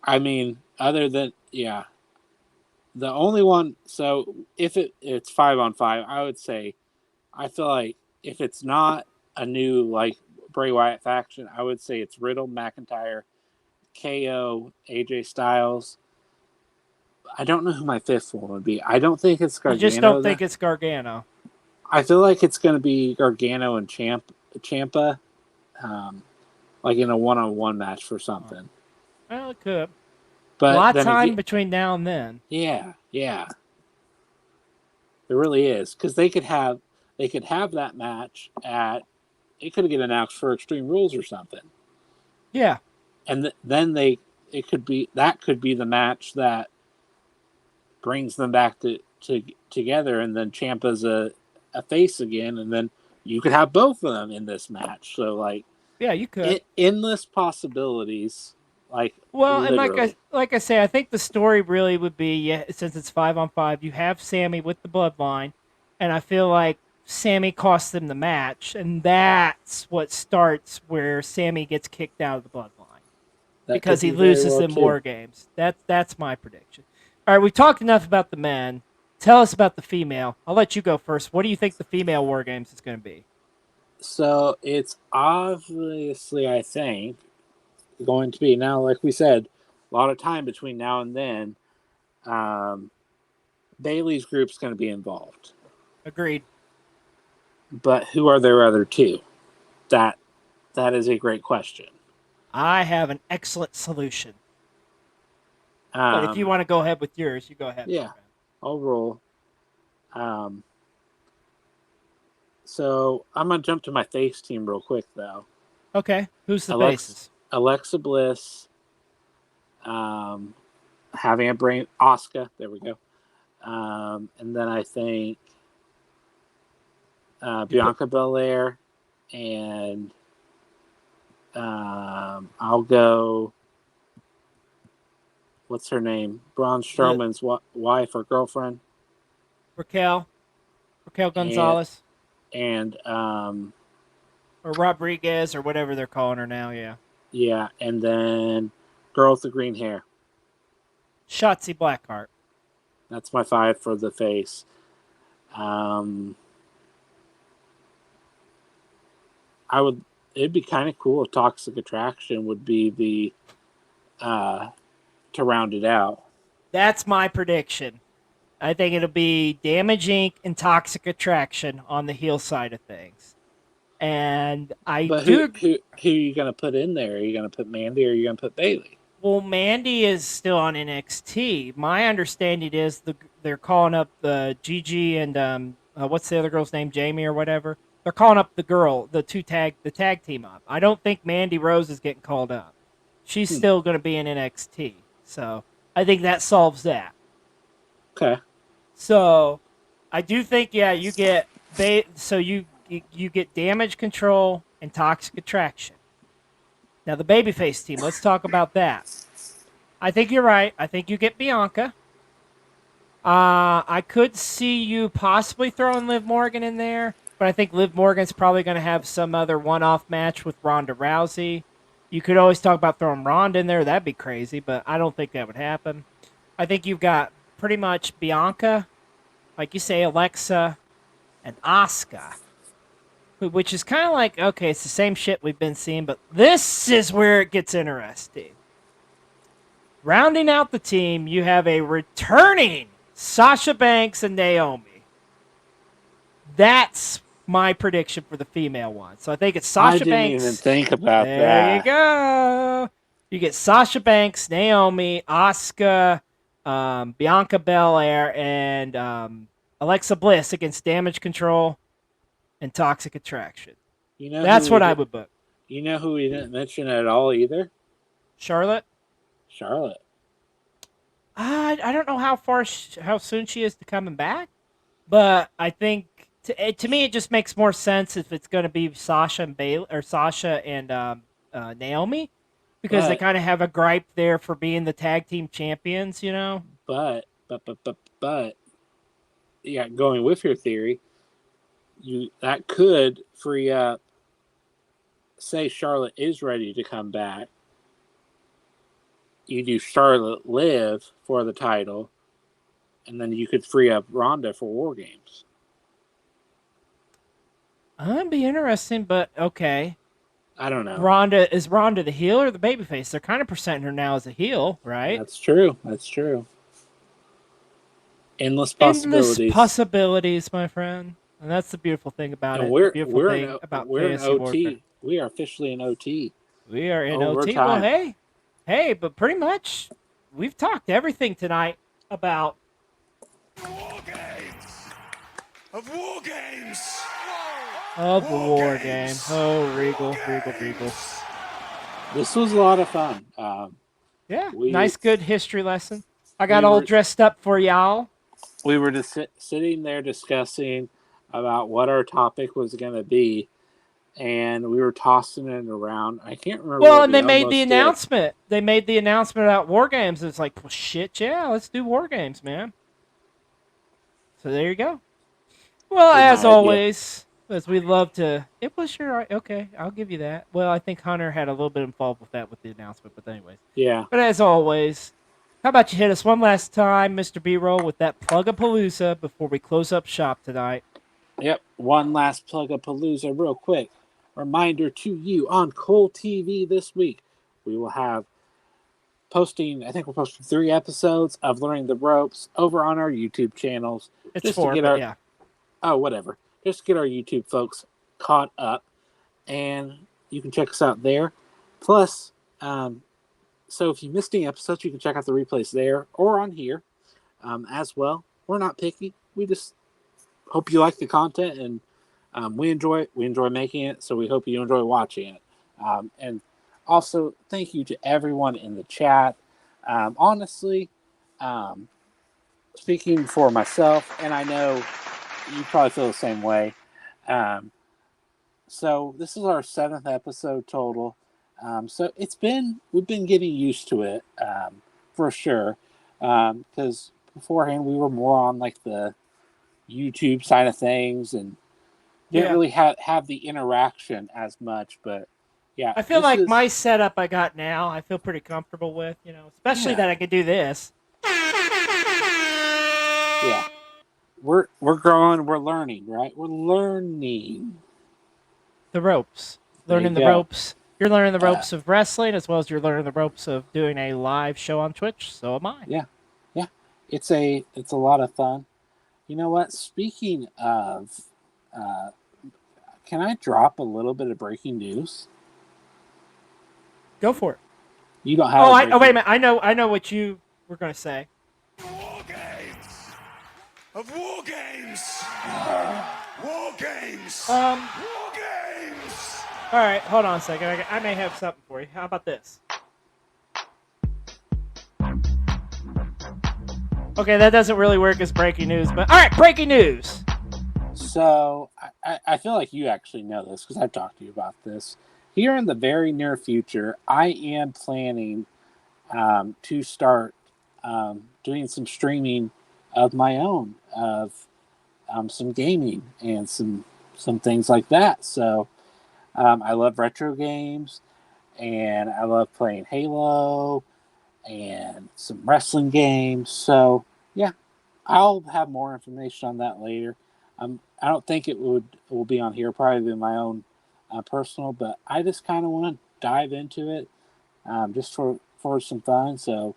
I mean, other than the only one. So if it's 5-on-5, I would say, I feel like if it's not a new like Bray Wyatt faction, I would say it's Riddle, McIntyre, KO, AJ Styles. I don't know who my fifth one would be. I don't think it's Gargano. I just don't think it's Gargano. I feel like it's going to be Gargano and Ciampa, like in a one-on-one match for something. Well, it could. But a lot of time between now and then. Yeah. There really is, because they could have that match at. It could get announced for Extreme Rules or something. Yeah. And then that could be the match that brings them back together, and then Ciampa's a face again, and then you could have both of them in this match. So like, yeah, you could. Endless possibilities. Like, well, literally. And like I say, I think the story really would be, since it's 5-on-5, you have Sami with the Bloodline, and I feel like Sami costs them the match, and that's what starts where Sami gets kicked out of the Bloodline because he loses in War Games. That's my prediction. All right, we've talked enough about the men. Tell us about the female. I'll let you go first. What do you think the female War Games is going to be? So it's obviously, I think, going to be, now, like we said, a lot of time between now and then. Bayley's group's going to be involved. Agreed. But who are their other two? That is a great question. I have an excellent solution. But if you want to go ahead with yours, you go ahead. Yeah, I'll roll. So I'm gonna jump to my face team real quick though. Okay, who's the faces? Alexa Bliss, having a brain. Asuka, there we go. And then I think Bianca Belair, and I'll go. What's her name? Braun Strowman's wife or girlfriend? Raquel Gonzalez, and or Rodriguez, or whatever they're calling her now. Yeah, and then girl with the green hair. Shotzi Blackheart. That's my 5 for the face. It'd be kind of cool if Toxic Attraction would be the to round it out. That's my prediction. I think it'll be Damage Inc. and Toxic Attraction on the heel side of things. And But who are you going to put in there? Are you going to put Mandy or are you going to put Bayley? Well, Mandy is still on NXT. My understanding is they're calling up the Gigi and what's the other girl's name, Jamie or whatever. They're calling up the tag team up. I don't think Mandy Rose is getting called up. She's still going to be in NXT. So I think that solves that. Okay. So I do think you get you get Damage Control and Toxic Attraction. Now, the Babyface team, let's talk about that. I think you're right. I think you get Bianca. I could see you possibly throwing Liv Morgan in there, but I think Liv Morgan's probably going to have some other one-off match with Ronda Rousey. You could always talk about throwing Ronda in there. That'd be crazy, but I don't think that would happen. I think you've got pretty much Bianca, like you say, Alexa, and Asuka. Which is kind of like, okay, it's the same shit we've been seeing, but this is where it gets interesting. Rounding out the team, you have a returning Sasha Banks and Naomi. That's my prediction for the female one. So I think it's Sasha Banks. I didn't even think about that. There you go. You get Sasha Banks, Naomi, Asuka, Bianca Belair, and Alexa Bliss against Damage Control and Toxic Attraction. That's what I would book. You know who we didn't mention at all either? Charlotte. I don't know how soon she is to coming back, but I think to me it just makes more sense if it's going to be Sasha and Naomi, because they kind of have a gripe there for being the tag team champions, you know. But yeah, going with your theory, that could free up. Say Charlotte is ready to come back. You do Charlotte Liv for the title, and then you could free up Ronda for Wargames. That'd be interesting, but okay. I don't know. Is Ronda the heel or the babyface? They're kind of presenting her now as a heel, right? That's true. Endless possibilities. Endless possibilities, my friend. And that's the beautiful thing about it. We're in OT. We are officially in OT. We are in OT. Well, hey, but pretty much we've talked everything tonight about Wargames. Of Wargames. Of the War Game. Oh, Regal. This was a lot of fun. Nice, good history lesson. I got all dressed up for y'all. We were just sitting there discussing about what our topic was going to be, and we were tossing it around. I can't remember. Well, and they made the announcement. They made the announcement about War Games. It's like, well, shit, yeah, let's do War Games, man. So there you go. Well, as always, as we love to, it was okay, I'll give you that. Well, I think Hunter had a little bit involved with that with the announcement, but anyways. Yeah. But as always, how about you hit us one last time, Mr. B-Roll, with that plug-a-palooza before we close up shop tonight. Yep, one last plug-a-palooza real quick. Reminder to you, on Cole TV this week, we will have we're posting 3 episodes of Learning the Ropes over on our YouTube channels. It's 4, but yeah. Oh, whatever. Just to get our YouTube folks caught up, and you can check us out there. Plus, so if you missed any episodes, you can check out the replays there or on here as well. We're not picky. We just hope you like the content, and We enjoy making it, so we hope you enjoy watching it. And also, thank you to everyone in the chat. Honestly, speaking for myself, and I know you probably feel the same way. So this is our 7th episode total. So we've been getting used to it, for sure. Because beforehand we were more on like the YouTube side of things and didn't really have the interaction as much. But yeah, I feel like my setup I got now, I feel pretty comfortable with, especially that I could do this. Yeah. We're growing, we're learning, right? We're learning the ropes. Learning the ropes. You're learning the ropes of wrestling as well as you're learning the ropes of doing a live show on Twitch. So am I. Yeah. It's a lot of fun. You know what? Speaking of, can I drop a little bit of breaking news? Go for it. You don't have. Wait a minute. I know what you were going to say. Wargames of Wargames. Wargames. Wargames. All right, hold on a second. I may have something for you. How about this? Okay, that doesn't really work as breaking news, but all right, breaking news. So I feel like you actually know this because I've talked to you about this. Here in the very near future, I am planning to start doing some streaming of my own of some gaming and some things like that. So I love retro games, and I love playing Halo and some wrestling games. So yeah, I'll have more information on that later. I don't think it will be on here, probably in my own personal, but I just kind of want to dive into it just for some fun. So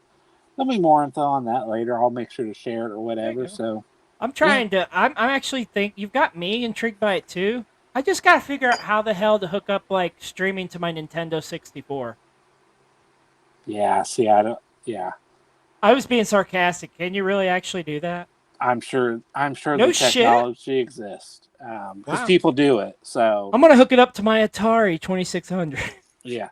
there'll be more info on that later. I'll make sure to share it or whatever. So I'm trying to. I'm actually think you've got me intrigued by it too. I just gotta figure out how the hell to hook up like streaming to my Nintendo 64. Yeah. See, I don't. Yeah. I was being sarcastic. Can you really actually do that? I'm sure No the technology exists because people do it. So I'm gonna hook it up to my Atari 2600. Yeah.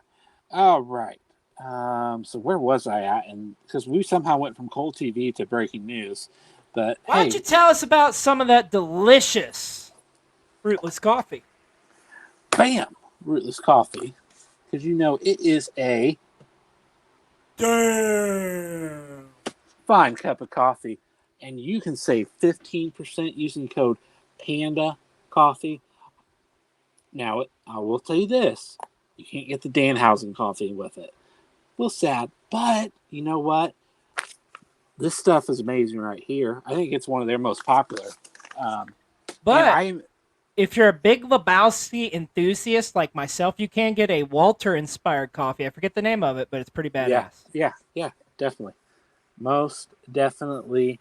All right. So where was I at? And because we somehow went from cold TV to breaking news, but Why don't you tell us about some of that delicious rootless coffee? Bam, rootless coffee, because it is a fine cup of coffee, and you can save 15% using code Panda Coffee. Now, I will tell you this: you can't get the Danhausen coffee with it. A little sad, but you know what? This stuff is amazing right here. I think it's one of their most popular. But if you're a big Lebowski enthusiast like myself, you can get a Walter-inspired coffee. I forget the name of it, but it's pretty badass. Yeah, definitely. Most definitely,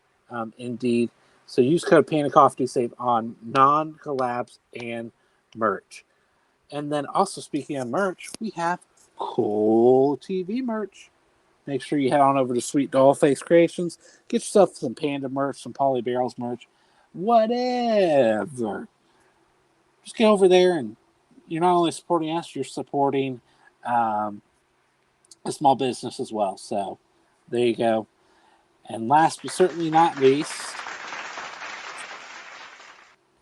indeed. So use code Panda Coffee to save on non-collabs and merch. And then also speaking of merch, we have cool TV merch. Make sure you head on over to Sweet Dollface Creations. Get yourself some Panda merch, some Polly Barrels merch, whatever. Just get over there, and you're not only supporting us, you're supporting a small business as well. So there you go. And last but certainly not least,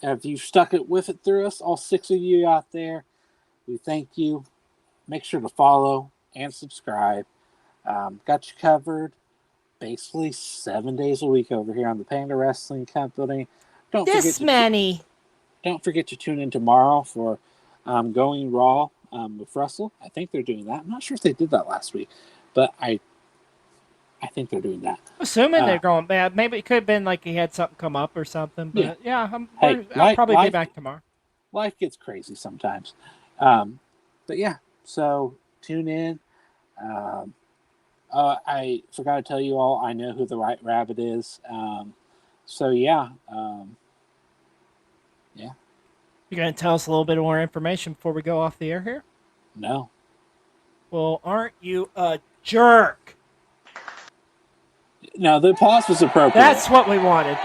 if you've stuck it with it through us, all 6 of you out there, we thank you. Make sure to follow and subscribe. Got you covered basically 7 days a week over here on the Panda Wrestling Company. Don't forget to tune in tomorrow for Going Raw with Russell. I think they're doing that. I'm not sure if they did that last week, but I think they're doing that. Assuming they're going bad. Maybe it could have been like he had something come up or something. But I'll probably be back tomorrow. Life gets crazy sometimes. But yeah, so tune in. I forgot to tell you all, I know who the White Rabbit is. So yeah. Yeah. You going to tell us a little bit more information before we go off the air here? No. Well, aren't you a jerk? No, the pause was appropriate. That's what we wanted.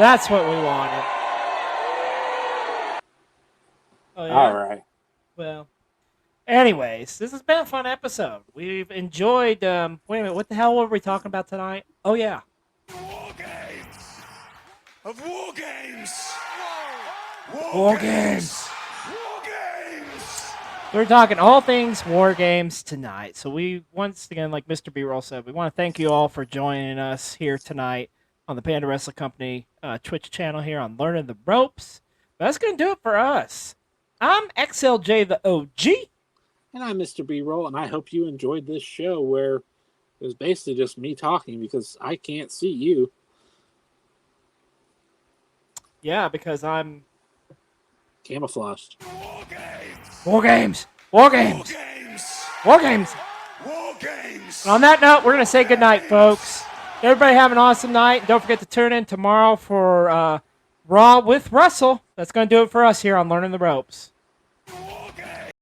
Oh yeah. All right. Well. Anyways, this has been a fun episode. We've enjoyed. Wait a minute. What the hell were we talking about tonight? Oh yeah. Wargames! Of Wargames! Wargames. Wargames! We're talking all things war games tonight. So we once again, like Mr. B-Roll said, we want to thank you all for joining us here tonight on the Panda Wrestling Company Twitch channel here on Learning the Ropes. But that's gonna do it for us. I'm XLJ the OG. And I'm Mr. B-Roll, and I hope you enjoyed this show where it was basically just me talking because I can't see you. Yeah, because I'm Camouflaged. Wargames! war games. War games. Wargames! War games. Wargames! And on that note, we're gonna say goodnight, folks. Everybody have an awesome night. And don't forget to tune in tomorrow for Raw with Russell. That's gonna do it for us here on Learning the Ropes. Wargames!